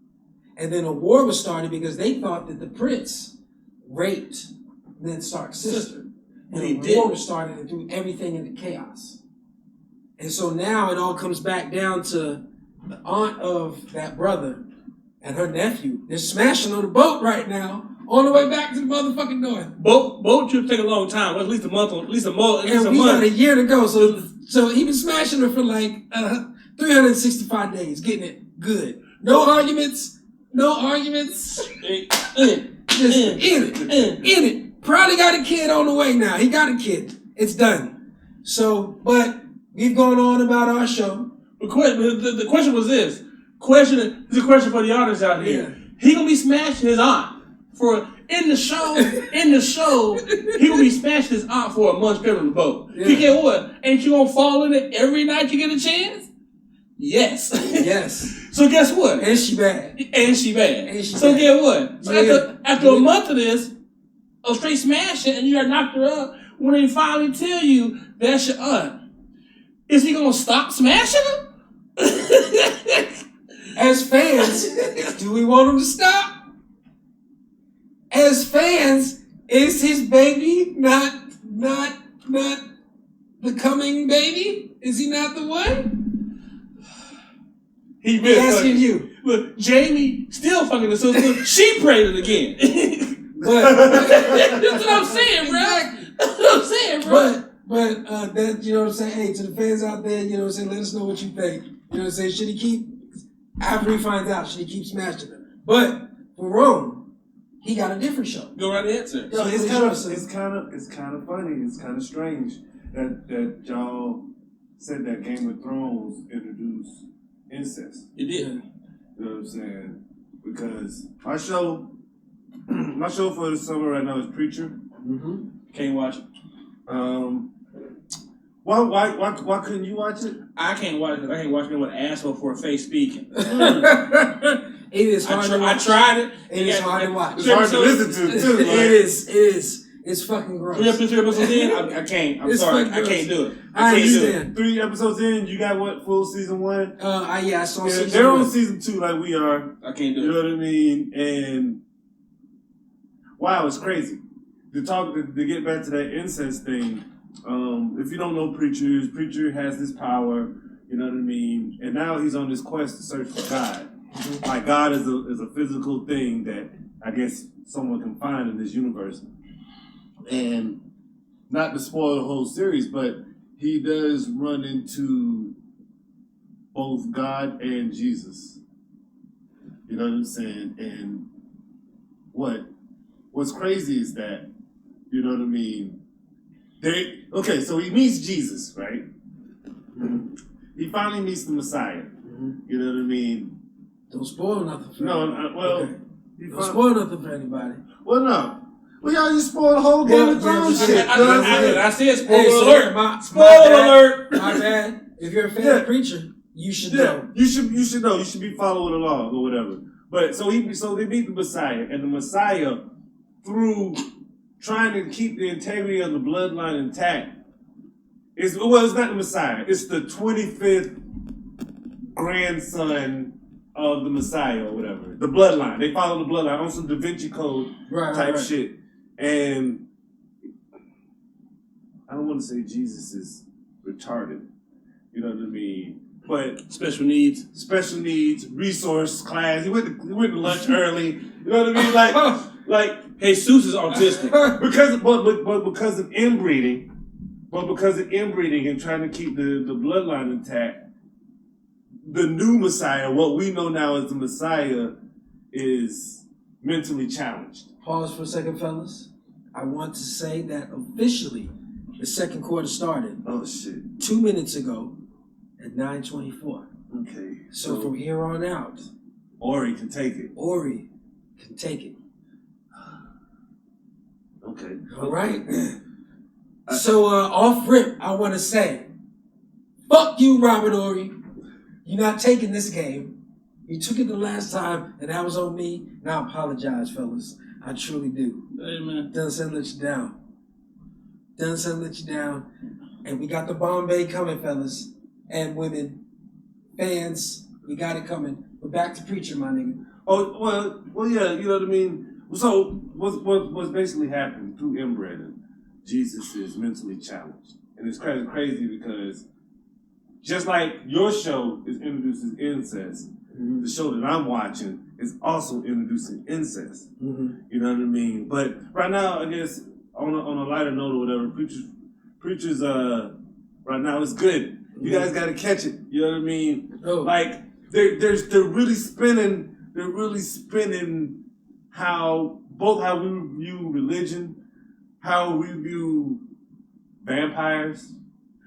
Speaker 1: And then a war was started because they thought that the prince raped Ned Stark's sister. And a war was started and threw everything into chaos. And so now it all comes back down to the aunt of that brother and her nephew. They're smashing on the boat right now on the way back to the motherfucking north.
Speaker 4: Boat trips take a long time. Well, at least a month.
Speaker 1: And we got a year to go. So he been smashing her for like 365 days, getting it good. No arguments. Just in it. Probably got a kid on the way now. He got a kid. It's done. So, but we've gone on about our show.
Speaker 4: The question was this. This is a question for the audience out here. Yeah. He gonna be smashing his aunt in the show, he gonna be smashing his aunt for a month straight on the boat. Yeah. You get what? Ain't you gonna fall in it every night you get a chance? Yes.
Speaker 1: Yes.
Speaker 4: So guess what?
Speaker 1: And she bad.
Speaker 4: So get what? So after a month of this, a straight smashing, and you got knocked her up, when they finally tell you that's your aunt, is he gonna stop smashing her?
Speaker 1: As fans, do we want him to stop? As fans, is his baby not the coming baby? Is he not the one?
Speaker 4: He been
Speaker 1: asking you.
Speaker 4: Look, Jamie still fucking the sister. She pregnant again.
Speaker 1: But
Speaker 4: that's what I'm saying, bro. That's what I'm saying, bro.
Speaker 1: But that, you know what I'm saying? Hey, to the fans out there, you know what I'm saying? Let us know what you think. You know what I'm saying? Should he keep, after he finds out, should he keep smashing her? But for Rome, he got a different show.
Speaker 4: Go right ahead, sir.
Speaker 3: So it's kind of funny. It's kind of strange that y'all said that Game of Thrones introduced incest.
Speaker 4: It did.
Speaker 3: You know what I'm saying? Because my show for the summer right now is Preacher.
Speaker 1: Mm-hmm.
Speaker 4: Can't watch it.
Speaker 3: Why couldn't you watch it?
Speaker 4: I can't watch it. I can't watch it with an asshole for a face speaking.
Speaker 1: It is hard to watch.
Speaker 4: I tried it.
Speaker 1: It is hard to watch.
Speaker 3: It's hard to listen to too.
Speaker 1: It is. It's fucking gross.
Speaker 4: 3 episodes in, I can't. I'm sorry. I can't do it.
Speaker 1: I understand.
Speaker 3: 3 episodes in, you got what? Full season 1?
Speaker 1: I saw season 1.
Speaker 3: They're on season 2 like we are.
Speaker 4: I can't do it.
Speaker 3: You know what I mean? And wow, it's crazy. To get back to that incest thing, if you don't know Preacher has this power, you know what I mean? And now he's on this quest to search for God. Mm-hmm. Like God is a physical thing that I guess someone can find in this universe. And not to spoil the whole series, but he does run into both God and Jesus. You know what I'm saying? And what's crazy is that, you know what I mean? So he meets Jesus, right? Mm-hmm. He finally meets the Messiah. Mm-hmm. You know what I mean?
Speaker 1: Don't spoil nothing for
Speaker 3: anybody.
Speaker 1: Don't spoil nothing for anybody.
Speaker 3: Well, no. Well, y'all just spoiled the whole Game of Thrones shit.
Speaker 4: I said spoiler
Speaker 1: Hey, so
Speaker 4: alert.
Speaker 1: my
Speaker 4: Spoiler
Speaker 1: bad,
Speaker 4: alert.
Speaker 1: My bad. If you're a fan of Preacher, you should
Speaker 3: Yeah,
Speaker 1: know.
Speaker 3: you should know. You should be following along or whatever. But so they meet the Messiah, and the Messiah, through trying to keep the integrity of the bloodline intact, it's not the Messiah. It's the 25th grandson of the Messiah or whatever. The bloodline. They follow the bloodline on some Da Vinci Code type shit. And I don't want to say Jesus is retarded. You know what I mean? But
Speaker 4: Special needs,
Speaker 3: resource class. He went to lunch early. You know what I mean? Like
Speaker 4: Jesus is autistic.
Speaker 3: because of inbreeding. But because of inbreeding and trying to keep the bloodline intact, the new Messiah, what we know now as the Messiah, is mentally challenged.
Speaker 1: Pause for a second, fellas. I want to say that officially the second quarter started
Speaker 3: Oh shit.
Speaker 1: 2 minutes ago at 9:24.
Speaker 3: Okay.
Speaker 1: So from here on out,
Speaker 3: Ori can take it.
Speaker 1: Ori can take it.
Speaker 3: Okay.
Speaker 1: All right. So off rip, I want to say, fuck you, Robert Ori. You're not taking this game. You took it the last time, and that was on me. And I apologize, fellas. I truly do.
Speaker 4: Hey, man.
Speaker 1: Dunson let you down. Dunson let you down. And we got the Bombay coming, fellas. And women. Fans, we got it coming. We're back to Preacher, my nigga.
Speaker 3: Oh, well, yeah, you know what I mean? So, what's basically happened through inbreeding, Jesus is mentally challenged. And it's crazy because just like your show is introducing incest, the show that I'm watching is also introducing incest. You know what I mean? But right now, I guess, on a lighter note or whatever, Preachers right now is good. You guys got to catch it. You know what I mean?
Speaker 1: Oh.
Speaker 3: Like they're really spinning. They're really spinning how we view religion, how we view vampires,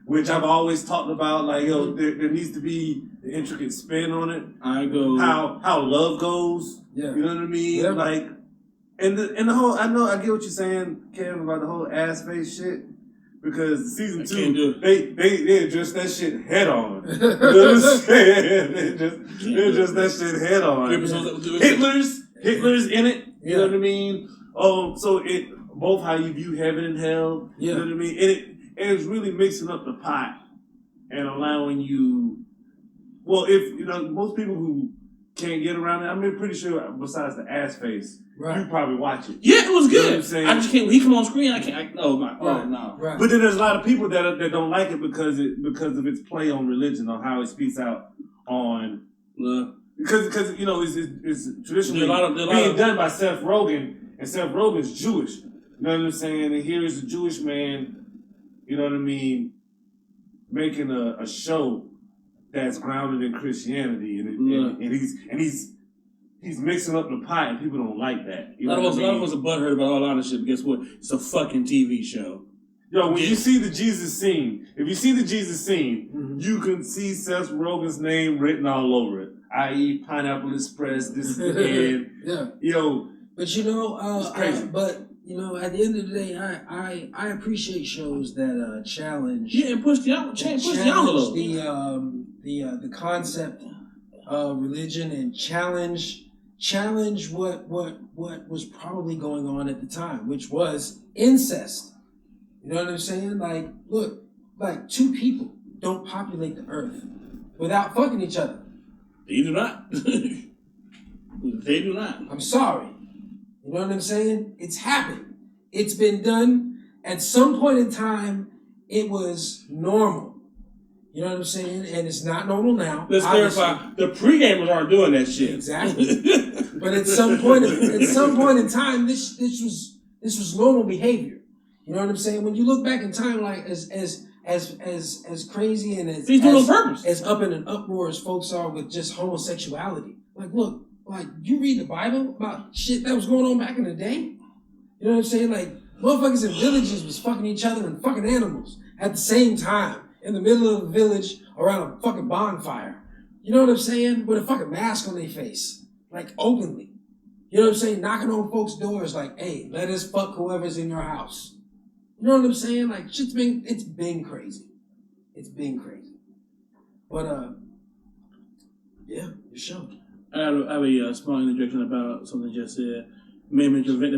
Speaker 3: which I've always talked about. Like there needs to be an intricate spin on it.
Speaker 4: I go
Speaker 3: How love goes.
Speaker 1: Yeah.
Speaker 3: You know what I mean?
Speaker 1: Yeah.
Speaker 3: Like and the whole. I get what you're saying, Kev, about the whole ass face shit. Because season 2, they address that shit head on. You know what I'm saying? They address that shit head on. Hitler's in it. You know what I mean? So it both how you view heaven and hell. You know what I mean? And it's really mixing up the pot and allowing you. Well, if most people who can't get around it, I'm pretty sure besides the ass face, you probably watch it.
Speaker 4: Yeah, it was good.
Speaker 3: You know what I'm saying?
Speaker 4: I just can't. When he come on screen, I can't. No.
Speaker 1: Right.
Speaker 3: But then there's a lot of people that don't like it because of its play on religion, on how it speaks out on because it's traditionally being done by Seth Rogen, and Seth Rogen's Jewish. You know what I'm saying? And here is a Jewish man, you know what I mean, making a show that's grounded in Christianity, and he's mixing up the pot, and people don't like that.
Speaker 4: A lot of us are butthurt about all honest shit, but guess what? It's a fucking TV show.
Speaker 3: Yo, when you see the Jesus scene, you can see Seth Rogen's name written all over it, i.e. Pineapple Express, this is the end.
Speaker 1: Yeah.
Speaker 3: Yo.
Speaker 1: But
Speaker 3: it's crazy.
Speaker 1: But at the end of the day, I appreciate shows that challenge.
Speaker 4: Yeah, and push the envelope.
Speaker 1: The concept of religion and challenge what was probably going on at the time, which was incest. You know what I'm saying? Like, look, like 2 people don't populate the earth without fucking each other.
Speaker 4: They do not. They do not.
Speaker 1: I'm sorry. You know what I'm saying? It's happened. It's been done. At some point in time, it was normal. You know what I'm saying? And it's not normal now.
Speaker 4: Let's clarify. The pre-gamers aren't doing that shit.
Speaker 1: Exactly. But at some point in time, this was normal behavior. You know what I'm saying? When you look back in time, like as crazy and as
Speaker 4: he's doing it on purpose,
Speaker 1: as up in an uproar as folks are with just homosexuality. Like, look, like you read the Bible about shit that was going on back in the day. You know what I'm saying? Like motherfuckers in villages was fucking each other and fucking animals at the same time in the middle of the village around a fucking bonfire. You know what I'm saying? With a fucking mask on their face, like openly. You know what I'm saying? Knocking on folks' doors like, hey, let us fuck whoever's in your house. You know what I'm saying? Like, it's been crazy. It's been crazy. But, yeah, your show.
Speaker 4: I have a small interjection about something you just said. The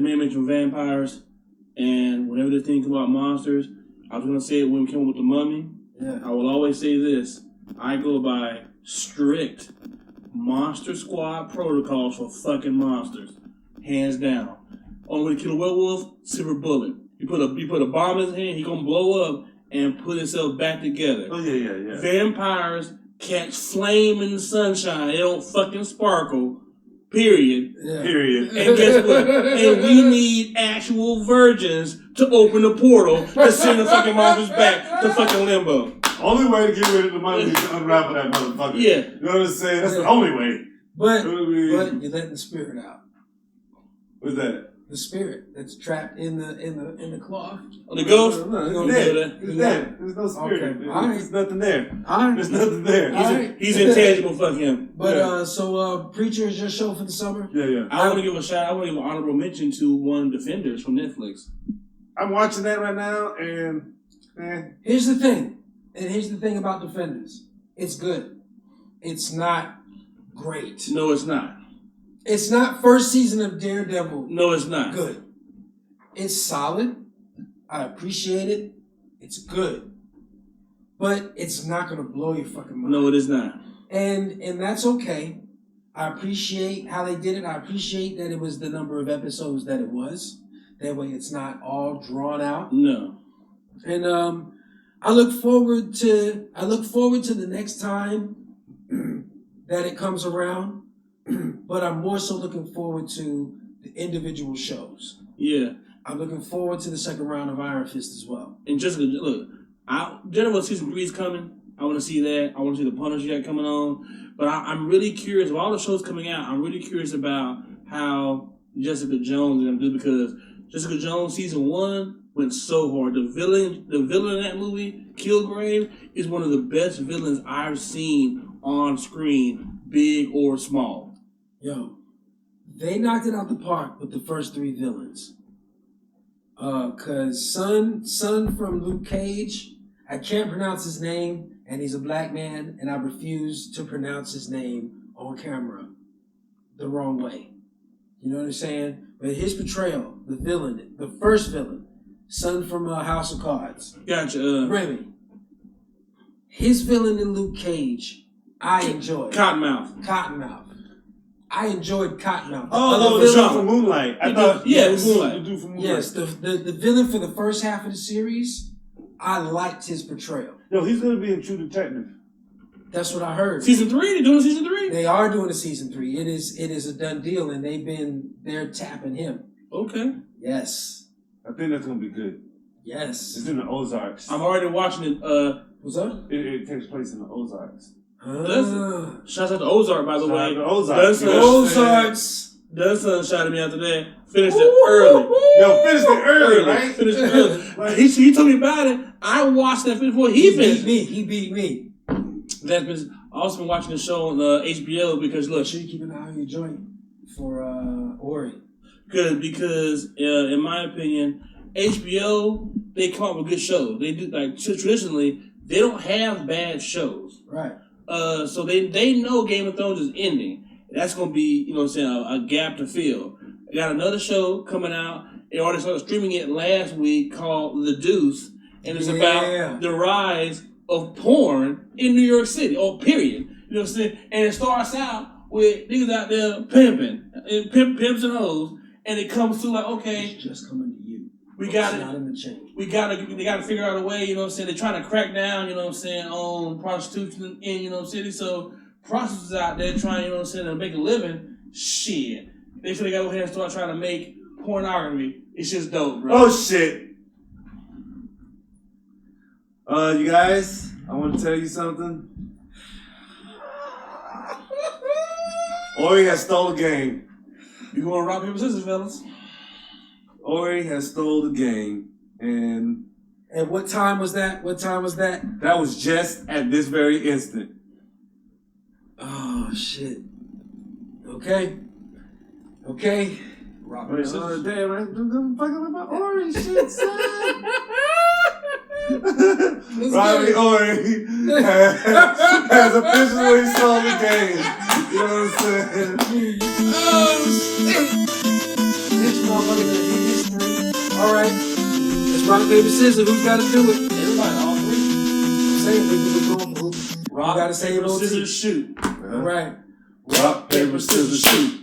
Speaker 4: man mentioned vampires, and whenever they think about monsters, I was going to say it when we came up with the Mummy.
Speaker 1: Yeah.
Speaker 4: I will always say this. I go by strict Monster Squad protocols for fucking monsters. Hands down. Only way to kill a werewolf, silver bullet. You put a bomb in his hand, he gonna blow up and put himself back together.
Speaker 3: Oh yeah.
Speaker 4: Vampires catch flame in the sunshine. They don't fucking sparkle. Period.
Speaker 1: Yeah.
Speaker 3: Period.
Speaker 4: And guess what? And we need actual virgins to open the portal to send the fucking monsters back to fucking limbo.
Speaker 3: Only way to get rid of the money is to unravel that motherfucker.
Speaker 4: Yeah.
Speaker 3: You know what I'm saying? That's the only way.
Speaker 1: But you're letting the spirit out.
Speaker 3: What's that?
Speaker 1: The spirit that's trapped in the cloth.
Speaker 4: The ghost?
Speaker 3: No,
Speaker 4: It's
Speaker 3: dead.
Speaker 4: dead.
Speaker 3: It's dead. There's no spirit.
Speaker 1: Okay. All right.
Speaker 3: There's nothing there.
Speaker 1: All right.
Speaker 3: There's nothing there.
Speaker 1: All right.
Speaker 4: He's intangible, fuck him.
Speaker 1: But so Preacher is your show for the summer?
Speaker 3: Yeah.
Speaker 4: I want to give an honorable mention to one Defenders from Netflix.
Speaker 3: I'm watching that right now, and
Speaker 1: Here's the thing about Defenders. It's good. It's not great.
Speaker 4: No, it's not.
Speaker 1: It's not first season of Daredevil.
Speaker 4: No, it's not.
Speaker 1: Good. It's solid. I appreciate it. It's good. But it's not gonna blow your fucking mind.
Speaker 4: No, it is not.
Speaker 1: And that's okay. I appreciate how they did it. I appreciate that it was the number of episodes that it was. That way it's not all drawn out.
Speaker 4: No.
Speaker 1: And I look forward to the next time that it comes around. But I'm more so looking forward to the individual shows.
Speaker 4: Yeah.
Speaker 1: I'm looking forward to the second round of Iron Fist as well.
Speaker 4: And Jessica, look, Daredevil season 3 is coming. I want to see that. I want to see the Punisher yet coming on. But I'm really curious. With all the shows coming out, I'm really curious about how Jessica Jones is going to do, because Jessica Jones season 1 went so hard. The villain in that movie, Kilgrave, is one of the best villains I've seen on screen, big or small.
Speaker 1: Yo, they knocked it out the park with the first 3 villains. Cause son from Luke Cage, I can't pronounce his name, and he's a black man, and I refuse to pronounce his name on camera the wrong way. You know what I'm saying? But his portrayal, the villain, the first villain, son from House of Cards.
Speaker 4: Gotcha.
Speaker 1: Remy. His villain in Luke Cage, I enjoyed. Cottonmouth. I enjoyed Cottonmouth.
Speaker 3: the dude from Moonlight. I thought,
Speaker 4: Moonlight.
Speaker 3: The dude from Moonlight.
Speaker 1: Yes, the villain for the first half of the series, I liked his portrayal.
Speaker 3: Yo, he's gonna be in True Detective.
Speaker 1: That's what I heard.
Speaker 4: Season 3? They're doing season 3?
Speaker 1: They are doing a season 3. It is a done deal, and they're tapping him.
Speaker 4: Okay.
Speaker 1: Yes.
Speaker 3: I think that's gonna be good.
Speaker 1: Yes.
Speaker 3: It's in the Ozarks.
Speaker 4: I'm already watching it.
Speaker 1: What's up?
Speaker 3: It takes place in the Ozarks.
Speaker 4: Shouts out to Ozark, by the way.
Speaker 3: Ozarks.
Speaker 1: Ozarks.
Speaker 4: Dunson shouted me out today. Finished it early.
Speaker 3: Yo, finished it early, right?
Speaker 4: Finished it early. He told me about it. I watched that before he finished.
Speaker 1: He beat me.
Speaker 4: I've also been watching the show on HBO because, look.
Speaker 1: Make sure you keep an eye on your joint for Ori.
Speaker 4: Good, because in my opinion, HBO, they come up with good shows. They do, like, traditionally, they don't have bad shows.
Speaker 1: Right.
Speaker 4: So they know Game of Thrones is ending. That's going to be, you know what I'm saying, a gap to fill. They got another show coming out. They already started streaming it last week called The Deuce. And it's about the rise of porn in New York City. Oh, period. You know what I'm saying? And it starts out with niggas out there pimping. And pimps and hoes. And it comes to like, okay.
Speaker 1: It's just coming to you.
Speaker 4: We got it.
Speaker 1: Not in the chain.
Speaker 4: They got to figure out a way, you know what I'm saying? They're trying to crack down, you know what I'm saying, on prostitution in, you know what I'm saying? So prostitutes out there trying, you know what I'm saying, to make a living. Shit. They feel they got to go ahead and start trying to make pornography. It's just dope, bro.
Speaker 3: Oh, shit. You guys, I want to tell you something. Ori has stole the game.
Speaker 4: You going to rock, paper, scissors, fellas?
Speaker 3: Ori has stole the game. And
Speaker 1: what time was that?
Speaker 3: that was just at this very instant.
Speaker 1: Oh, shit. Okay. Okay.
Speaker 4: Rock,
Speaker 3: Wait,
Speaker 4: paper, scissors.
Speaker 3: damn, man. I'm fucking with my orange shit, son. Robbie Ory has officially sold the game. You know what I'm saying?
Speaker 1: Oh, shit. This motherfucker gonna hit his 3. All right. Let's rock, paper, scissors. Who's got to do it?
Speaker 4: Everybody, all three.
Speaker 1: Same. We're going for who?
Speaker 4: Rock,
Speaker 1: gotta say
Speaker 4: paper,
Speaker 1: it on
Speaker 4: scissors, shoot.
Speaker 1: All right.
Speaker 3: Rock, paper, scissors, shoot.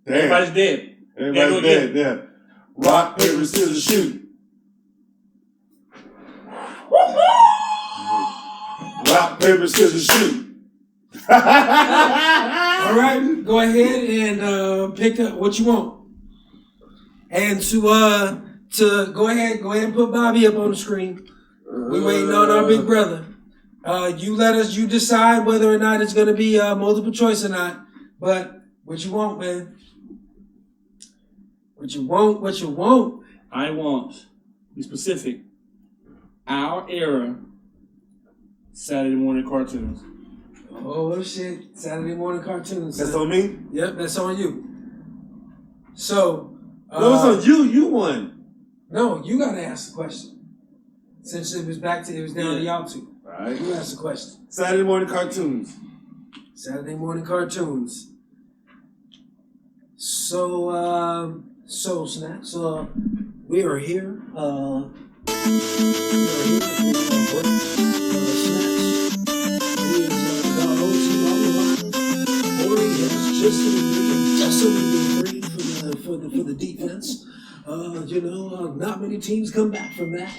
Speaker 3: Damn.
Speaker 4: Everybody's dead.
Speaker 3: Everybody's dead, yeah. Rock, paper, scissors, shoot. Rock, paper, scissors, shoot.
Speaker 1: All right. Go ahead and pick up what you want. And to go ahead and put Bobby up on the screen. We waiting on our big brother. You decide whether or not it's gonna be multiple choice or not. But what you want, man? What you want?
Speaker 4: I want, be specific, our era Saturday morning cartoons.
Speaker 1: Oh shit! Saturday morning cartoons.
Speaker 3: That's on me?
Speaker 1: Yep, that's on you. So.
Speaker 3: No, it's on you. You won.
Speaker 1: No, you gotta ask the question. Since it was down to y'all two.
Speaker 3: All right.
Speaker 1: You ask the question.
Speaker 3: Saturday morning cartoons.
Speaker 1: Saturday morning cartoons. So Snacks, we are here. Snacks is our OT on the line. Ori has just agreed for the defense. Not many teams come back from that.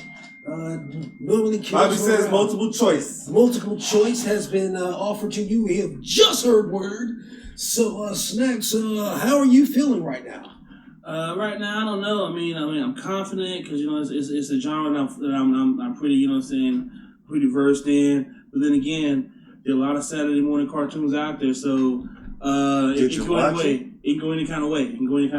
Speaker 1: Normally,
Speaker 3: Bobby says multiple choice.
Speaker 1: Multiple choice has been offered to you. We have just heard word. So, Snacks, how are you feeling right now?
Speaker 4: Right now, I don't know. I mean, I'm confident because it's a genre that I'm pretty, pretty versed in. But then again, there are a lot of Saturday morning cartoons out there, so it can go any way. It can go any kind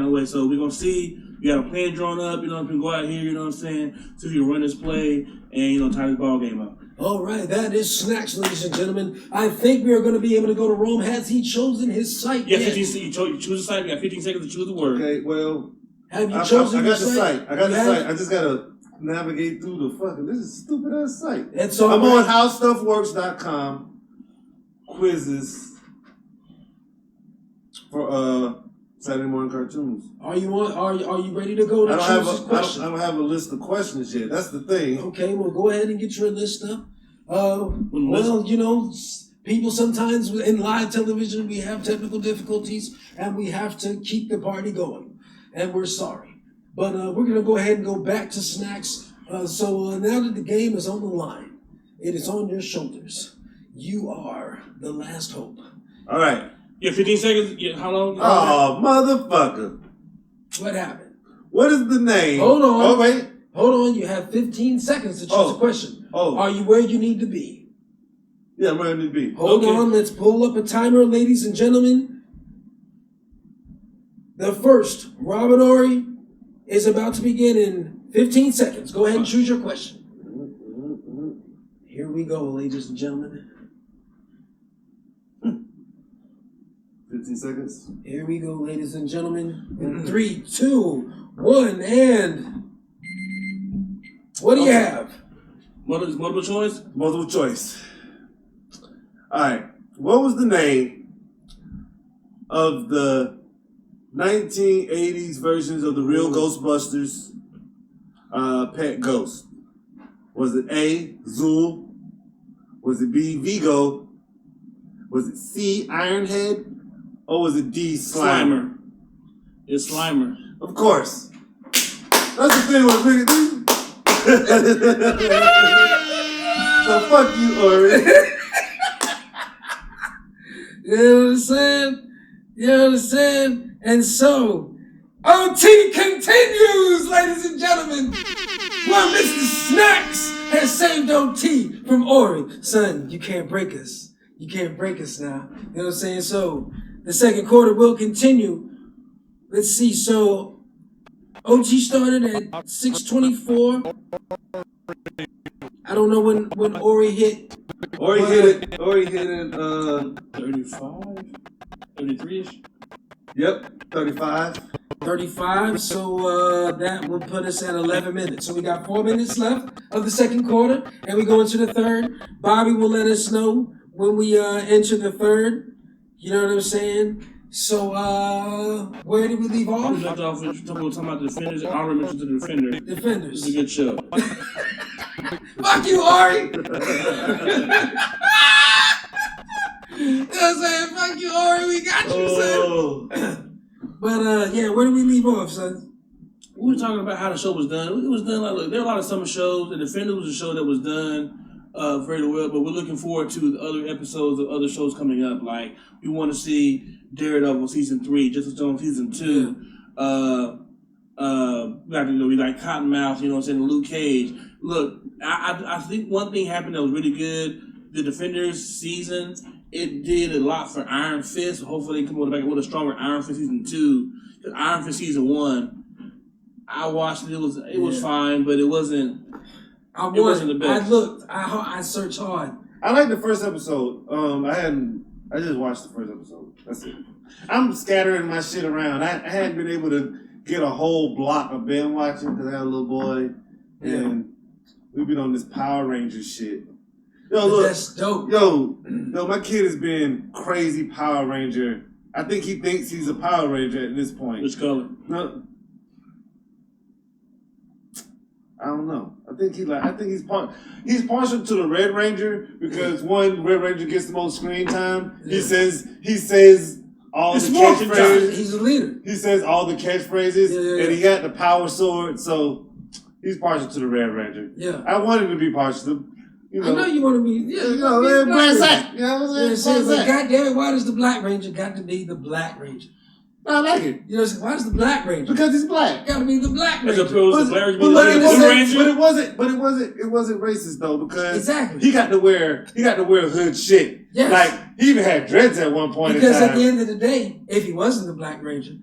Speaker 4: of way. So we're gonna see. We got a plan drawn up. We can go out here. You know what I'm saying? See if you run this play and tie this ball game up.
Speaker 1: All right, that is Snacks, ladies and gentlemen. I think we are going to be able to go to Rome. Has he chosen his site
Speaker 4: Yeah,
Speaker 1: yet?
Speaker 4: you choose a site. We got 15 seconds to choose the word.
Speaker 3: Okay, well,
Speaker 1: Have you chosen
Speaker 3: I
Speaker 1: your
Speaker 3: got the site. I got the
Speaker 1: You
Speaker 3: site.
Speaker 1: have?
Speaker 3: I just gotta navigate through the fucking. This is a stupid ass site.
Speaker 1: It's all
Speaker 3: I'm
Speaker 1: right.
Speaker 3: on howstuffworks.com. Quizzes for Saturday morning cartoons.
Speaker 1: Are you ready to go to choose his question?
Speaker 3: I don't have a list of questions yet. That's the thing.
Speaker 1: Okay, well, go ahead and get your list up.
Speaker 4: List.
Speaker 1: People sometimes in live television, we have technical difficulties and we have to keep the party going. And we're sorry. But we're going to go ahead and go back to Snacks. So now that the game is on the line, it is on your shoulders. You are the last hope.
Speaker 3: All right.
Speaker 4: Yeah, 15 seconds. Yeah, how long?
Speaker 3: Oh, motherfucker.
Speaker 1: What happened?
Speaker 3: What is the name?
Speaker 1: Hold on.
Speaker 3: Oh, wait.
Speaker 1: Hold on. You have 15 seconds to choose a question.
Speaker 3: Oh.
Speaker 1: Are you where you need to be?
Speaker 3: Yeah, I'm ready to be.
Speaker 1: Hold on. Let's pull up a timer, ladies and gentlemen. The first, Robert Ory, is about to begin in 15 seconds. Go ahead and choose your question. Here we go, ladies and gentlemen.
Speaker 3: 15 seconds.
Speaker 1: Here we go, ladies and gentlemen. In 3, 2, 1, and what do you have?
Speaker 4: Multiple choice?
Speaker 3: Multiple choice. All right. What was the name of the 1980s versions of the real Ghostbusters pet ghost? Was it A, Zool? Was it B, Vigo? Was it C, Ironhead? Or was it D, Slimer?
Speaker 4: It's Slimer.
Speaker 3: Of course. That's the thing with niggas. So fuck you, Ori.
Speaker 1: You understand? And so, OT continues, ladies and gentlemen. Well, Mr. Snacks has saved OT from Ori. Son, you can't break us. You can't break us now. You know what I'm saying? So, the second quarter will continue. Let's see. So, OT started at 6:24. I don't know when Ori hit.
Speaker 3: Ori hit it.
Speaker 4: 35? 33-ish?
Speaker 3: Yep, 35.
Speaker 1: 35. So that would put us at 11 minutes. So we got 4 minutes left of the second quarter, and we go into the third. Bobby will let us know when we enter the third. You know what I'm saying? So where did we leave
Speaker 4: We
Speaker 1: off?
Speaker 4: left off with talking about the defenders. I remember to the defender.
Speaker 1: Defenders.
Speaker 4: It's a good show.
Speaker 1: Fuck you, Ari. You know what I'm saying? Fuck you, Ari. We got you, son. But yeah, where did we leave off, son?
Speaker 4: We were talking about how the show was done. It was done like, look, there are a lot of summer shows. The Defender was a show that was done very well, but we're looking forward to the other episodes of other shows coming up. Like, we want to see Daredevil season 3, Justice Jones season 2. We like Cottonmouth, you know what I'm saying, Luke Cage. Look, I think one thing happened that was really good. The Defenders season, it did a lot for Iron Fist. Hopefully they come back with a stronger Iron Fist season 2. Because Iron Fist season 1, I watched it. It was fine, but it wasn't. It wasn't the best.
Speaker 1: I looked. I searched hard.
Speaker 3: I like the first episode. I just watched the first episode. That's it. I'm scattering my shit around. I hadn't been able to get a whole block of binge watching because I had a little boy, and we've been on this Power Ranger shit. Yo, look.
Speaker 1: That's dope.
Speaker 3: Yo, my kid has been crazy Power Ranger. I think he thinks he's a Power Ranger at this point.
Speaker 4: Which color?
Speaker 3: No, I don't know. I think he's partial to the Red Ranger because one, Red Ranger gets the most screen time. He says all the catchphrases.
Speaker 1: He's a leader.
Speaker 3: He says all the catchphrases, and he got the power sword, so he's partial to the Red Ranger.
Speaker 1: Yeah.
Speaker 3: I want him to be partial to,
Speaker 1: I know you want to be. Yeah,
Speaker 3: you know, Black Sack. You know what I'm saying?
Speaker 1: But goddamn it, why does the Black Ranger got to be the Black Ranger?
Speaker 3: I like it.
Speaker 1: You know, why does the Black Ranger?
Speaker 3: Because he's black.
Speaker 1: Got to be the Black
Speaker 4: As
Speaker 1: Ranger.
Speaker 4: opposed to Black Ranger.
Speaker 3: But it wasn't racist though because
Speaker 1: Exactly.
Speaker 3: he got to wear hood shit.
Speaker 1: Yes.
Speaker 3: Like he even had dreads at one point
Speaker 1: Because
Speaker 3: in time.
Speaker 1: at the end of the day, if he wasn't the Black Ranger,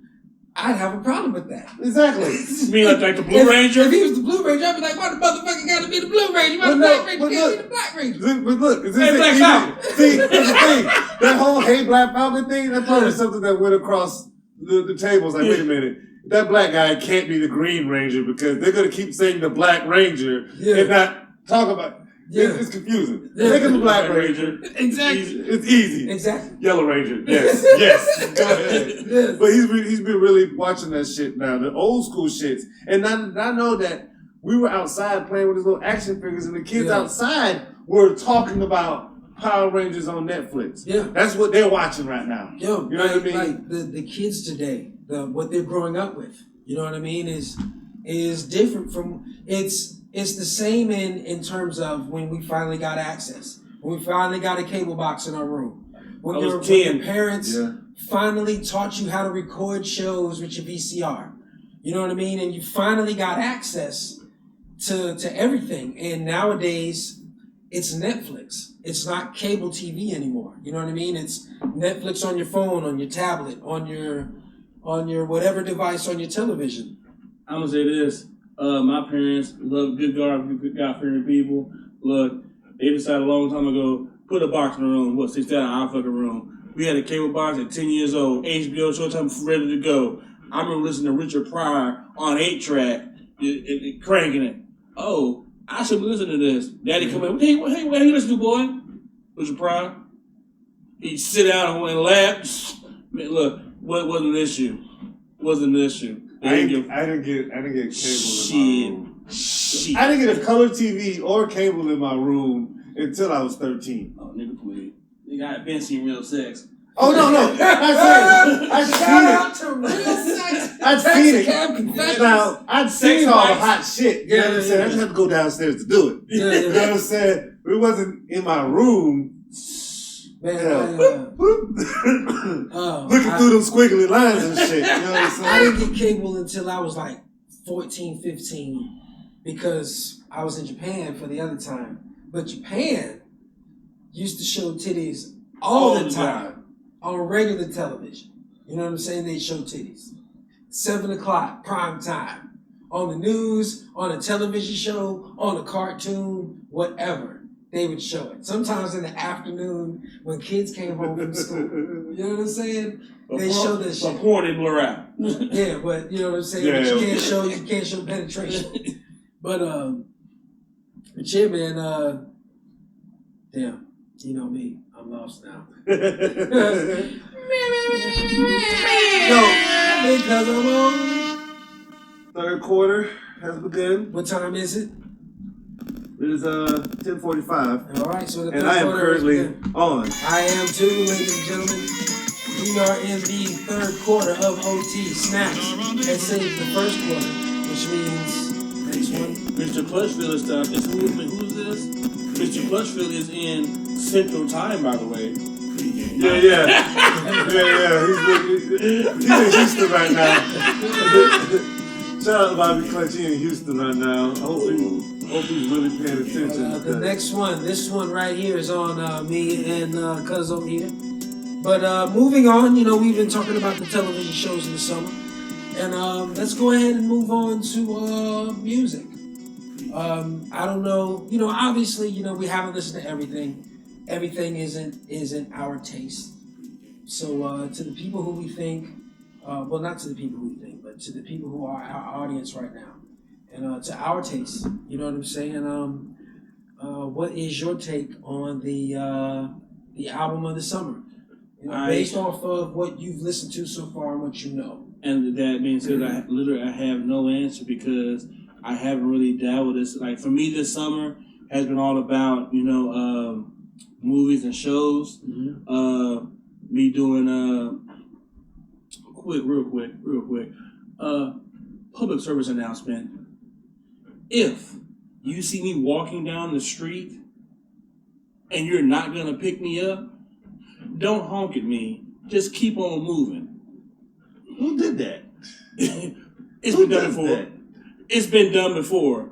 Speaker 1: I'd have a problem with that.
Speaker 3: Exactly.
Speaker 4: You mean like the Blue Ranger?
Speaker 1: If he was the Blue Ranger, I'd be like, why the motherfucker got to be the Blue Ranger? Why the Black Ranger can't be the Black Ranger?
Speaker 3: But look,
Speaker 4: Hey, Black Falcon.
Speaker 3: See, that's the thing. That whole Hey Black Falcon thing, that's probably something that went across the tables. Like, wait a minute. That black guy can't be the Green Ranger because they're going to keep saying the Black Ranger and not talk about It's confusing. Make him the Black Ranger.
Speaker 1: Exactly.
Speaker 3: It's easy.
Speaker 1: Exactly.
Speaker 3: Yellow Ranger. Yes. Yes. Go ahead.
Speaker 1: Yes.
Speaker 3: But he's been really watching that shit now, the old school shits. And I know that we were outside playing with his little action figures, and the kids outside were talking about Power Rangers on Netflix.
Speaker 1: Yeah.
Speaker 3: That's what they're watching right now.
Speaker 1: Yo,
Speaker 3: you know what I mean?
Speaker 1: Like the kids today, what they're growing up with, you know what I mean, is different from it's the same in terms of when we finally got access. When we finally got a cable box in our room. When your parents finally taught you how to record shows with your VCR. You know what I mean? And you finally got access to everything. And nowadays it's Netflix. It's not cable TV anymore. You know what I mean? It's Netflix on your phone, on your tablet, on your whatever device on your television.
Speaker 4: I'm gonna say this. My parents love good God-fearing people. Look, they decided a long time ago, put a box in the room. What, stay down in our fucking room. We had a cable box at 10 years old. HBO Showtime ready to go. I remember listening to Richard Pryor on 8-track, cranking it. Oh, I should be listening to this. Daddy come in. Hey, what you listen to, boy? Richard Pryor. He'd sit down and laugh. Man, look, what wasn't an issue? Wasn't an issue.
Speaker 3: I didn't get cable in my room.
Speaker 4: Shit.
Speaker 3: I didn't get a color TV or cable in my room until I was 13.
Speaker 4: Oh, nigga, please. Nigga, I've been seeing real sex.
Speaker 3: Oh, no.
Speaker 1: Shout out to real sex.
Speaker 3: I'd seen it. Now, I'd seen all the hot shit. You know what I'm saying? I just had to go downstairs to do it. You know what I'm saying? It wasn't in my room.
Speaker 1: Man,
Speaker 3: looking through them squiggly lines and shit. You know what I'm saying?
Speaker 1: I didn't get cable until I was like 14, 15 because I was in Japan for the other time. But Japan used to show titties all the time on regular television. You know what I'm saying? They show titties. 7 o'clock, prime time. On the news, on a television show, on a cartoon, whatever. they would show it. Sometimes in the afternoon when kids came home from school. You know what I'm saying? They show this shit.
Speaker 4: But porn didn't blur out.
Speaker 1: Yeah, but you know what I'm saying?
Speaker 3: Yeah,
Speaker 1: But you can't show penetration. But yeah, man, damn, you know me. I'm lost now. No, because I'm on.
Speaker 5: Third quarter has begun.
Speaker 1: What time is it?
Speaker 5: It is 10:45.
Speaker 1: All right, so the
Speaker 5: And
Speaker 1: third
Speaker 5: I am
Speaker 1: quarter is
Speaker 5: currently
Speaker 1: begun.
Speaker 5: on.
Speaker 1: I am too, ladies and gentlemen. We are in the third quarter of OT Snaps. That saves the first quarter, which means next one.
Speaker 4: Mr. Clutchfield is who's this? Mr. Clutchfield is in Central Time, by the way.
Speaker 5: Yeah. He's in Houston right now. Shout out to Bobby Clutch. He's in Houston right now. I hope he's really paying attention.
Speaker 1: The next one, this one right here is on me and Cuz over here. But moving on, you know, we've been talking about the television shows in the summer. And let's go ahead and move on to music. I don't know, you know, obviously, you know, we haven't listened to everything. Everything isn't our taste. So to the people who we think, well, not to the people who we think, but to the people who are our audience right now, and to our taste, you know what I'm saying? What is your take on the album of the summer? You know, based off of what you've listened to so far and what you know.
Speaker 4: And that being said, I have no answer because I haven't really dabbled this. Like for me, this summer has been all about, you know, movies and shows. Mm-hmm. Me doing real quick. Public service announcement. If you see me walking down the street and you're not gonna pick me up, don't honk at me. Just keep on moving.
Speaker 5: Who did that?
Speaker 4: It's been done before. It's been done before.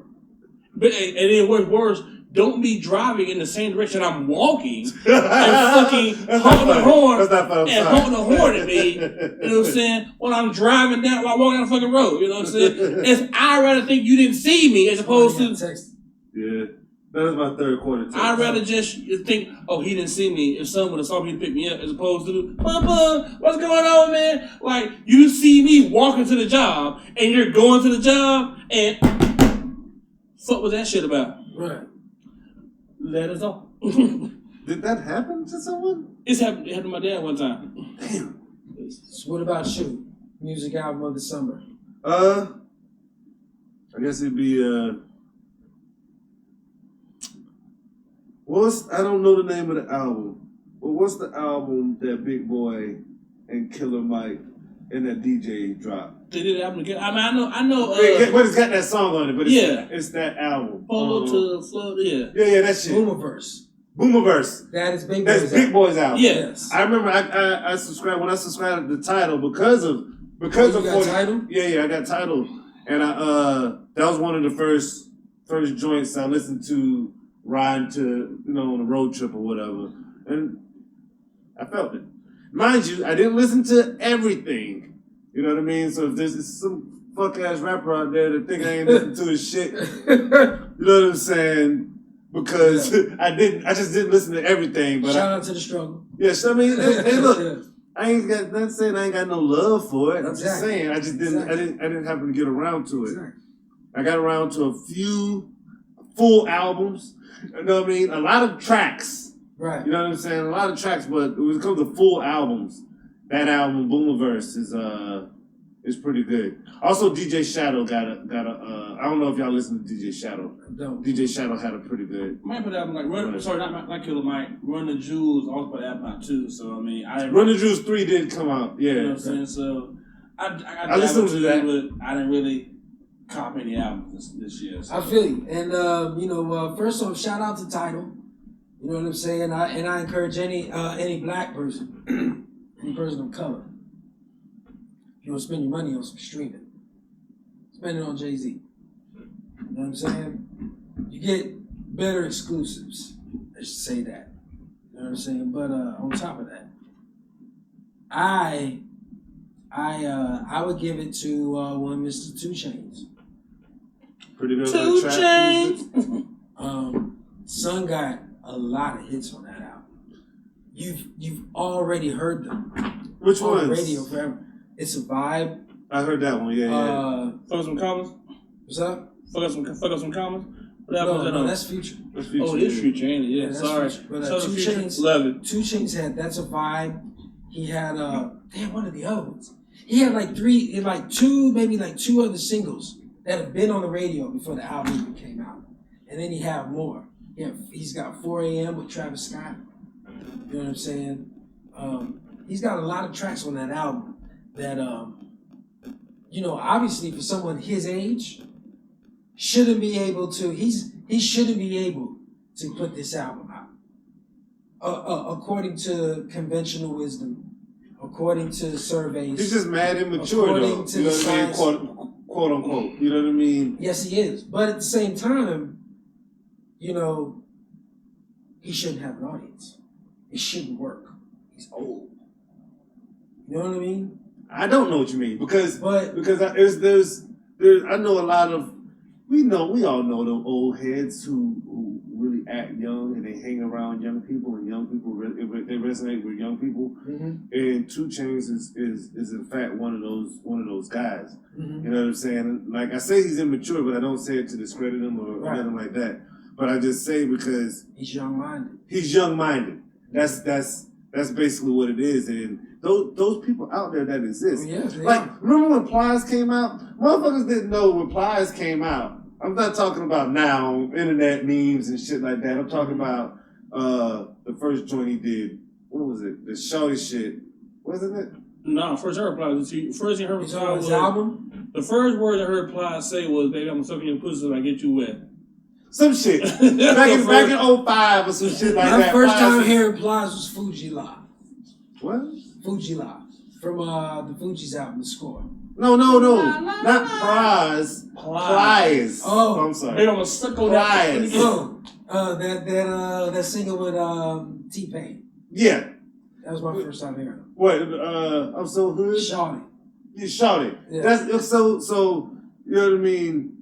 Speaker 4: But and then what's worse, don't be driving in the same direction I'm walking and fucking honking the horn and honking the horn at me. You know what I'm saying? While I'm driving down, while walking down the fucking road. You know what I'm saying? I'd rather think you didn't see me as opposed to.
Speaker 5: Yeah. That was my third quarter.
Speaker 4: I'd rather just think, oh, he didn't see me. If someone would have saw me to pick me up, as opposed to, Papa, what's going on, man? Like, you see me walking to the job, and you're going to the job, and fuck was that shit about?
Speaker 1: Right.
Speaker 4: That is all.
Speaker 5: Did that happen to someone?
Speaker 4: It happened to my dad one time.
Speaker 5: Damn.
Speaker 1: So what about you? Music album of the summer.
Speaker 5: I guess it'd be I don't know the name of the album, but what's the album that Big Boy and Killer Mike and that DJ dropped?
Speaker 4: They did the album again. I mean, I know.
Speaker 5: But it's got that song on it. But it's that album.
Speaker 4: Polo to Florida.
Speaker 5: Yeah, that shit. Boomerverse.
Speaker 1: That is Big Boy's.
Speaker 5: That's Big Boy's album.
Speaker 4: Yes.
Speaker 5: I remember I subscribed when I subscribed to the title because of
Speaker 1: you got Tidal?
Speaker 5: Yeah, I got Tidal, and that was one of the first joints I listened to riding to, you know, on a road trip or whatever, and I felt it. Mind you, I didn't listen to everything. You know what I mean? So if there's some fuck ass rapper out there that think I ain't listening to his shit, you know what I'm saying? Because I just didn't listen to everything. But
Speaker 1: shout out to the struggle.
Speaker 5: Yeah, so I mean, hey, look, I ain't got not saying I ain't got no love for it. I'm just saying I just didn't. I didn't happen to get around to it. Exactly. I got around to a few full albums. You know what I mean? A lot of tracks.
Speaker 1: Right.
Speaker 5: You know what I'm saying? A lot of tracks, but when it comes to full albums, that album Boomerverse is pretty good. Also, DJ Shadow got a. I don't know if y'all listen to DJ Shadow.
Speaker 1: No.
Speaker 5: DJ Shadow had a pretty good.
Speaker 4: Might put album like not Killer Mike. Run the Jewels also put album out too. So I mean,
Speaker 5: Run the Jewels 3 did come out. Yeah.
Speaker 4: You know what I'm saying? So I
Speaker 5: listened to that,
Speaker 4: but I didn't really cop any albums this year. So.
Speaker 1: I feel you, and first off, shout out to Tidal. You know what I'm saying? I encourage any black person, any person of color, if you want to spend your money on some streaming, spend it on Jay-Z. You know what I'm saying? You get better exclusives. I should say that. You know what I'm saying? But on top of that, I would give it to one Mr. 2 Chainz.
Speaker 5: Pretty good.
Speaker 4: 2 Chainz.
Speaker 1: Son got a lot of hits on that album. You've already heard them.
Speaker 5: Which
Speaker 1: on
Speaker 5: ones?
Speaker 1: the radio forever. It's a Vibe.
Speaker 5: I heard that one. Yeah.
Speaker 4: Fuck up some commas.
Speaker 1: What's up?
Speaker 4: Fuck up some commas.
Speaker 1: No, that's Future.
Speaker 5: That's Future.
Speaker 4: Oh, it is Future, ain't it? Yeah,
Speaker 1: that's
Speaker 4: sorry.
Speaker 1: Future. But,
Speaker 4: So
Speaker 1: 2
Speaker 4: Future,
Speaker 1: Chainz.
Speaker 4: love it.
Speaker 1: 2 Chainz had That's a Vibe. He had damn, one of the other ones. He had like two other singles that have been on the radio before the album even came out. And then he had more. He's got 4 AM with Travis Scott. You know what I'm saying? He's got a lot of tracks on that album that obviously for someone his age, shouldn't be able to. He shouldn't be able to put this album out. According to conventional wisdom, according to surveys.
Speaker 5: He's just mad immature though.
Speaker 1: According to
Speaker 5: You know
Speaker 1: the
Speaker 5: what I mean?
Speaker 1: science.
Speaker 5: Quote unquote. You know what I mean?
Speaker 1: Yes, he is. But at the same time, he shouldn't have an audience. It shouldn't work. He's old. You know what I mean?
Speaker 5: I don't know what you mean because
Speaker 1: But
Speaker 5: there's I know a lot of we all know the old heads who really act young and they hang around young people and young people they resonate with young people.
Speaker 1: mm-hmm.
Speaker 5: And 2 Chainz is in fact one of those guys.
Speaker 1: Mm-hmm.
Speaker 5: You know what I'm saying? Like I say he's immature, but I don't say it to discredit him or
Speaker 1: Right.
Speaker 5: nothing like that. But I just say because
Speaker 1: He's young-minded.
Speaker 5: he's young-minded. That's basically what it is. And those people out there that exist.
Speaker 1: Oh, yes, they
Speaker 5: Like,
Speaker 1: are.
Speaker 5: remember when Plies came out? Motherfuckers didn't know when Plies came out. I'm not talking about now, internet memes and shit like that. I'm talking about the first joint he did. What was it? The Shorty shit. Wasn't it?
Speaker 4: No, first I heard Plies. First thing I heard
Speaker 1: He's
Speaker 4: Plies
Speaker 1: on his
Speaker 4: was
Speaker 1: album.
Speaker 4: the first words I heard Plies say was, "Baby, I'm sucking your pussy so I get you wet."
Speaker 5: Some shit. back in 05 or some shit like
Speaker 1: My
Speaker 5: that.
Speaker 1: first
Speaker 5: Plies
Speaker 1: time
Speaker 5: was-
Speaker 1: hearing Plies was Fuji La.
Speaker 5: What?
Speaker 1: Fuji La. From the Fuji's album, The Score.
Speaker 5: No. Not Prize. Plies.
Speaker 1: Oh.
Speaker 5: I'm sorry.
Speaker 4: Baby, I'm gonna suck on that.
Speaker 5: Plies.
Speaker 1: That single with T-Pain.
Speaker 5: Yeah.
Speaker 1: That was my first time hearing him.
Speaker 5: What? I'm so hood.
Speaker 1: Shawty.
Speaker 5: You shot it.
Speaker 1: Yeah.
Speaker 5: That's so. You know what I mean?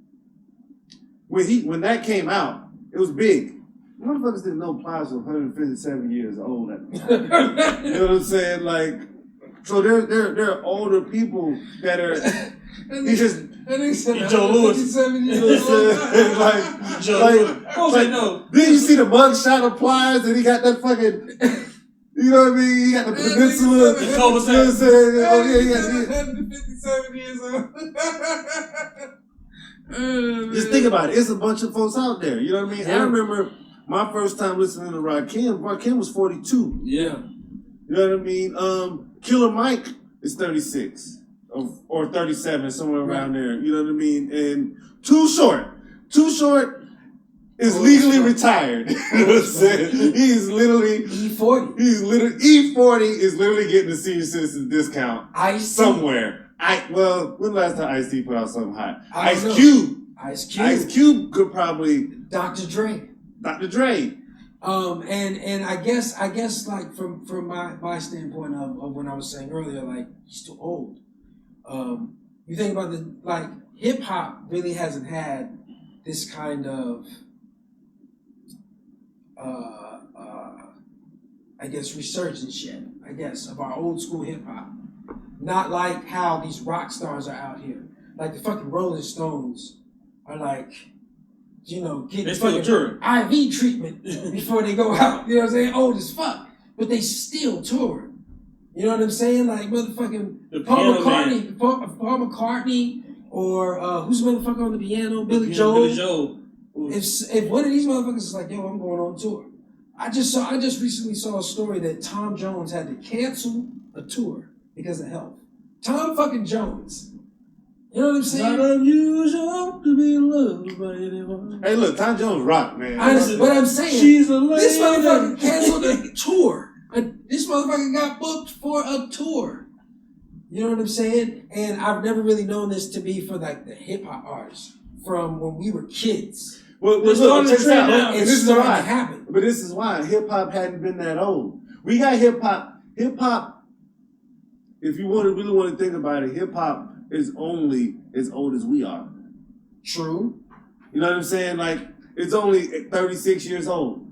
Speaker 5: When that came out, it was big. Motherfuckers didn't know Plies was 157 years old at the time. You know what I'm saying? Like, so there are older people that are. He just.
Speaker 4: Joe Louis.
Speaker 5: You know what I'm saying? Like,
Speaker 4: Joe
Speaker 5: like,
Speaker 4: Louis. Oh,
Speaker 5: like,
Speaker 4: no.
Speaker 5: Then you see the mugshot of Plies, and he got that fucking. You know what I mean? He got the peninsula.
Speaker 4: The
Speaker 5: You know what I'm saying? Oh yeah, yeah.
Speaker 1: 157 years old.
Speaker 5: Just think about it. It's a bunch of folks out there. You know what I mean?
Speaker 1: Yeah.
Speaker 5: I remember my first time listening to Rakim. Rakim was 42.
Speaker 4: Yeah.
Speaker 5: You know what I mean? Killer Mike is 36 or 37, somewhere around there. You know what I mean? And Too Short is legally retared. You know what I'm saying? He's literally
Speaker 1: E40.
Speaker 5: E40 is literally getting the senior citizen discount
Speaker 1: Ice-T.
Speaker 5: somewhere. When the last time Ice-T put out something hot?
Speaker 1: I don't know.
Speaker 5: Ice Cube.
Speaker 1: Ice Cube.
Speaker 5: Ice Cube could probably
Speaker 1: Dr. Dre.
Speaker 5: Dr. Dre.
Speaker 1: And I guess like from my standpoint of when I was saying earlier, like he's too old. You think about hip hop really hasn't had this kind of I guess resurgence yet. I guess of our old school hip hop. Not like how these rock stars are out here. Like the fucking Rolling Stones are like, getting
Speaker 4: They still
Speaker 1: fucking
Speaker 4: touring.
Speaker 1: IV treatment before they go out. You know what I'm saying? Old as fuck. But they still tour. You know what I'm saying? Like motherfucking
Speaker 4: The
Speaker 1: Paul
Speaker 4: piano
Speaker 1: McCartney. Paul McCartney or who's the motherfucker on the piano? Billy Joel.
Speaker 4: Billy Joel.
Speaker 1: If one of these motherfuckers is like, yo, I'm going on tour. I just recently saw a story that Tom Jones had to cancel a tour because of health. Tom fucking Jones. You know what I'm saying?
Speaker 4: Not unusual to be loved by anyone.
Speaker 5: Hey, look, Tom Jones rock, man.
Speaker 1: But I'm saying,
Speaker 4: She's a lady.
Speaker 1: this motherfucker canceled a tour. This motherfucker got booked for a tour. You know what I'm saying? And I've never really known this to be for like the hip hop artists from when we were kids.
Speaker 5: Well,
Speaker 4: It's starting to
Speaker 5: check this
Speaker 4: trend
Speaker 5: out.
Speaker 4: now.
Speaker 5: And
Speaker 1: It's
Speaker 5: this is
Speaker 1: starting
Speaker 5: why.
Speaker 1: to happen.
Speaker 5: But this is why hip hop hadn't been that old. We got hip hop. Hip hop. If you really want to think about it, hip hop is only as old as we are.
Speaker 1: True.
Speaker 5: You know what I'm saying? Like it's only 36 years old.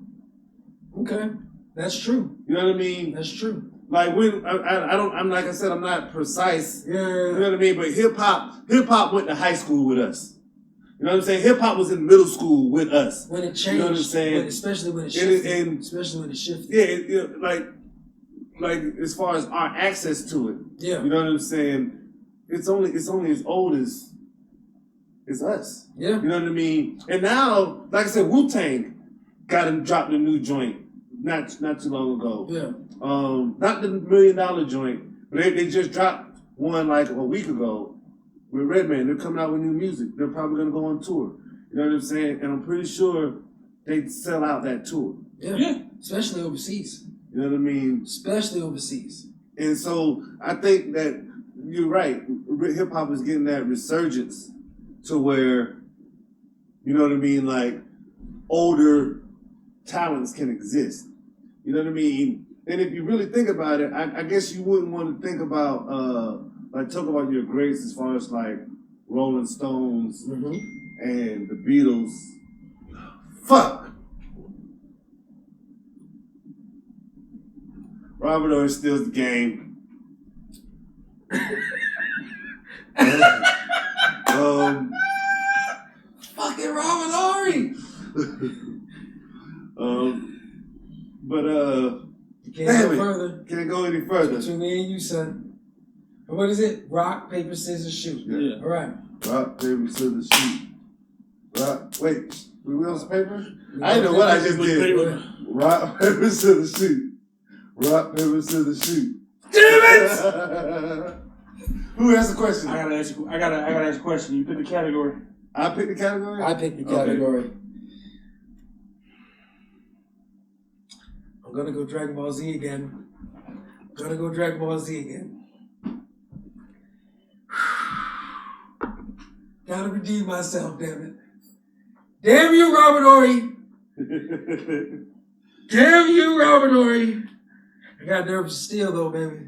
Speaker 1: Okay, that's true.
Speaker 5: You know what I mean?
Speaker 1: That's true.
Speaker 5: Like when I'm like I said, I'm not precise.
Speaker 1: Yeah.
Speaker 5: You know what I mean? But hip hop went to high school with us. You know what I'm saying? Hip hop was in middle school with us.
Speaker 1: When it changed,
Speaker 5: you know what I'm saying?
Speaker 1: Especially when it shifted.
Speaker 5: And
Speaker 1: especially when it shifted.
Speaker 5: Yeah, like as far as our access to it.
Speaker 1: Yeah.
Speaker 5: You know what I'm saying? It's only as old as us.
Speaker 1: Yeah.
Speaker 5: You know what I mean? And now, like I said, Wu-Tang dropped a new joint not too long ago.
Speaker 1: Yeah.
Speaker 5: Not the $1 million joint, but they just dropped one like a week ago with Redman. They're coming out with new music. They're probably gonna go on tour. You know what I'm saying? And I'm pretty sure they'd sell out that tour.
Speaker 1: Yeah. Especially overseas.
Speaker 5: You know what I mean?
Speaker 1: Especially overseas.
Speaker 5: And so I think that you're right. Hip hop is getting that resurgence to where, you know what I mean, like older talents can exist. You know what I mean? And if you really think about it, I guess you wouldn't want to think about talk about your greats as far as like Rolling Stones and the Beatles. Fuck. Robert Ory steals the game.
Speaker 1: Fucking Robert Ory. You can't go further.
Speaker 5: Can't go any further.
Speaker 1: Between me and you, son. What is it? Rock, paper, scissors, shoot.
Speaker 5: Yeah.
Speaker 1: All right.
Speaker 5: Rock, paper, scissors, shoot. Wait, we on some paper? I didn't know what I just did. Rock, paper, scissors, shoot. Rock, paper, scissors, shoot.
Speaker 1: Damn it!
Speaker 5: Who asked the question?
Speaker 4: I gotta ask a question. You pick the category.
Speaker 5: I picked the category?
Speaker 1: I picked the category. Okay. I'm gonna go Dragon Ball Z again. Gotta redeem myself, damn it. Damn you, Robert Ory. Damn you, Robert Ory. I got nerves of steel, though, baby.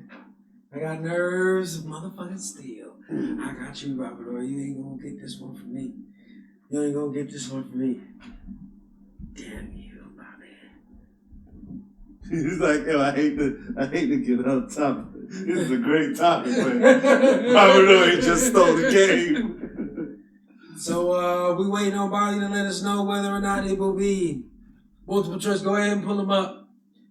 Speaker 1: I got nerves of motherfucking steel. I got you, Robert Ory. You ain't gonna get this one from me. Damn you, my man.
Speaker 5: He's like, yo, I hate to get on topic. This is a great topic, but Robert Ory just stole the game.
Speaker 1: So we waiting on Bobby to let us know whether or not it will be multiple choice. Go ahead and pull them up.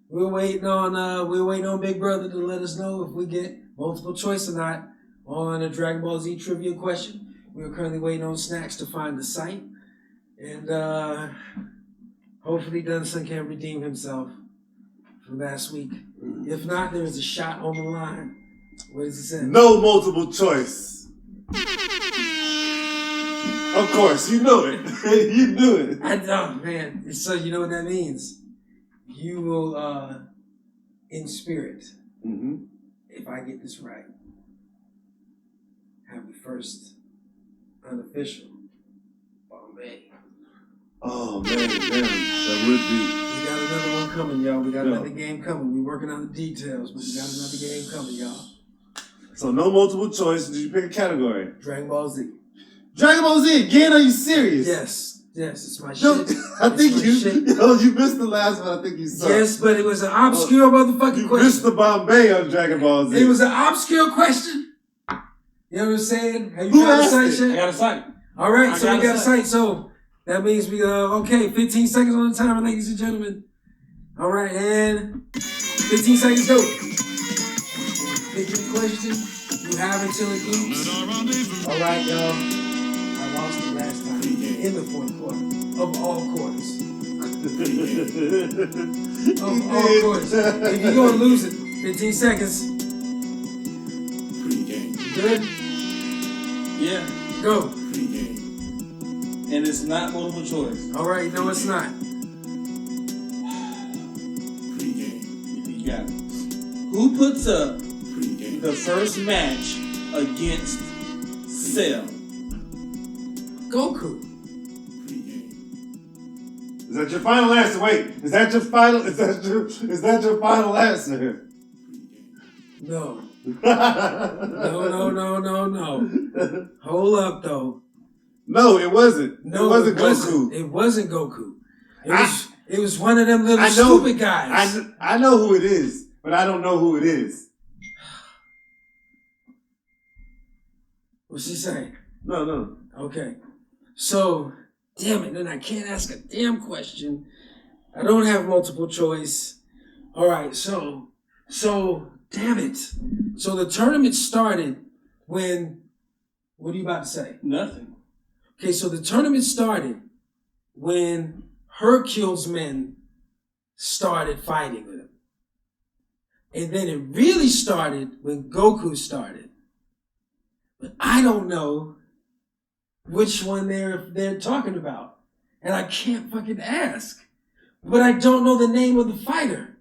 Speaker 1: We're waiting on Big Brother to let us know if we get multiple choice or not on a Dragon Ball Z trivia question. We're currently waiting on Snacks to find the site. And hopefully Dunson can redeem himself from last week. If not, there is a shot on the line. What does he say?
Speaker 5: No multiple choice. Of course, you knew it. You knew it.
Speaker 1: I know, man. So you know what that means? You will, in spirit, if I get this right, have the first unofficial Bombay.
Speaker 5: Oh, man, that would be.
Speaker 1: We got another one coming, y'all. We got another game coming. We're working on the details, but we got another game coming, y'all.
Speaker 5: So no multiple choice. Did you pick a category?
Speaker 1: Dragon Ball Z.
Speaker 5: Dragon Ball Z again? Are you serious?
Speaker 1: Yes, it's my
Speaker 5: No,
Speaker 1: shit.
Speaker 5: I think you missed the last one. I think you sucked.
Speaker 1: Yes, but it was an obscure motherfucking
Speaker 5: you
Speaker 1: question.
Speaker 5: missed the Bombay on Dragon Ball Z.
Speaker 1: It was an obscure question. You know what I'm saying? Have you
Speaker 5: Who
Speaker 1: got a
Speaker 5: asked
Speaker 1: site
Speaker 5: it?
Speaker 1: yet?
Speaker 4: I got a site.
Speaker 1: All right, so we got a site. So that means we okay. 15 seconds on the timer, ladies and gentlemen. All right, and 15 seconds go. Pick your question. You have until it oops. All right, y'all. I lost it last time in the fourth quarter of all quarters. Of all quarters. If you're gonna lose it, 15 seconds.
Speaker 2: PreGame.
Speaker 1: Good.
Speaker 4: Yeah.
Speaker 1: Go.
Speaker 2: PreGame.
Speaker 4: And it's not multiple choice.
Speaker 1: All right, no, it's not.
Speaker 2: PreGame.
Speaker 4: You got it. Who puts up
Speaker 2: PreGame.
Speaker 4: the first match against Cell?
Speaker 1: Goku.
Speaker 5: Is that your final answer? Wait, is that your final answer?
Speaker 1: No. No. Hold up, though.
Speaker 5: No, it wasn't.
Speaker 1: No,
Speaker 5: it wasn't Goku.
Speaker 1: It wasn't Goku. It was one of them little
Speaker 5: I know-
Speaker 1: stupid guys.
Speaker 5: I know who it is, but I don't know who it is.
Speaker 1: What's he say?
Speaker 5: No.
Speaker 1: Okay. So, damn it, then I can't ask a damn question. I don't have multiple choice. All right, so, damn it. So the tournament started when, what are you about to say?
Speaker 4: Nothing.
Speaker 1: Okay, so the tournament started when Hercule's men started fighting with him. And then it really started when Goku started. But I don't know which one they're talking about. And I can't fucking ask. But I don't know the name of the fighter.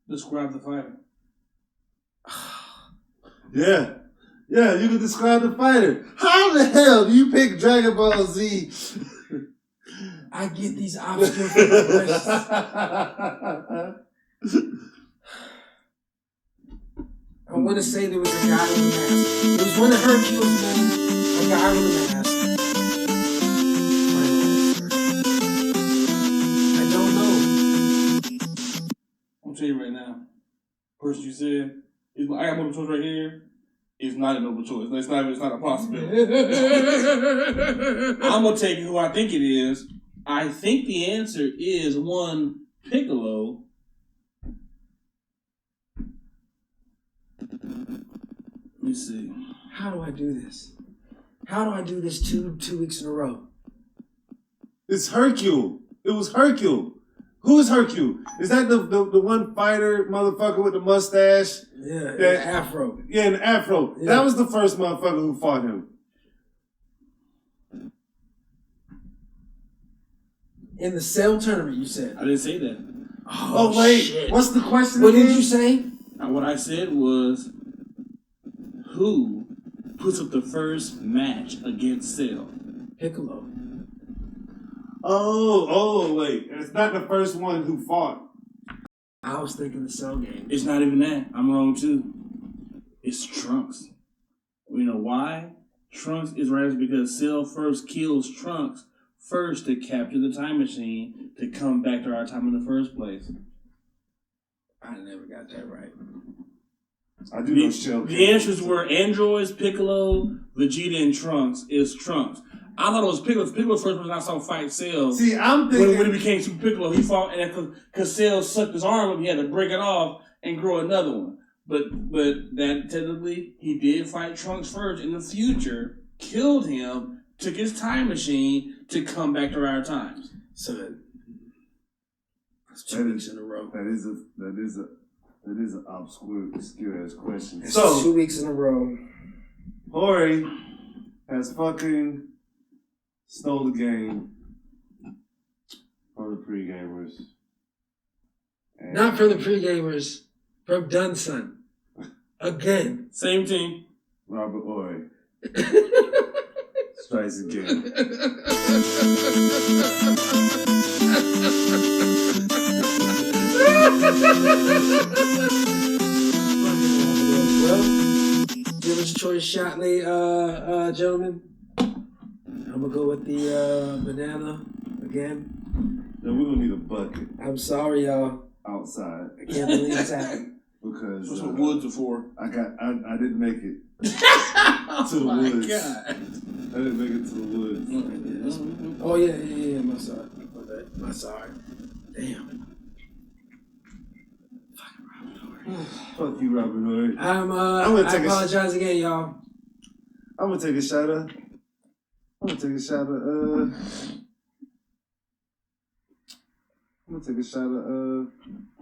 Speaker 4: Describe the fighter.
Speaker 5: Yeah, you can describe the fighter. How the hell do you pick Dragon Ball Z?
Speaker 1: I get these obscure questions. I want to say there was a guy with a mask. It was one of Hercule's men, a guy with a mask. I don't know.
Speaker 4: I'm tell you right now. Person you said, I got multiple choice right here. It's not a noble choice. It's not a possibility. I'm gonna take who I think it is. I think the answer is one Piccolo. Let me see.
Speaker 1: How do I do this? How do I do this two weeks in a row?
Speaker 5: It's Hercule. It was Hercule. Who is Hercule? Is that the one fighter motherfucker with the mustache?
Speaker 1: Yeah,
Speaker 5: That-
Speaker 1: afro.
Speaker 5: Yeah, an afro.
Speaker 1: Yeah.
Speaker 5: That was the first motherfucker who fought him.
Speaker 1: In the Cell tournament, you said.
Speaker 4: I didn't say that.
Speaker 5: Oh, wait.
Speaker 1: Shit.
Speaker 5: What's the question
Speaker 1: What
Speaker 5: again?
Speaker 1: did you say?
Speaker 4: And what I said was, who puts up the first match against Cell?
Speaker 1: Piccolo.
Speaker 5: Oh, wait. It's not the first one who fought.
Speaker 1: I was thinking the Cell game.
Speaker 4: It's not even that. I'm wrong too. It's Trunks. You know why? Trunks is right because Cell first kills Trunks first to capture the time machine to come back to our time in the first place.
Speaker 1: I never got that right.
Speaker 5: I do know Shell.
Speaker 4: The answers were androids, Piccolo, Vegeta, and Trunks. Is Trunks. I thought it was Piccolo. Piccolo's first person I saw fight Cell.
Speaker 5: See, I'm thinking...
Speaker 4: When he became Super Piccolo, he fought, and because Cell sucked his arm up, he had to break it off and grow another one. But that technically, he did fight Trunks first in the future, killed him, took his time machine to come back to our times.
Speaker 1: So that's 2 weeks in a row.
Speaker 5: That is an obscure ass question.
Speaker 1: That's
Speaker 5: So
Speaker 1: 2 weeks in a row.
Speaker 5: Hori has fucking stole the game from the pre-gamers. And
Speaker 1: Not from the pre-gamers, from Dunson. Again.
Speaker 4: Same team.
Speaker 5: Robert Ori strikes again.
Speaker 1: Well, dealer's choice shot, gentlemen. I'm gonna go with the banana again.
Speaker 5: Then we're gonna need a bucket
Speaker 1: I'm sorry, y'all.
Speaker 5: outside
Speaker 1: I can't believe it's happened.
Speaker 5: because
Speaker 4: That's what woods are for.
Speaker 5: I didn't make it to the woods.
Speaker 4: God.
Speaker 5: I didn't make it to the woods.
Speaker 1: Oh yeah. My sorry. Damn.
Speaker 5: Fuck you, Robert Ori.
Speaker 1: I
Speaker 5: gonna take
Speaker 1: apologize again, y'all.
Speaker 5: I'm gonna take a shot of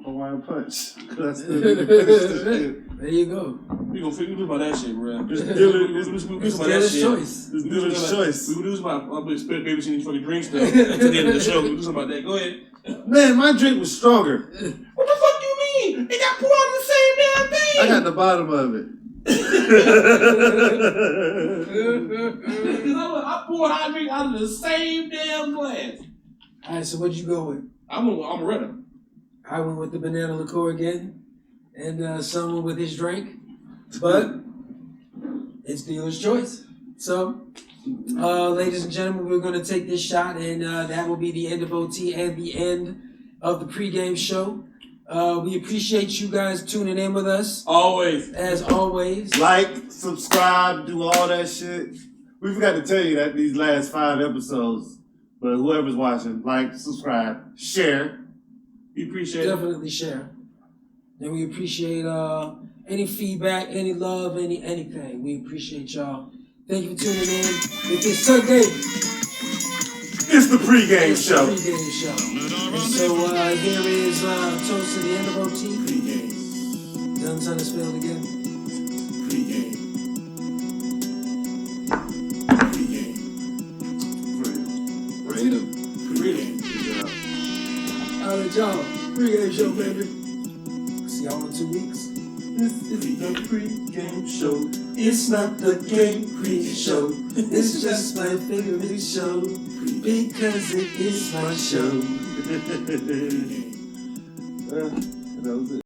Speaker 5: Hawaiian Punch. That's the
Speaker 1: There you go.
Speaker 4: We gonna do about that shit, bro.
Speaker 1: It's dealer's choice.
Speaker 5: It's dealer's choice.
Speaker 4: We do about spit baby she fucking drink stuff at the end of the show. We do something about that. Go ahead.
Speaker 5: Man, my drink was stronger.
Speaker 4: What the fuck you mean? They got poured on the same damn thing.
Speaker 5: I got the bottom of it.
Speaker 4: I poured our drink out of the same damn glass.
Speaker 1: All right, so what'd you go with?
Speaker 4: I'm a redder.
Speaker 1: I went with the banana liqueur again, and someone with his drink, but it's dealer's choice. So Ladies and gentlemen, we're going to take this shot, and that will be the end of OT and the end of the pregame show. We appreciate you guys tuning in with us.
Speaker 4: Always.
Speaker 1: As always.
Speaker 5: Like, subscribe, do all that shit. We forgot to tell you that these last 5 episodes, but whoever's watching, like, subscribe, share.
Speaker 4: We appreciate it.
Speaker 1: Definitely share. And we appreciate any feedback, any love, anything. We appreciate y'all. Thank you for tuning in. If it's Sunday,
Speaker 5: It's the pregame show.
Speaker 1: The pregame show. And so here is toast to the end of OT.
Speaker 2: Pre-game.
Speaker 1: Done Sundersfield again.
Speaker 2: Pre-game. Pre-game.
Speaker 3: Freedom.
Speaker 2: Pre-game.
Speaker 1: All right, y'all. Pregame show, baby. See y'all in 2 weeks.
Speaker 5: This is the pregame show. It's not the game pre-show.
Speaker 1: It's just my favorite show because it is my show.
Speaker 5: That was it.